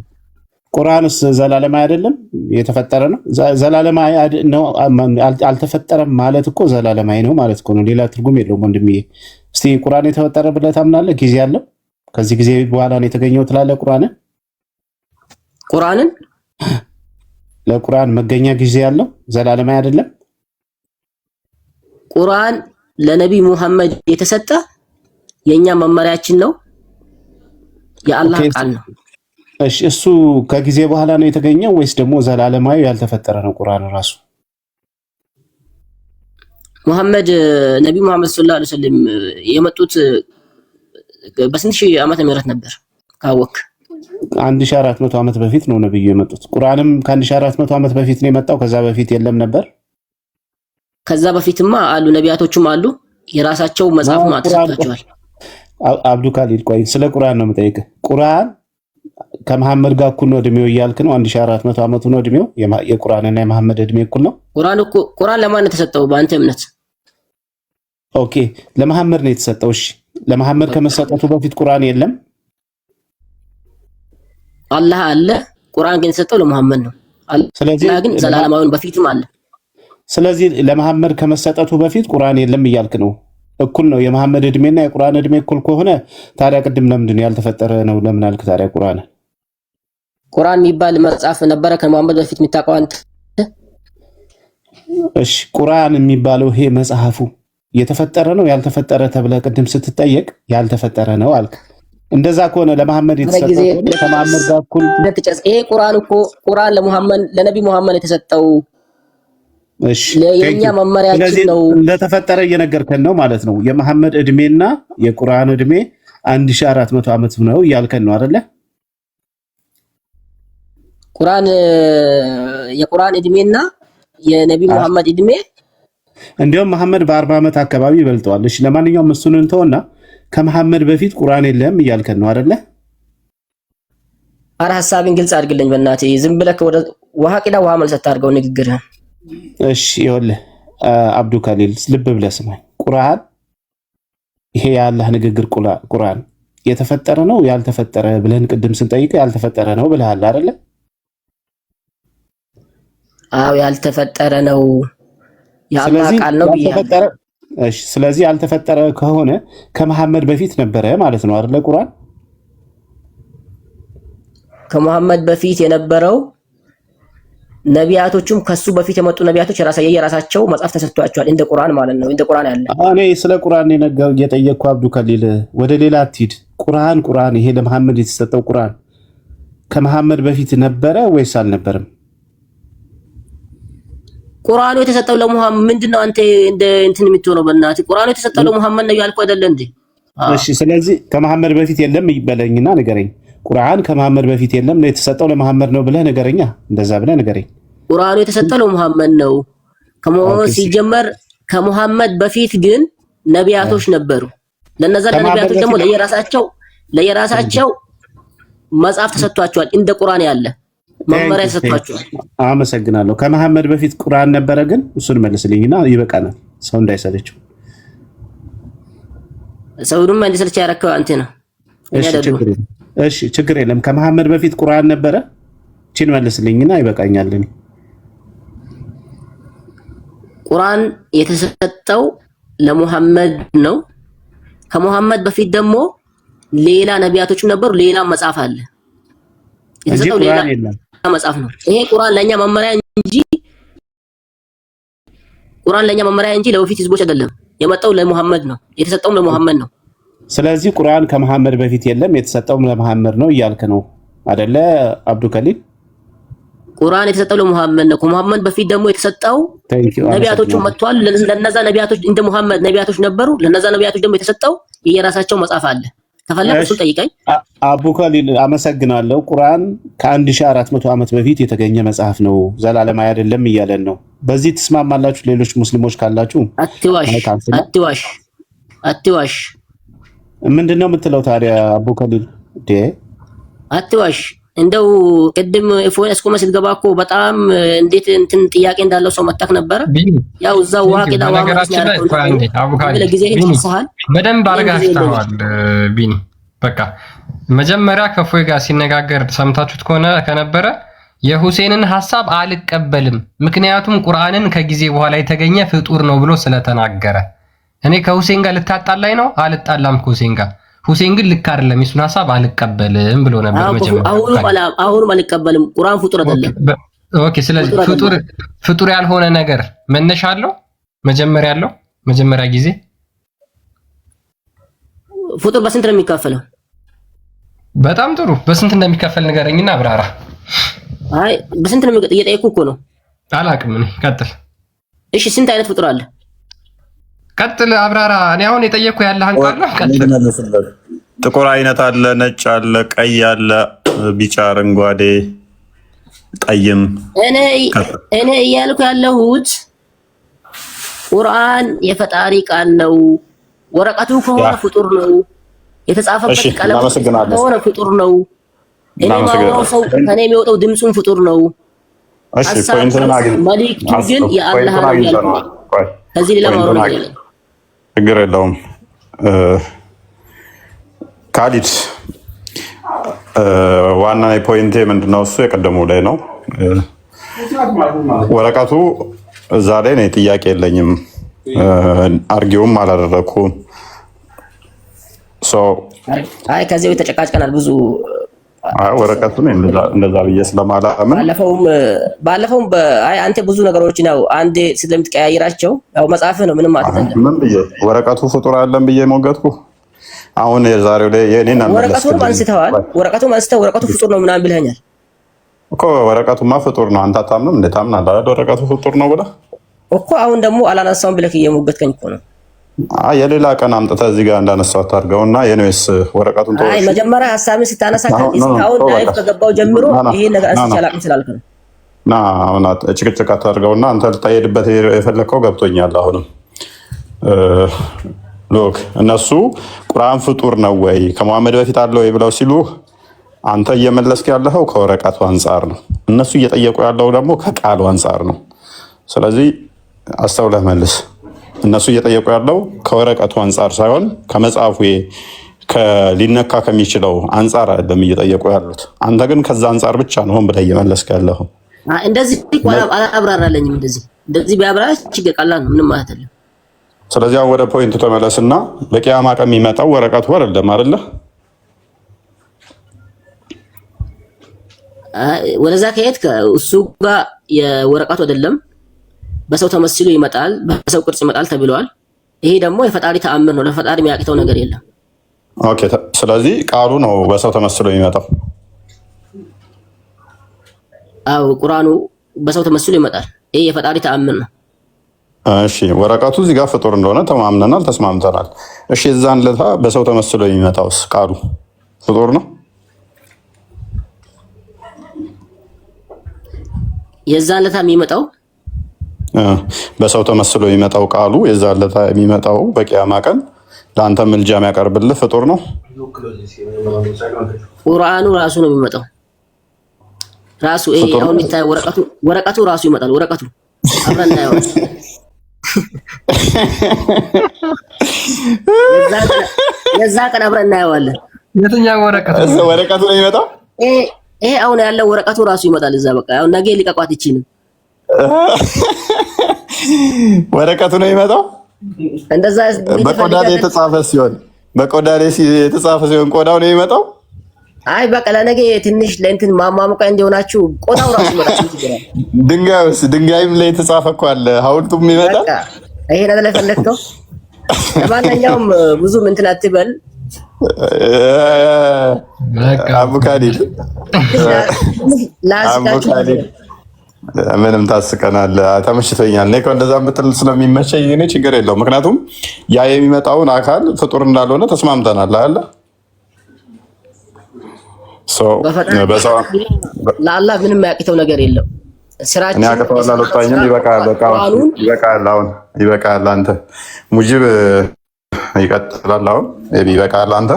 S2: ቁርአንስ ዘላለማዊ አይደለም የተፈጠረ ነው። ዘላለማዊ ነው አልተፈጠረም ማለት እኮ ዘላለማዊ ነው ማለት እኮ ነው። ሌላ ትርጉም የለውም ወንድምዬ። እስቲ ቁርአን የተፈጠረ ብለህ ታምናለህ? ጊዜ አለው? ከዚህ ጊዜ በኋላ ነው የተገኘው ትላለህ? ቁርአንን ለቁርአን መገኛ ጊዜ ያለው ዘላለማዊ አይደለም።
S9: ቁርአን ለነብይ ሙሐመድ የተሰጠ የኛ መመሪያችን ነው፣ የአላህ ቃል ነው።
S2: እሺ እሱ ከጊዜ በኋላ ነው የተገኘው ወይስ ደግሞ ዘላለማዊ ያልተፈጠረ ነው? ቁርአን ራሱ
S9: ነብይ ሙሐመድ ሰለላሁ ዐለይሂ ወሰለም የመጡት በስንት ሺህ ዓመተ ምህረት ነበር ካወክ?
S2: 1400 ዓመት በፊት ነው ነብዩ የመጡት። ቁርአንም ከ1400 ዓመት በፊት ነው የመጣው። ከዛ በፊት የለም ነበር።
S9: ከዛ በፊትማ አሉ፣ ነቢያቶችም አሉ፣ የራሳቸው መጽሐፍ ማጥፋታቸዋል።
S2: አብዱ ካሊድ ቆይ ስለ ቁርአን ነው የምጠይቅህ። ቁርአን ከመሐመድ ጋር እኩል ነው እድሜው እያልክ ነው? 1400 ዓመቱ ነው እድሜው። የቁርአንና የመሐመድ እድሜ እኩል ነው?
S9: ቁርአን ለማን ነው የተሰጠው በአንተ እምነት?
S2: ኦኬ ለመሐመድ ነው የተሰጠው። እሺ ለመሐመድ ከመሰጠቱ በፊት ቁርአን የለም?
S9: አላህ አለ፣ ቁርአን ግን የተሰጠው ለመሐመድ ነው።
S2: ስለዚህ
S9: ግን ዘላለማዊውን በፊትም አለ።
S2: ስለዚህ ለመሐመድ ከመሰጠቱ በፊት ቁርአን የለም እያልክ ነው። እኩል ነው የመሐመድ እድሜና የቁርአን እድሜ እኩል ከሆነ ታዲያ ቅድም ለምንድን ነው ያልተፈጠረ ነው ለምን አልክ ታዲያ?
S9: ቁርአን የሚባል መጽሐፍ ነበረ ከመሐመድ በፊት የሚታውቀው አንተ?
S2: እሺ ቁርአን የሚባለው ይሄ መጽሐፉ የተፈጠረ ነው ያልተፈጠረ ተብለህ ቅድም ስትጠየቅ ያልተፈጠረ ነው አልክ። እንደዛ ከሆነ ለመሐመድ የተሰጠው ከመሐመድ ጋር እኩል
S9: ይሄ ቁርአን እኮ ቁርአን ለነብይ መሐመድ የተሰጠው
S2: እሺ
S9: ለኛ መመሪያችን ነው።
S2: እንደተፈጠረ እየነገርከን ነው ማለት ነው። የመሐመድ እድሜና የቁርአን እድሜ 1400 ዓመት ነው እያልከን ነው አይደለ?
S9: የቁርአን እድሜና የነብይ መሐመድ እድሜ
S2: እንዲያውም መሐመድ በ40 ዓመት አካባቢ ይበልጠዋል። እሺ ለማንኛውም እሱን እንተውና ከመሐመድ በፊት ቁርአን የለም እያልከን ነው አይደለ?
S9: አረ ሐሳብን ግልጽ አድርግልኝ በእናትህ። ዝም ብለህ ወደ ውሃ ቂዳ ውሃ መልስ አታርገው ንግግርህን።
S2: እሺ ይኸውልህ አብዱ ከሊል ልብ ብለህ ስማኝ። ቁርአን ይሄ የአላህ ንግግር ቁርአን የተፈጠረ ነው ያልተፈጠረ ብለን ቅድም ስንጠይቀህ ያልተፈጠረ ነው ብለሃል አይደለ?
S9: አዎ ያልተፈጠረ ነው የአላህ ቃል ነው
S2: ያልተፈጠረ። እሺ ስለዚህ ያልተፈጠረ ከሆነ ከመሐመድ በፊት ነበረ ማለት ነው አይደለ? ቁርአን
S9: ከመሐመድ በፊት የነበረው ነቢያቶቹም ከሱ በፊት የመጡ ነቢያቶች የራሳቸው መጽሐፍ ተሰጥቷቸዋል እንደ ቁርአን ማለት ነው። እንደ ቁርአን ያለ
S2: እኔ ስለ ቁርአን የጠየቅኩ አብዱ ከሊል ወደ ሌላ አትሂድ። ቁርአን ይሄ ለመሐመድ የተሰጠው ቁርአን ከመሐመድ በፊት ነበረ ወይስ አልነበረም?
S9: ቁርአኑ የተሰጠው ለሙሐመድ ምንድነው? አንተ እንደ እንትን የምትሆነው በእናትህ ቁርአኑ የተሰጠው ለሙሐመድ ነው ያልኩ አይደለ እንዴ?
S2: እሺ ስለዚህ ከመሐመድ በፊት የለም ይበለኝና ንገረኝ። ቁርአን ከመሐመድ በፊት የለም ነው የተሰጠው ለመሐመድ ነው ብለህ ንገረኛ። እንደዛ ብለህ ንገረኝ።
S9: ቁርአኑ የተሰጠው ለሙሐመድ ነው ሲጀመር። ከሙሐመድ በፊት ግን ነቢያቶች ነበሩ። ለነዛ ነቢያቶች ደግሞ ለየራሳቸው መጽሐፍ ተሰጥቷቸዋል እንደ ቁርአን ያለ መመሪያ ተሰጥቷቸዋል።
S2: አመሰግናለሁ። ከመሐመድ በፊት ቁርአን ነበረ ግን እሱን መልስልኝና ይበቃናል። ሰው እንዳይሰለችው
S9: ሰውንም እንዲሰለች ያረከው አንተ ነው።
S2: እሺ ችግር የለም። ከመሐመድ በፊት ቁርአን ነበረ? እቺን መልስልኝና ይበቃኛል።
S9: ቁርአን የተሰጠው ለሙሐመድ ነው። ከሙሐመድ በፊት ደግሞ ሌላ ነቢያቶች ነበሩ። ሌላ መጽሐፍ አለ የተሰጠው ሌላ መጽሐፍ ነው። ይሄ ቁርአን ለኛ መመሪያ እንጂ ለወፊት ህዝቦች አይደለም። የመጣው ለሙሐመድ ነው። የተሰጠውም ለሙሐመድ ነው።
S2: ስለዚህ ቁርአን ከመሐመድ በፊት የለም የተሰጠውም ለመሐመድ ነው እያልክ ነው አይደለ አብዱ ከሊል?
S9: ቁርአን የተሰጠው ለሙሐመድ ነው። ከሙሐመድ በፊት ደግሞ የተሰጠው ነቢያቶቹ መጥተዋል። ለነዛ ነቢያቶች እንደ ሙሐመድ ነቢያቶች ነበሩ። ለነዛ ነቢያቶች ደግሞ የተሰጠው የራሳቸው መጽሐፍ አለ። ከፈለክ እሱን ጠይቀኝ።
S2: አቡ ከሊል አመሰግናለሁ። ቁርአን ከ1400 ዓመት በፊት የተገኘ መጽሐፍ ነው፣ ዘላለማዊ አይደለም እያለን ነው። በዚህ ትስማማላችሁ? ሌሎች ሙስሊሞች ካላችሁ
S9: አትዋሽ።
S2: ምንድነው የምትለው ታዲያ አቡ ከሊል?
S9: አትዋሽ። እንደው ቅድም ፎን እስኮ መስል ገባ እኮ በጣም እንዴት እንትን ጥያቄ እንዳለው ሰው መጣክ ነበር። ያው እዛው ዋቂዳ
S7: በደንብ አረጋግጠዋል ቢኒ። በቃ መጀመሪያ ከፎይ ጋር ሲነጋገር ሰምታችሁት ከነበረ የሁሴንን ሐሳብ አልቀበልም፣ ምክንያቱም ቁርአንን ከጊዜ በኋላ የተገኘ ፍጡር ነው ብሎ ስለተናገረ። እኔ ከሁሴን ጋር ልታጣላይ ነው? አልጣላም ከሁሴን ጋር። ሁሴን ግን ልክ አይደለም፣ የሱን ሐሳብ አልቀበልም ብሎ ነበር መጀመሪያ።
S9: አሁንም አልቀበልም። ቁርአን ፍጡር አይደለም።
S7: ኦኬ። ስለዚህ ፍጡር ያልሆነ ነገር መነሻ አለው፣ መጀመሪያ አለው። መጀመሪያ ጊዜ
S9: ፍጡር በስንት ነው የሚካፈለው?
S7: በጣም ጥሩ። በስንት እንደሚካፈል ንገረኝና አብራራ።
S9: አይ በስንት ነው እየጠየኩህ እኮ ነው።
S7: አላውቅም። እኔ ቀጥል።
S9: እሺ ስንት አይነት ፍጡር አለ?
S7: ቀጥል አብራራ። እኔ አሁን የጠየቅኩ ያለህን ቃል ነው። ቀጥል።
S3: ጥቁር አይነት አለ፣ ነጭ አለ፣ ቀይ አለ፣ ቢጫ፣ አረንጓዴ፣ ጠይም።
S9: እኔ እያልኩ ያለሁት ቁርአን የፈጣሪ ቃል ነው። ወረቀቱ ከሆነ ፍጡር ነው። የተጻፈበት ቀለም ከሆነ ፍጡር ነው። እኔ ማውራው ሰው ከኔ የሚወጣው ድምፁን ፍጡር ነው።
S3: እሺ ፖይንቱን አግኝ።
S9: መልእክቱ ግን የአላህ ነው ያልኩት። ከዚህ ሌላ ማውራው ነገር የለም።
S3: ችግር የለውም። ካሊድ ዋና ፖይንቴ ምንድነው? እሱ የቀደሙ ላይ ነው። ወረቀቱ እዛ ላይ ነው። ጥያቄ የለኝም። አርጊውም አላደረኩም።
S9: አይ ከዚህ ተጨቃጭቀናል ብዙ።
S3: ወረቀቱ ነው እንደዛ ብዬ ስለማላምን
S9: ባለፈውም አይ አንተ ብዙ ነገሮች ነው አንዴ ስለምትቀያይራቸው ያው መጽሐፍ ነው ምንም አትደለም።
S3: ምን ብዬ ወረቀቱ ፍጡር አይደለም ብዬ ሞገትኩ። አሁን የዛሬው ላይ የኔን
S9: ወረቀቱን አንስተዋል። ወረቀቱ ፍጡር ነው ምናምን ብለኛል
S3: እኮ። ወረቀቱማ ፍጡር ነው። አንተ አታምንም እንዴ? ታምናለህ አይደል? ወረቀቱ ፍጡር ነው ብለህ
S9: እኮ አሁን ደግሞ አላነሳውም ብለህ እየሞገትከኝ እኮ ነው።
S3: የሌላ ቀን አምጥተህ እዚህ ጋር እንዳነሳው አታርገውና የኔስ ወረቀቱን ተወው።
S9: አይ መጀመሪያ ሐሳብን ስታነሳ አሁን ላይፍ ከገባው ጀምሮ ይሄ ነገር አስቻላቅም ስላልክ ነው።
S3: አሁን ጭቅጭቅ አታርገውና አንተ ልታሄድበት የፈለከው ገብቶኛል። አሁንም ሎክ እነሱ ቁርአን ፍጡር ነው ወይ ከመሐመድ በፊት አለ ወይ ብለው ሲሉ አንተ እየመለስክ ያለኸው ከወረቀቱ አንጻር ነው። እነሱ እየጠየቁ ያለው ደግሞ ከቃሉ አንጻር ነው። ስለዚህ አስተውለህ መልስ። እነሱ እየጠየቁ ያለው ከወረቀቱ አንጻር ሳይሆን ከመጽሐፉ ሊነካ ከሚችለው አንጻር አይደለም እየጠየቁ ያሉት። አንተ ግን ከዛ አንጻር ብቻ ነው ሆን ብለህ እየመለስክ ያለኸው።
S9: እንደዚህ አላብራራለኝም። እንደዚህ ቢያብራራ ችግር ቀላል ነው፣ ምንም ማለት አይደለም።
S3: ስለዚህ አሁን ወደ ፖይንቱ ተመለስና በቂያማ ቀን የሚመጣው ወረቀቱ አይደለም አይደለ?
S9: ወደዛ ከሄድክ እሱ ጋር የወረቀቱ አይደለም በሰው ተመስሎ ይመጣል፣ በሰው ቅርጽ ይመጣል ተብሏል። ይሄ ደግሞ የፈጣሪ ተአምር ነው። ለፈጣሪ የሚያቅተው ነገር የለም።
S3: ኦኬ፣ ስለዚህ ቃሉ ነው በሰው ተመስሎ የሚመጣው።
S9: አው ቁርአኑ በሰው ተመስሎ ይመጣል። ይሄ የፈጣሪ ተአምር ነው።
S3: እሺ፣ ወረቀቱ እዚህ ጋር ፍጡር እንደሆነ ተማምነናል፣ ተስማምተናል። እሺ፣ የዛን ለታ በሰው ተመስሎ የሚመጣውስ ቃሉ ፍጡር ነው?
S9: የዛን ለታ የሚመጣው
S3: በሰው ተመስሎ የሚመጣው ቃሉ የዛን ለታ የሚመጣው በቂያማ ቀን ለአንተ ምልጃ የሚያቀርብልህ ፍጡር ነው?
S9: ቁርአኑ ራሱ ነው የሚመጣው። ራሱ አሁን የሚታየው ወረቀቱ ራሱ ይመጣል። ወረቀቱ አብረን እናየዋለን። የዛ ቀን አብረን እናየዋለን።
S7: የትኛው ወረቀቱ
S3: ነው የሚመጣው?
S9: ይሄ አሁን ያለው ወረቀቱ ራሱ ይመጣል። እዛ በቃ አሁን ነገ ሊቀቋት ይችላል።
S3: ወረቀቱ ነው የሚመጣው።
S9: እንደዛ
S3: በቆዳ ላይ የተጻፈ ሲሆን ቆዳው ነው የሚመጣው።
S9: አይ በቃ ለነገ ትንሽ ለእንትን ማማሙቃ እንዲሆናችሁ ቆዳው ራሱ ይመጣል።
S3: ድንጋይም ላይ የተጻፈ እኮ አለ። ሐውልቱም ይመጣል።
S9: በቃ ይሄ ነገር ላይ ፈለግከው። ለማንኛውም ብዙ እንትን አትበል።
S3: አቡካዲል ምንም ታስቀናለህ። ተመችቶኛል። እኔ እንደዛ የምትል ስለሚመቸኝ እኔ ችግር የለውም። ምክንያቱም ያ የሚመጣውን አካል ፍጡር እንዳልሆነ ተስማምተናል አለ።
S9: ለአላህ ምንም ያቅተው ነገር የለም። ስራችን
S3: ያቅተዋል አልወጣኝም። ይበቃል። አንተ ሙጂብ ይቀጥላል። አሁን ይበቃል። አንተ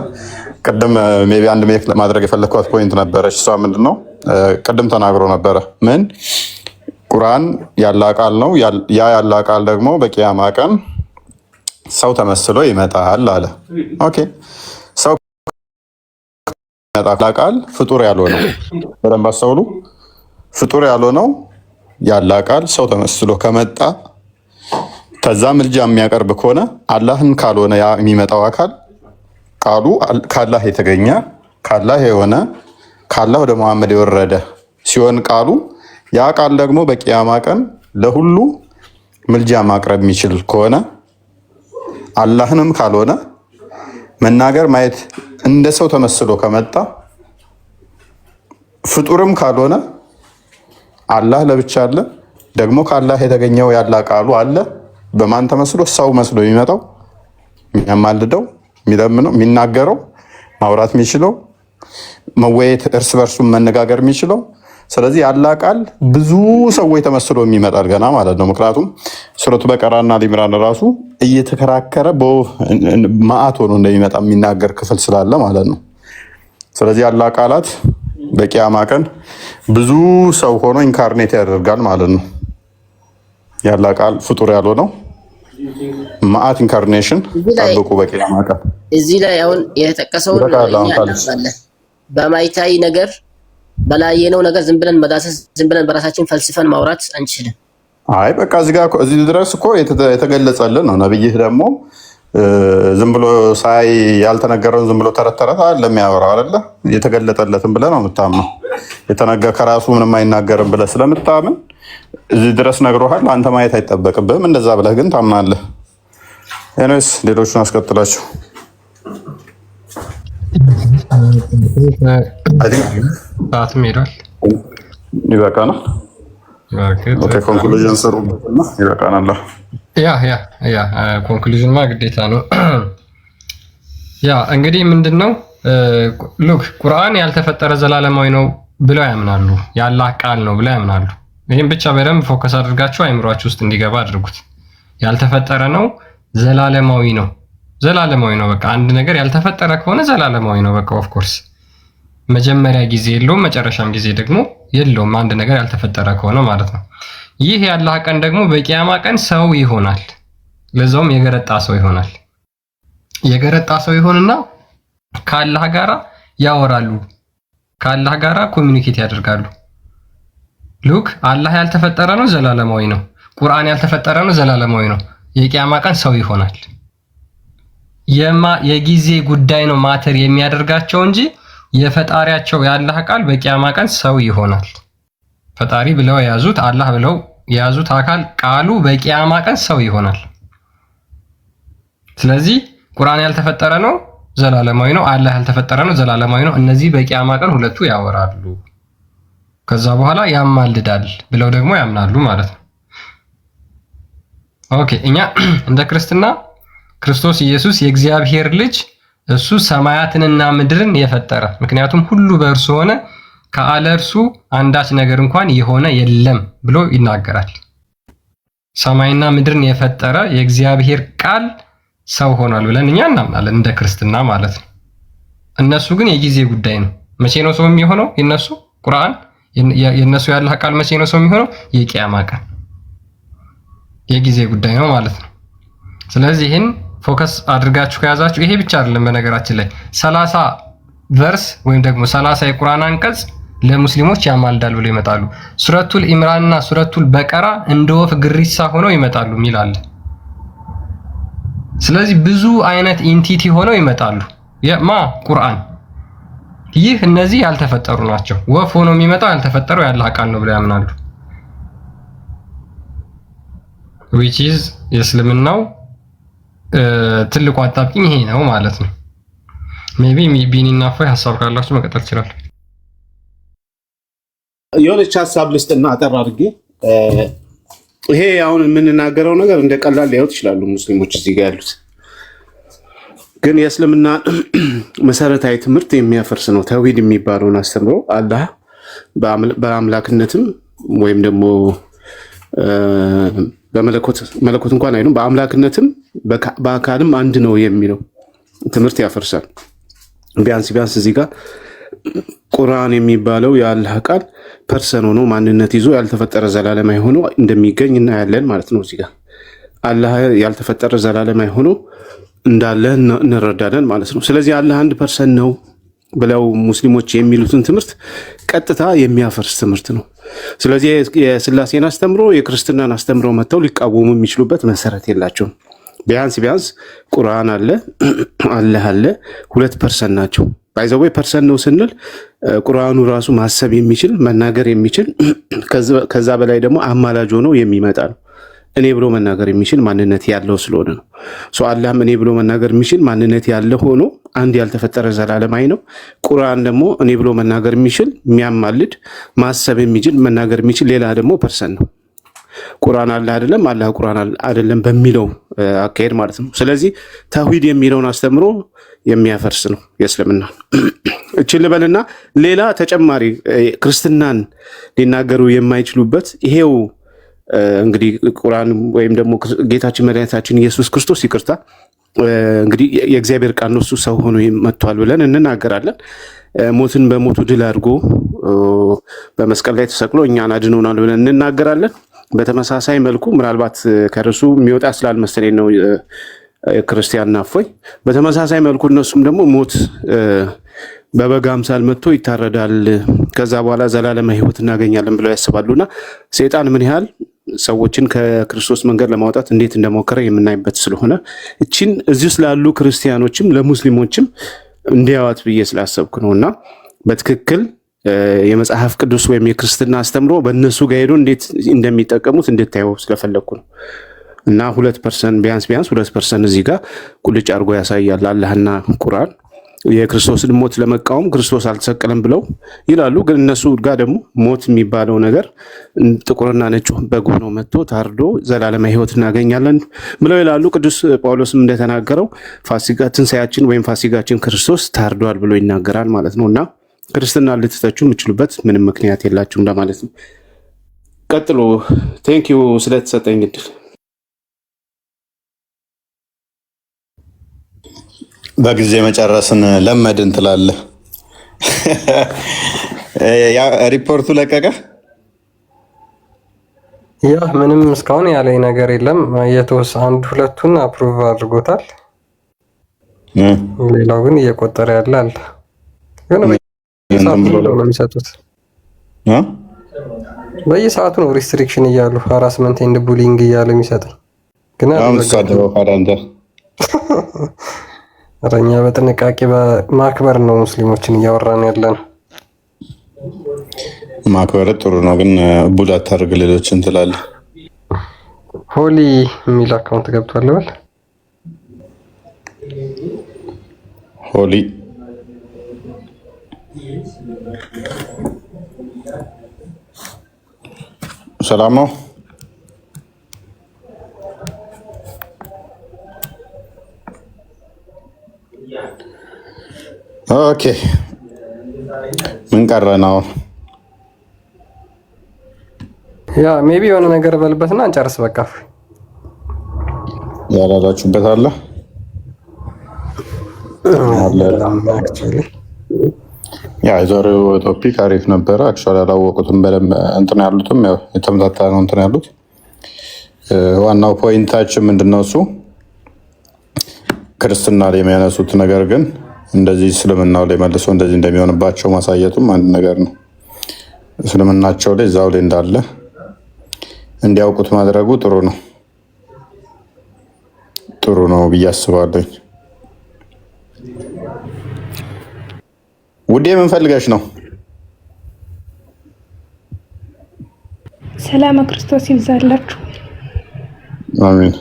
S3: ቅድም ሜይ ቢ አንድ ሜክ ማድረግ የፈለግኳት ፖይንት ነበረች። እሷ ምንድን ነው ቅድም ተናግሮ ነበረ። ምን ቁርአን ያለ ቃል ነው። ያ ያለ ቃል ደግሞ በቂያማ ቀን ሰው ተመስሎ ይመጣል አለ። ኦኬ፣ ሰው ይመጣል ቃል ፍጡር ያልሆነው በደንብ አስተውሉ። ፍጡር ያልሆነው ያለ ቃል ሰው ተመስሎ ከመጣ ከዛ ምልጃ የሚያቀርብ ከሆነ አላህን ካልሆነ ያ የሚመጣው አካል ቃሉ ካላህ የተገኘ ካላህ የሆነ ካላህ ወደ መሐመድ የወረደ ሲሆን ቃሉ ያ ቃል ደግሞ በቂያማ ቀን ለሁሉ ምልጃ ማቅረብ የሚችል ከሆነ አላህንም ካልሆነ መናገር ማየት እንደ ሰው ተመስሎ ከመጣ ፍጡርም ካልሆነ አላህ ለብቻ አለ። ደግሞ ካላህ የተገኘው ያላ ቃሉ አለ። በማን ተመስሎ? ሰው መስሎ የሚመጣው የሚያማልደው፣ የሚለምነው፣ የሚናገረው፣ ማውራት የሚችለው፣ መወየት እርስ በርሱ መነጋገር የሚችለው። ስለዚህ ያላ ቃል ብዙ ሰዎች ተመስሎ የሚመጣል ገና ማለት ነው። ምክንያቱም ሱረቱ በቀራና ሊምራን ራሱ እየተከራከረ ማአት ሆኖ እንደሚመጣ የሚናገር ክፍል ስላለ ማለት ነው። ስለዚህ ያላ ቃላት በቂያማ ቀን ብዙ ሰው ሆኖ ኢንካርኔት ያደርጋል ማለት ነው። ያላ ቃል ፍጡር ያልሆነው ማአት ኢንካርኔሽን ጠብቁ በቂያማ ቀን።
S9: እዚህ ላይ አሁን የተጠቀሰውን በማይታይ ነገር በላየነው ነገር ዝም ብለን መዳሰስ፣ ዝም ብለን በራሳችን ፈልስፈን ማውራት አንችልም።
S3: አይ በቃ እዚህ ድረስ እኮ የተገለጸልን ነው። ነብይህ ደግሞ ዝም ብሎ ሳይ ያልተነገረውን ዝም ብሎ ተረት ለሚያወራው አይደለ? የተገለጠለትን ብለህ ነው የምታምነው። ከራሱ ምንም አይናገርም ብለህ ስለምታምን እዚህ ድረስ ነግሮሃል። አንተ ማየት አይጠበቅብህም። እንደዛ ብለህ ግን ታምናለህ። ኤኒዌይስ ሌሎቹን አስቀጥላቸው። ይበቃናል። ኮንክሉዥን ስሩበትና ይበቃናል።
S7: ኮንክሉዥን ማ ግዴታ ነው። ያ እንግዲህ ምንድነው ሉክ ቁርአን ያልተፈጠረ ዘላለማዊ ነው ብለው ያምናሉ። የአላህ ቃል ነው ብለው ያምናሉ። ይህም ብቻ በደንብ ፎከስ አድርጋችሁ አይምሯችሁ ውስጥ እንዲገባ አድርጉት። ያልተፈጠረ ነው፣ ዘላለማዊ ነው። ዘላለማዊ ነው። በቃ አንድ ነገር ያልተፈጠረ ከሆነ ዘላለማዊ ነው። በቃ ኦፍ ኮርስ መጀመሪያ ጊዜ የለውም፣ መጨረሻም ጊዜ ደግሞ የለውም። አንድ ነገር ያልተፈጠረ ከሆነ ማለት ነው። ይህ የአላህ ቀን ደግሞ በቂያማ ቀን ሰው ይሆናል። ለዛውም የገረጣ ሰው ይሆናል። የገረጣ ሰው ይሆንና ከአላህ ጋራ ያወራሉ፣ ከአላህ ጋራ ኮሚኒኬት ያደርጋሉ። ሉክ አላህ ያልተፈጠረ ነው፣ ዘላለማዊ ነው። ቁርአን ያልተፈጠረ ነው፣ ዘላለማዊ ነው። የቂያማ ቀን ሰው ይሆናል። የጊዜ ጉዳይ ነው ማተር የሚያደርጋቸው እንጂ የፈጣሪያቸው የአላህ ቃል በቂያማ ቀን ሰው ይሆናል። ፈጣሪ ብለው የያዙት አላህ ብለው የያዙት አካል ቃሉ በቂያማ ቀን ሰው ይሆናል። ስለዚህ ቁርአን ያልተፈጠረ ነው፣ ዘላለማዊ ነው። አላህ ያልተፈጠረ ነው፣ ዘላለማዊ ነው። እነዚህ በቂያማ ቀን ሁለቱ ያወራሉ። ከዛ በኋላ ያማልዳል ብለው ደግሞ ያምናሉ ማለት ነው። ኦኬ እኛ እንደ ክርስትና ክርስቶስ ኢየሱስ የእግዚአብሔር ልጅ እሱ ሰማያትንና ምድርን የፈጠረ ምክንያቱም ሁሉ በእርሱ ሆነ ከአለ እርሱ አንዳች ነገር እንኳን የሆነ የለም ብሎ ይናገራል። ሰማይና ምድርን የፈጠረ የእግዚአብሔር ቃል ሰው ሆኗል ብለን እኛ እናምናለን እንደ ክርስትና ማለት ነው። እነሱ ግን የጊዜ ጉዳይ ነው። መቼ ነው ሰው የሚሆነው? የነሱ ቁርአን የነሱ ያላህ ቃል መቼ ነው ሰው የሚሆነው? የቂያማ ቀን የጊዜ ጉዳይ ነው ማለት ነው። ስለዚህ ይህን ፎከስ አድርጋችሁ ከያዛችሁ ይሄ ብቻ አይደለም። በነገራችን ላይ 30 ቨርስ ወይም ደግሞ 30 የቁርአን አንቀጽ ለሙስሊሞች ያማልዳል ብለው ይመጣሉ። ሱረቱል ኢምራንና ሱረቱል በቀራ እንደ ወፍ ግሪሳ ሆነው ይመጣሉ ሚላል። ስለዚህ ብዙ አይነት ኢንቲቲ ሆነው ይመጣሉ። ቁርአን ይህ እነዚህ ያልተፈጠሩ ናቸው። ወፍ ሆኖ የሚመጣው ያልተፈጠረው ያላህ ቃል ነው ብለው ያምናሉ። which is የእስልምናው ትልቁ አጣብቂኝ ይሄ ነው ማለት ነው። ሜቢ ቢኒና ፎይ ሐሳብ ካላችሁ መቀጠል ይችላል።
S2: የሆነች ሐሳብ ልስጥና አጠር አድርጌ ይሄ አሁን የምንናገረው ነገር እንደ ቀላል ሊያዩት ይችላሉ ሙስሊሞች እዚህ ጋር ያሉት፣ ግን የእስልምና መሰረታዊ ትምህርት የሚያፈርስ ነው። ተውሂድ የሚባለውን አስተምሮ አላህ በአምላክነትም ወይም ደግሞ በመለኮት እንኳን አይደለም በአምላክነትም በአካልም አንድ ነው የሚለው ትምህርት ያፈርሳል። ቢያንስ እዚህ ጋር ቁርአን የሚባለው የአላህ ቃል ፐርሰን ሆኖ ማንነት ይዞ ያልተፈጠረ ዘላለማዊ ሆኖ እንደሚገኝ እናያለን ማለት ነው። እዚህ ጋር አላህ ያልተፈጠረ ዘላለማዊ ሆኖ እንዳለ እንረዳለን ማለት ነው። ስለዚህ አላህ አንድ ፐርሰን ነው ብለው ሙስሊሞች የሚሉትን ትምህርት ቀጥታ የሚያፈርስ ትምህርት ነው። ስለዚህ የስላሴን አስተምሮ የክርስትናን አስተምሮ መጥተው ሊቃወሙ የሚችሉበት መሰረት የላቸውም። ቢያንስ ቁርአን አለ፣ አላህ አለ፣ ሁለት ፐርሰን ናቸው። ባይዘዌ ፐርሰን ነው ስንል ቁርአኑ ራሱ ማሰብ የሚችል መናገር የሚችል ከዛ በላይ ደግሞ አማላጅ ሆኖ የሚመጣ ነው። እኔ ብሎ መናገር የሚችል ማንነት ያለው ስለሆነ ነው። አላህም እኔ ብሎ መናገር የሚችል ማንነት ያለው ሆኖ አንድ ያልተፈጠረ ዘላለማዊ ነው። ቁርአን ደግሞ እኔ ብሎ መናገር የሚችል የሚያማልድ ማሰብ የሚችል መናገር የሚችል ሌላ ደግሞ ፐርሰን ነው። ቁርአን አላህ አይደለም፣ አላህ ቁርአን አይደለም በሚለው አካሄድ ማለት ነው። ስለዚህ ተውሂድ የሚለውን አስተምሮ የሚያፈርስ ነው የእስልምና። እቺን ልበልና ሌላ ተጨማሪ ክርስትናን ሊናገሩ የማይችሉበት ይሄው እንግዲህ ቁርአን ወይም ደግሞ ጌታችን መድኃኒታችን ኢየሱስ ክርስቶስ ይቅርታ እንግዲህ የእግዚአብሔር ቃል ነው፣ እሱ ሰው ሆኖ መጥቷል ብለን እንናገራለን። ሞትን በሞቱ ድል አድርጎ በመስቀል ላይ ተሰቅሎ እኛን አድኖናል ብለን እንናገራለን። በተመሳሳይ መልኩ ምናልባት ከርሱ የሚወጣ ስላልመሰለኝ ነው ክርስቲያን ናፎይ። በተመሳሳይ መልኩ እነሱም ደግሞ ሞት በበግ አምሳል መጥቶ ይታረዳል፣ ከዛ በኋላ ዘላለማዊ ሕይወት እናገኛለን ብለው ያስባሉና ሰይጣን ምን ያህል ሰዎችን ከክርስቶስ መንገድ ለማውጣት እንዴት እንደሞከረ የምናይበት ስለሆነ እቺን እዚህ ስላሉ ክርስቲያኖችም ለሙስሊሞችም እንዲያዋት ብዬ ስላሰብኩ ነውና በትክክል የመጽሐፍ ቅዱስ ወይም የክርስትና አስተምሮ በእነሱ ጋር ሄዶ እንዴት እንደሚጠቀሙት እንድታየው ስለፈለኩ ነው። እና 2% ቢያንስ 2% እዚህ ጋር ቁልጭ አድርጎ ያሳያል አላህና ቁርአን። የክርስቶስን ሞት ለመቃወም ክርስቶስ አልተሰቀለም ብለው ይላሉ። ግን እነሱ ጋር ደግሞ ሞት የሚባለው ነገር ጥቁርና ነጭ በግ ሆኖ መጥቶ ታርዶ ዘላለማዊ ሕይወት እናገኛለን ብለው ይላሉ። ቅዱስ ጳውሎስም እንደተናገረው ፋሲካ ትንሣኤያችን ወይም ፋሲካችን ክርስቶስ ታርዷል ብሎ ይናገራል ማለት ነው። እና ክርስትና ልትተቹ የምችሉበት ምንም ምክንያት የላችሁም ለማለት ነው። ቀጥሎ ቴንኪዩ ስለተሰጠኝ እድል።
S3: በጊዜ መጨረስን ለመድን ትላለህ። ያ ሪፖርቱ ለቀቀ።
S7: ያ ምንም እስካሁን ያለኝ ነገር የለም። አንድ ሁለቱን አፕሩቭ አድርጎታል። ሌላው ግን እየቆጠረ ያለ አለ። ግን በየሰዓቱ ነው የሚሰጡት። በየሰዓቱ ነው ሪስትሪክሽን እያሉ ሃራስመንት ኤንድ ቡሊንግ እያሉ የሚሰጠኝ። ግን እኛ በጥንቃቄ ማክበር ነው ሙስሊሞችን እያወራን ያለ ነው።
S3: ማክበር ጥሩ ነው፣ ግን ቡል አታርግ ሌሎችን ትላለህ።
S7: ሆሊ የሚል አካውንት ገብቷል በል።
S3: ሆሊ ሰላም ነው። ኦኬ ምን ቀረ ነው?
S7: ያ ሜቢ የሆነ ነገር በልበትና እንጨርስ በቃ።
S3: ያላላችሁበት አለ ያ የዛሬው ቶፒክ አሪፍ ነበረ። አክቹዋሊ አላወቁትም በደንብ እንትን ያሉትም ያው የተመታታ ነው እንትን ያሉት። ዋናው ፖይንታችን ምንድነው? እሱ ክርስትና ላይ የሚያነሱት ነገር ግን እንደዚህ እስልምናው ላይ መልሶ እንደዚህ እንደሚሆንባቸው ማሳየቱም አንድ ነገር ነው። እስልምናቸው ላይ እዛው ላይ እንዳለ እንዲያውቁት ማድረጉ ጥሩ ነው ብዬ አስባለሁ። ውዴ ምን ፈልገሽ ነው?
S10: ሰላም ክርስቶስ ይብዛላችሁ።
S3: አሜን።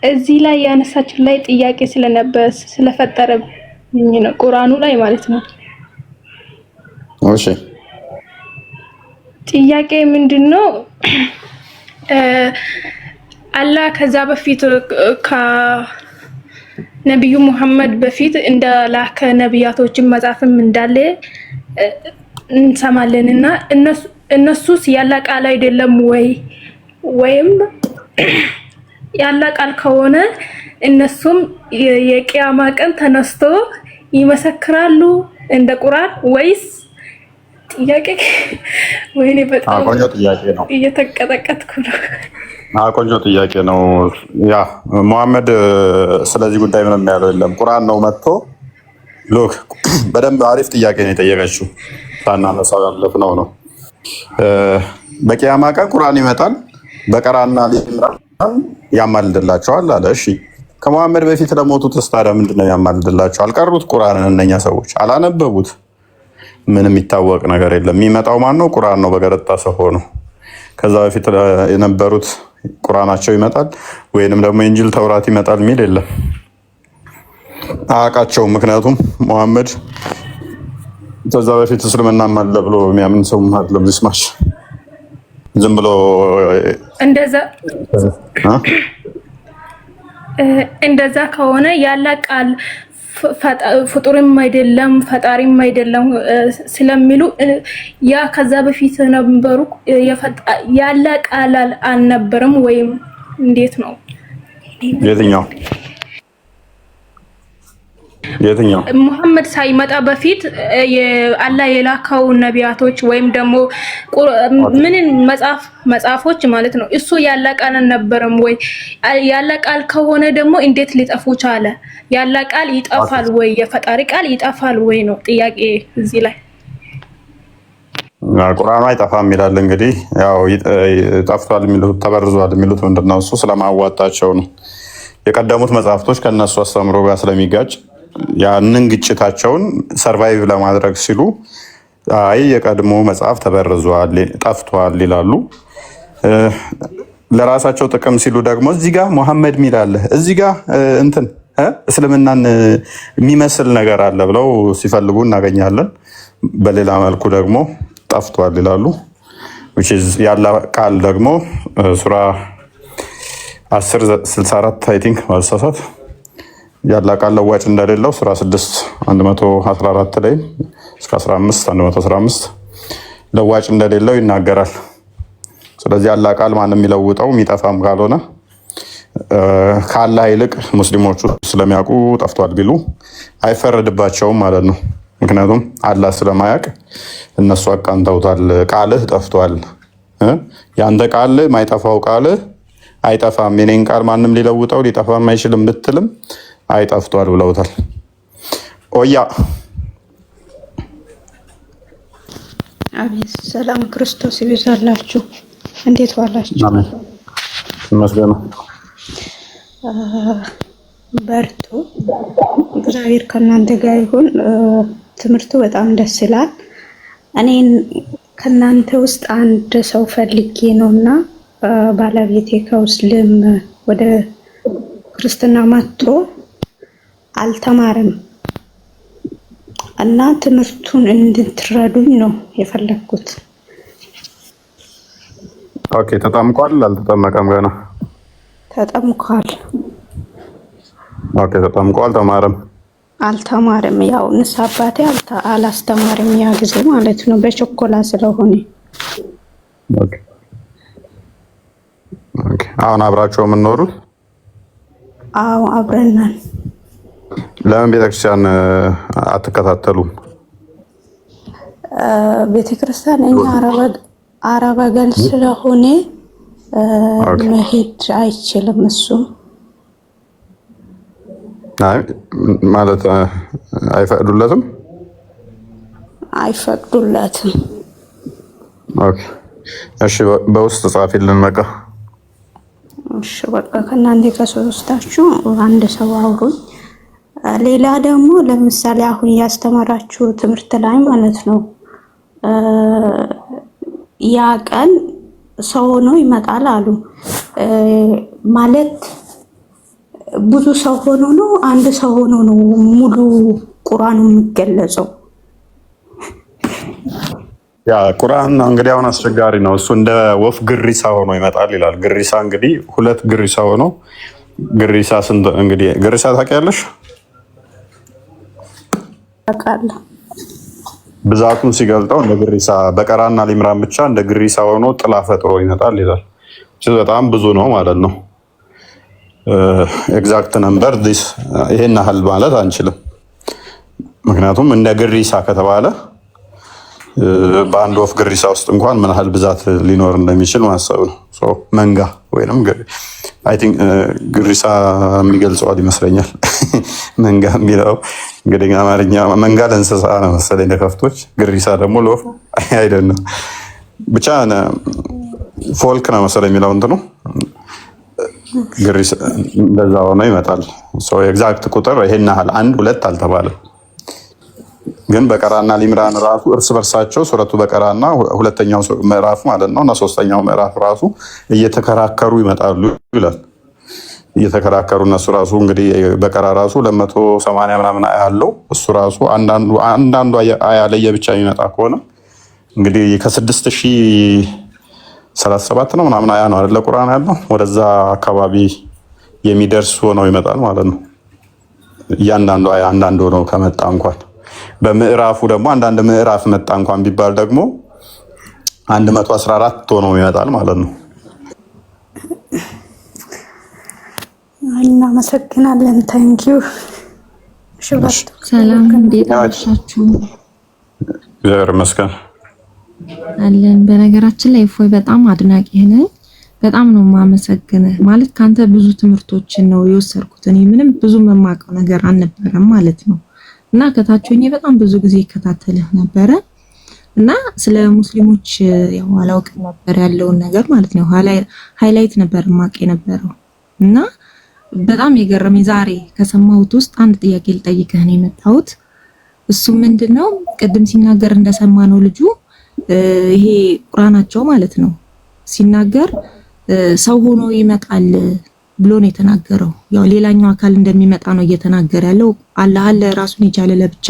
S10: እዚህ ላይ ያነሳችን ላይ ጥያቄ ስለፈጠረብኝ ነው፣ ቁርአኑ ላይ ማለት ነው።
S3: እሺ
S10: ጥያቄ ምንድነው? አላህ ከዛ በፊት ከነብዩ መሐመድ በፊት እንደላከ ነብያቶችን መጻፍም እንዳለ እንሰማለንና እነሱስ ያለ ቃል አይደለም ወይም ያለ ቃል ከሆነ እነሱም የቂያማ ቀን ተነስቶ ይመሰክራሉ እንደ ቁርአን ወይስ? ጥያቄ ወይኔ በጣም
S3: ቆንጆ ጥያቄ ነው።
S10: እየተቀጠቀጥኩ ነው።
S3: ቆንጆ ጥያቄ ነው። ያ መሐመድ ስለዚህ ጉዳይ ምንም ያለው የለም። ቁርአን ነው መጥቶ ሎክ በደንብ አሪፍ ጥያቄ ነው የጠየቀችው። ሳናነሳው ያለፍነው ነው። በቂያማ ቀን ቁርአን ይመጣል፣ በቀራና ሊምራን ያማልድላቸዋል አለ። እሺ ከመሐመድ በፊት ለሞቱት ታዲያ ምንድነው ያማልድላቸው? አልቀሩት ቁርአንን እነኛ ሰዎች አላነበቡት። ምንም የሚታወቅ ነገር የለም። የሚመጣው ማን ነው? ቁርአን ነው በገረጣ ሰው ሆኖ። ከዛ በፊት የነበሩት ቁርአናቸው ይመጣል ወይንም ደግሞ ኢንጂል ተውራት ይመጣል የሚል የለም። አያውቃቸውም። ምክንያቱም መሐመድ ከዛ በፊት እስልምና አለ ብሎ የሚያምን ሰው አይደለም። ሊስማሽ ዝም ብሎ
S10: እንደዛ ከሆነ ያለ ቃል ፍጡርም አይደለም ፈጣሪም አይደለም ስለሚሉ ያ ከዛ በፊት ነበሩ ያለ ቃል አልነበረም ወይም እንዴት ነው?
S3: የትኛው የትኛው
S10: ሙሐመድ ሳይመጣ በፊት አላህ የላከው ነቢያቶች ወይም ደግሞ ምንን መጽሐፎች ማለት ነው እሱ ያለ ቃል አልነበረም ወይ? ያለ ቃል ከሆነ ደግሞ እንዴት ሊጠፉ ቻለ? ያለ ቃል ይጠፋል ወይ? የፈጣሪ ቃል ይጠፋል ወይ ነው ጥያቄ እዚህ ላይ።
S3: ቁርአኑ አይጠፋም ይላል። እንግዲህ ያው ጠፍቷል የሚሉት ተበርዟል የሚሉት ምንድነው? እሱ ስለማዋጣቸው ነው። የቀደሙት መጽሐፍቶች ከነሱ አስተምሮ ጋር ስለሚጋጭ ያንን ግጭታቸውን ሰርቫይቭ ለማድረግ ሲሉ አይ የቀድሞ መጽሐፍ ተበርዟል ጠፍቷል ይላሉ። ለራሳቸው ጥቅም ሲሉ ደግሞ እዚህ ጋር ሙሐመድ ሚል አለ እዚህ ጋር እንትን እስልምናን የሚመስል ነገር አለ ብለው ሲፈልጉ እናገኛለን። በሌላ መልኩ ደግሞ ጠፍቷል ይላሉ። ያለ ቃል ደግሞ ሱራ 10:64 አይ ቲንክ ማሳሳት ያለ ቃል ለዋጭ እንደሌለው ሱራ 6:114 ላይ እስከ 15:115 ለዋጭ እንደሌለው ይናገራል። ስለዚህ ያለ ቃል ማንም የሚለውጠው የሚጠፋም ካልሆነ ከአላህ ይልቅ ሙስሊሞቹ ስለሚያውቁ ጠፍቷል ቢሉ አይፈረድባቸውም ማለት ነው። ምክንያቱም አላህ ስለማያውቅ እነሱ አቃንተውታል። ቃልህ ጠፍቷል፣ ያንተ ቃል ማይጠፋው ቃልህ አይጠፋም፣ የኔን ቃል ማንም ሊለውጠው ሊጠፋም አይችልም ብትልም አይጠፍቷል ብለውታል። ኦያ
S11: አሜን። ሰላም ክርስቶስ ይብዛላችሁ። እንዴት ዋላችሁ?
S3: አሜን ይመስገን።
S11: በርቱ። እግዚአብሔር ከእናንተ ጋር ይሁን። ትምህርቱ በጣም ደስ ይላል። እኔን ከእናንተ ውስጥ አንድ ሰው ፈልጌ ነውና ባለቤቴ ከሙስሊም ወደ ክርስትና መጥቶ አልተማረም እና ትምህርቱን እንድትረዱኝ ነው የፈለኩት።
S3: ኦኬ። ተጠምቋል? አልተጠመቀም ገና?
S11: ተጠምቋል።
S3: ኦኬ። ተጠምቋል። ተማረም?
S11: አልተማረም። ያው ንስ አባቴ አላስተማረም ያ ጊዜ ማለት ነው፣ በቸኮላ ስለሆነ።
S3: ኦኬ። ኦኬ። አሁን አብራችሁ የምትኖሩት?
S11: አዎ አብረናል።
S3: ለምን ቤተክርስቲያን አትከታተሉም?
S11: ቤተክርስቲያን እኛ አረብ አገር ስለሆነ መሄድ አይችልም እሱ
S3: ማለት አይፈቅዱለትም?
S11: አይፈቅዱለትም።
S3: ኦኬ እሺ፣ በውስጥ ጻፊልን በቃ።
S11: እሺ በቃ ከእናንተ ከሶስታችሁ አንድ ሰው አውሩኝ። ሌላ ደግሞ ለምሳሌ አሁን ያስተማራችሁ ትምህርት ላይ ማለት ነው ያ ቀን ሰው ሆኖ ይመጣል አሉ ማለት ብዙ ሰው ሆኖ ነው አንድ ሰው ሆኖ ነው ሙሉ ቁርአኑ የሚገለጸው?
S3: ያ ቁርአን እንግዲህ አሁን አስቸጋሪ ነው። እሱ እንደ ወፍ ግሪሳ ሆኖ ይመጣል ይላል። ግሪሳ እንግዲህ ሁለት ግሪሳ ሆኖ ግሪሳ ስንት እንግዲህ ግሪሳ ታውቂያለሽ?
S11: ታውቃለህ?
S3: ብዛቱን ሲገልጠው እንደ ግሪሳ በቀራና ሊምራን ብቻ እንደ ግሪሳ ሆኖ ጥላ ፈጥሮ ይመጣል ይላል። በጣም ብዙ ነው ማለት ነው። ኤግዛክት ነምበር ዲስ ይሄን ያህል ማለት አንችልም። ምክንያቱም እንደ ግሪሳ ከተባለ በአንድ ወፍ ግሪሳ ውስጥ እንኳን ምን ያህል ብዛት ሊኖር እንደሚችል ማሰብ ነው። መንጋ ወይንም አይ ቲንክ ግሪሳ የሚገልጸዋል ይመስለኛል። መንጋ የሚለው እንግዲህ አማርኛ መንጋ ለእንስሳ ነው መሰለኝ ለከፍቶች፣ ግሪሳ ደግሞ ለወፍ አይደለም። ብቻ ፎልክ ነው መሰለኝ የሚለው እንትኑ ግሪሳ እንደዛ ሆኖ ይመጣል። ኤግዛክት ቁጥር ይሄን ያህል አንድ ሁለት አልተባለም። ግን በቀራና ሊምራን ራሱ እርስ በርሳቸው ሱረቱ በቀራና ሁለተኛው ምዕራፍ ማለት ነው እና ሶስተኛው ምዕራፍ ራሱ እየተከራከሩ ይመጣሉ ይላል። እየተከራከሩ እነሱ ራሱ እንግዲህ በቀራ ራሱ 280 ምናምን አያ ያለው እሱ ራሱ አንዳንዱ አያ ለየብቻ የሚመጣ ከሆነ እንግዲህ ከ6037 ነው ምናምን አያ ነው አይደለ ቁርአን ያለው ወደዛ አካባቢ የሚደርስ ሆነው ይመጣል ማለት ነው። እያንዳንዱ አያ አንዳንዱ ሆነው ከመጣ እንኳን በምዕራፉ ደግሞ አንዳንድ ምዕራፍ መጣ እንኳን ቢባል ደግሞ 114 ሆኖ ይመጣል ማለት ነው።
S11: እናመሰግናለን። ታንኪዩ። እሺ
S12: ሰላም እንዴት አመሻችሁ?
S3: እግዚአብሔር ይመስገን
S12: አለን። በነገራችን ላይ እፎይ በጣም አድናቂ ነኝ። በጣም ነው የማመሰግንህ። ማለት ካንተ ብዙ ትምህርቶችን ነው የወሰድኩት። እኔ ምንም ብዙ መማቀው ነገር አልነበረም ማለት ነው እና ከታችሁኝ በጣም ብዙ ጊዜ ይከታተልህ ነበረ እና ስለ ሙስሊሞች ያው አላውቅም ነበር ያለውን ነገር ማለት ነው። ሃይላይት ነበር ማቅ የነበረው እና በጣም የገረመኝ ዛሬ ከሰማሁት ውስጥ አንድ ጥያቄ ልጠይቅህ ነው የመጣሁት። እሱ ምንድነው ቅድም ሲናገር እንደሰማነው ልጁ ይሄ ቁርአናቸው ማለት ነው ሲናገር ሰው ሆኖ ይመጣል ብሎ ነው የተናገረው። ያው ሌላኛው አካል እንደሚመጣ ነው እየተናገረ ያለው። አላህ አለ ራሱን የቻለ ለብቻ፣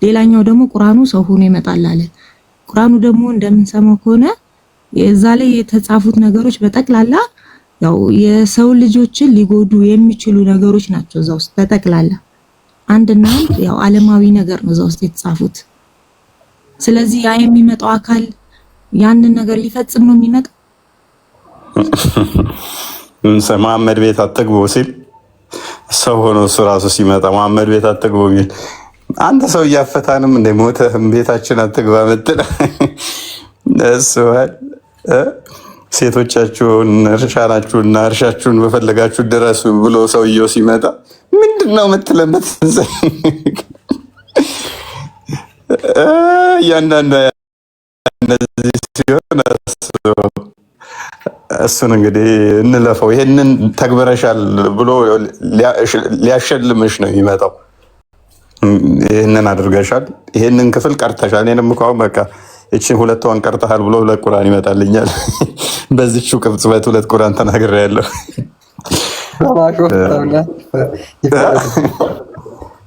S12: ሌላኛው ደግሞ ቁርአኑ ሰው ሆኖ ይመጣል አለ። ቁርአኑ ደግሞ እንደምንሰማው ከሆነ የዛ ላይ የተጻፉት ነገሮች በጠቅላላ ያው የሰው ልጆችን ሊጎዱ የሚችሉ ነገሮች ናቸው እዛ ውስጥ በጠቅላላ አንድና ያው ዓለማዊ ነገር ነው እዛ ውስጥ የተጻፉት። ስለዚህ ያ የሚመጣው አካል ያንን ነገር ሊፈጽም ነው የሚመጣው።
S3: መሐመድ ቤት አትግቡ ሲል ሰው ሆኖ እሱ ራሱ ሲመጣ መሐመድ ቤት አትግቡ የሚል አንተ ሰው እያፈታንም እንደ ሞተህ ቤታችን አትግባ ምትል እሱ ሴቶቻችሁን እርሻናችሁና እርሻችሁን በፈለጋችሁ ድረሱ ብሎ ሰውየው ሲመጣ ምንድነው የምትለበት? እያንዳንዱ እነዚህ ሲሆን እሱን እንግዲህ እንለፈው። ይሄንን ተግበረሻል ብሎ ሊያሸልምሽ ነው የሚመጣው። ይሄንን አድርገሻል፣ ይሄንን ክፍል ቀርተሻል፣ እኔንም እኮ አሁን በቃ እቺን ሁለቷን ቀርተሃል ብሎ ለቁርአን ይመጣልኛል። በዚህቹ ቅጽበት ሁለት ቁርአን ተናግሬያለሁ።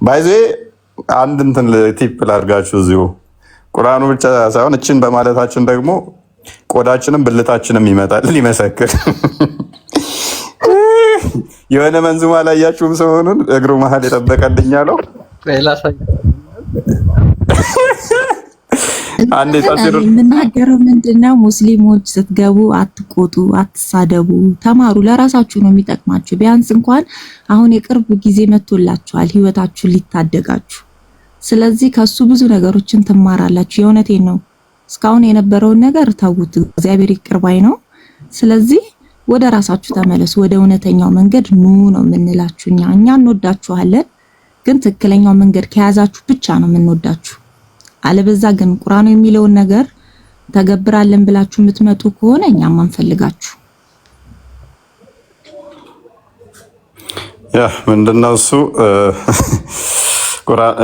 S3: ባይዜ አንድ እንትን ቲፕ ላድርጋችሁ እዚሁ ቁርአኑ ብቻ ሳይሆን እችን በማለታችን ደግሞ ቆዳችንም ብልታችንም ይመጣል ሊመሰክር። የሆነ መንዙማ ላይ ያያችሁም ሰሞኑን እግሩ መሀል የጠበቀልኛለው አንዴ ታሲሩ
S12: የምናገረው ምንድነው ሙስሊሞች ስትገቡ አትቆጡ፣ አትሳደቡ፣ ተማሩ። ለራሳችሁ ነው የሚጠቅማችሁ። ቢያንስ እንኳን አሁን የቅርብ ጊዜ መጥቶላችኋል ህይወታችሁን ሊታደጋችሁ። ስለዚህ ከሱ ብዙ ነገሮችን ትማራላችሁ። የእውነቴን ነው። እስካሁን የነበረውን ነገር ተውት። እግዚአብሔር ይቅር ባይ ነው። ስለዚህ ወደ ራሳችሁ ተመለሱ። ወደ እውነተኛው መንገድ ኑ ነው የምንላችሁ። እኛ እንወዳችኋለን፣ ግን ትክክለኛው መንገድ ከያዛችሁ ብቻ ነው የምንወዳችሁ። አለበዛ ግን ቁርአኑ የሚለውን ነገር ተገብራለን ብላችሁ የምትመጡ ከሆነ እኛም አንፈልጋችሁ።
S3: ያ ምንድነው እሱ ቁርአን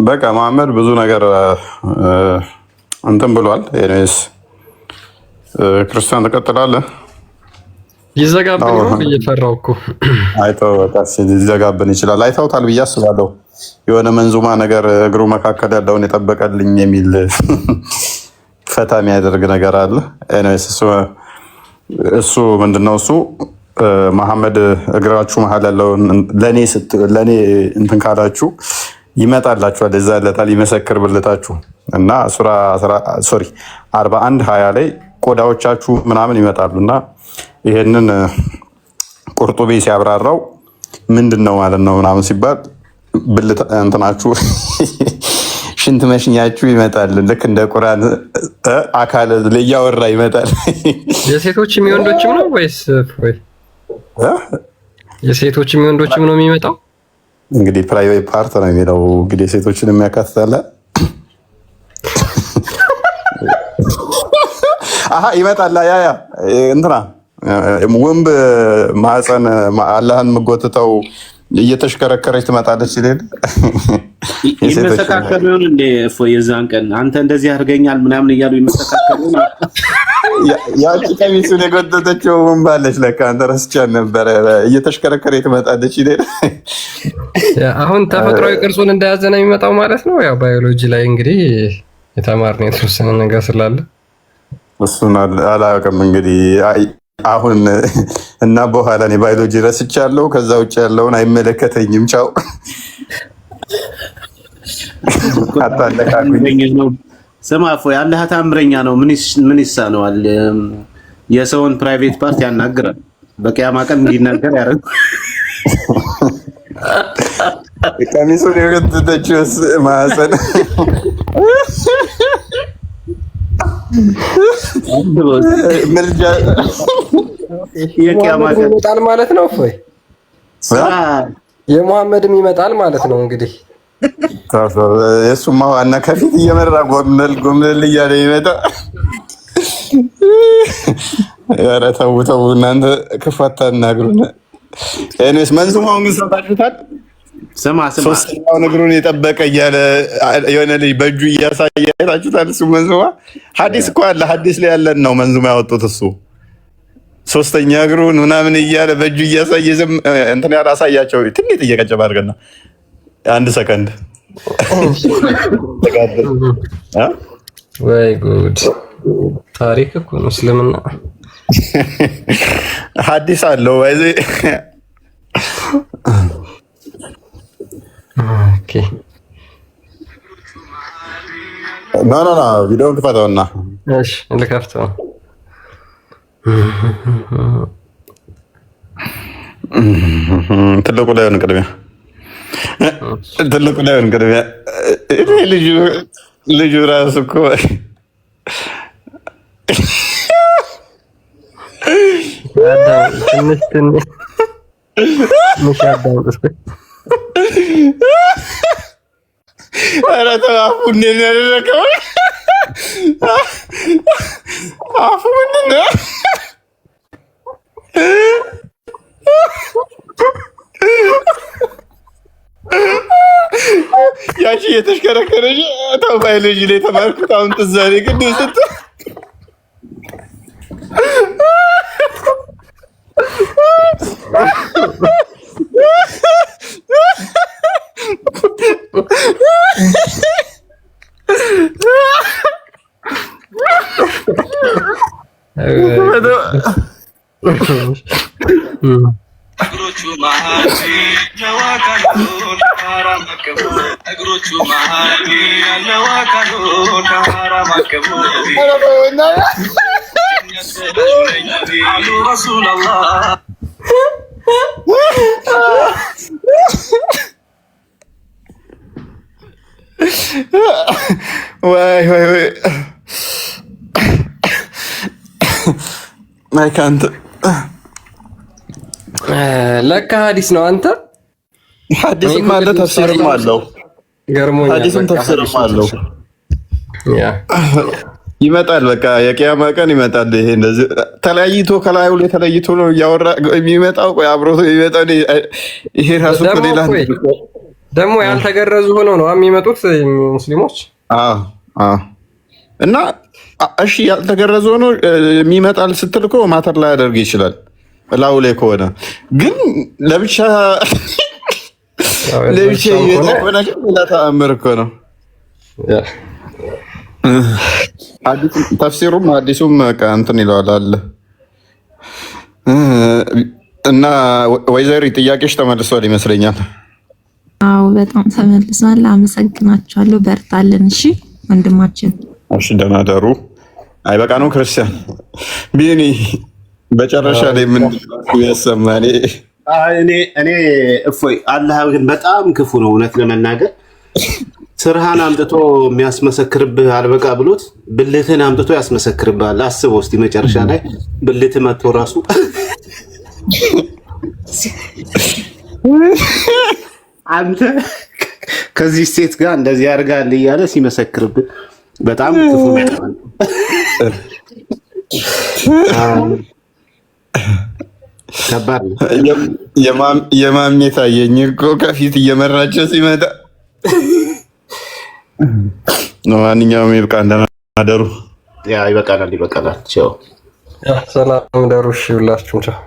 S3: በቃ መሐመድ ብዙ ነገር እንትን ብሏል። ኤኒዌይስ ክርስቲያን ትቀጥላለህ።
S7: ይዘጋብን ነው እየፈራሁ እኮ
S3: አይተው ሊዘጋብን ይችላል። አይተውታል ብዬ አስባለሁ። የሆነ መንዙማ ነገር እግሩ መካከል ያለውን የጠበቀልኝ የሚል ፈታ የሚያደርግ ነገር አለ። ኤኒዌይስ እሱ ምንድነው እሱ መሐመድ እግራችሁ መሀል ያለውን ለኔ እንትን ካላችሁ ይመጣላችኋል፣ እዛ ለታል ይመሰክር ብልታችሁ እና ሱራ 41:20 ላይ ቆዳዎቻችሁ ምናምን ይመጣሉ እና ይሄንን ቁርጡቢ ሲያብራራው ምንድነው ማለት ነው ምናምን ሲባል ብልት እንትናችሁ ሽንት መሽኛችሁ ይመጣል። ልክ እንደ ቁርአን አካል ለያወራ ይመጣል።
S7: የሴቶችም የወንዶችም ነው ወይስ የሴቶችም የወንዶችም ነው የሚመጣው?
S3: እንግዲህ ፕራይቬት ፓርት ነው የሚለው እንግዲህ ሴቶችን የሚያካትታለ ይመጣል። ያ እንትና ወንብ ማህፀን አላህን የምጎትተው እየተሽከረከረች ትመጣለች ይላል።
S2: ይመሰካከሉ ይሁን እንደ የዛን ቀን አንተ እንደዚህ አድርገኛል ምናምን እያሉ ይመሰካከሉ ነው።
S3: ያቺ ቀሚሱን የጎተተችው ወንብ አለች ለካ አንተ ረስቻት ነበረ። እየተሽከረከረች ትመጣለች ይላል።
S7: አሁን ተፈጥሯዊ ቅርጹን እንደያዘ ነው የሚመጣው ማለት ነው። ያው ባዮሎጂ ላይ እንግዲህ የተማርነው የተወሰነ ነገር ስላለ
S3: እሱን አላውቅም እንግዲህ አሁን እና በኋላ እኔ ባዮሎጂ ረስቻለሁ። ከዛ ውጭ ያለውን አይመለከተኝም። ቻው
S2: አታለካኩኝ። ስማ እፎይ አላህ ታምረኛ ነው። ምን ይሳነዋል? የሰውን ፕራይቬት ፓርት ያናግራል። በቂያማ ቀን እንዲናገር ያደርግ
S3: ቀሚሱን የከተተችውስ ማህፀን ምልጃ
S7: ይመጣል ማለት ነው። እፎይ የሙሐመድም ይመጣል ማለት ነው። እንግዲህ
S3: የእሱማ ዋና ከፊት እየመራ ጎምለል እያለ ይመጣ። ኧረ ተው ተው እናንተ ክፉ አታናግሩን። እኔስ መንዙማውን ግን ሰምታችሁታል?
S13: ስማ
S3: ሶስተኛው እግሩን የጠበቀ እያለ የሆነ ልጅ በእጁ እያሳየ አይታችሁታል? እሱ መንዙማ ሐዲስ እኮ አለ። ሐዲስ ላይ ያለን ነው መንዙማ ያወጡት። እሱ ሶስተኛ እግሩን ምናምን እያለ በእጁ እያሳየ ዝም እንትን ያላሳያቸው ትንሽ እየቀጨበ አድርገና አንድ ሰከንድ
S7: ወይ ጉድ! ታሪክ እኮ ነው እስልምና።
S3: ሐዲስ አለው ባይዘ
S7: ኦኬ
S3: ኖ ቪዲዮውን ክፈተውና
S7: እሺ ልከፍተው።
S3: ትልቁ ላይ ሆነ ቅድሚያ ልጁ ራሱ እኮ ኧረ ተው አፉ እንዴት ነው ያደረገው? አፉ ምንድን ነው? ያቺ እየተሽከረከረች ተው ባዮሎጂ ላይ የተማርኩት አሁን ትዝ አለኝ። ቅድም ስትል ወይ ማይካንት
S7: ለካ ሐዲስ ነው። አንተ
S3: ሐዲስም አለ ተፍሲርም አለው።
S7: ገርሞኛል።
S3: ሐዲስም ተፍሲርም አለው። ይመጣል። በቃ የቂያማ ቀን ይመጣል። ይሄ እንደዚህ ተለያይቶ ከላዩ ላይ ተለይቶ ነው እያወራ የሚመጣው። ቆይ አብሮ የሚመጣው ይሄ ራሱ ሌላ
S7: ደግሞ ያልተገረዙ ሆነው ነው የሚመጡት ሙስሊሞች።
S3: እና እሺ ያልተገረዙ ሆኖ የሚመጣል ስትል እኮ ማተር ላይ ያደርግ ይችላል ላዩ ላይ ከሆነ ግን ለብቻ ሆነ ሌላ ተአምር እኮ ነው። ተፍሲሩም አዲሱም እንትን ይለዋል አለ እና ወይዘሪ ጥያቄሽ ተመልሷል ይመስለኛል።
S12: አዎ በጣም ተመልሷል። አመሰግናችኋለሁ። በርታለን። እሺ ወንድማችን።
S3: እሺ ደህና ደሩ። አይበቃ ነው ክርስቲያን ቢኒ በጨረሻ ላይ ምን ያሰማኔ?
S13: እኔ እፎይ አላህ ግን በጣም ክፉ ነው እውነት ለመናገር ስርሃን አምጥቶ የሚያስመሰክርብህ አልበቃ ብሎት ብልትን አምጥቶ ያስመሰክርብሃል። አስበው እስቲ መጨረሻ ላይ ብልት መጥቶ ራሱ አንተ ከዚህ ሴት ጋር እንደዚህ ያርጋል እያለ ሲመሰክርብህ በጣም ክፉ ነው። ከባድ ነው።
S3: የማሜ ታየኝ እኮ ከፊት እየመራቸው ሲመጣ። ማንኛውም ይብቃ። እንደናደሩ
S13: ይበቃናል። ቻው
S7: ሰላም ደሩ። እሺ ሁላችሁም ቻው።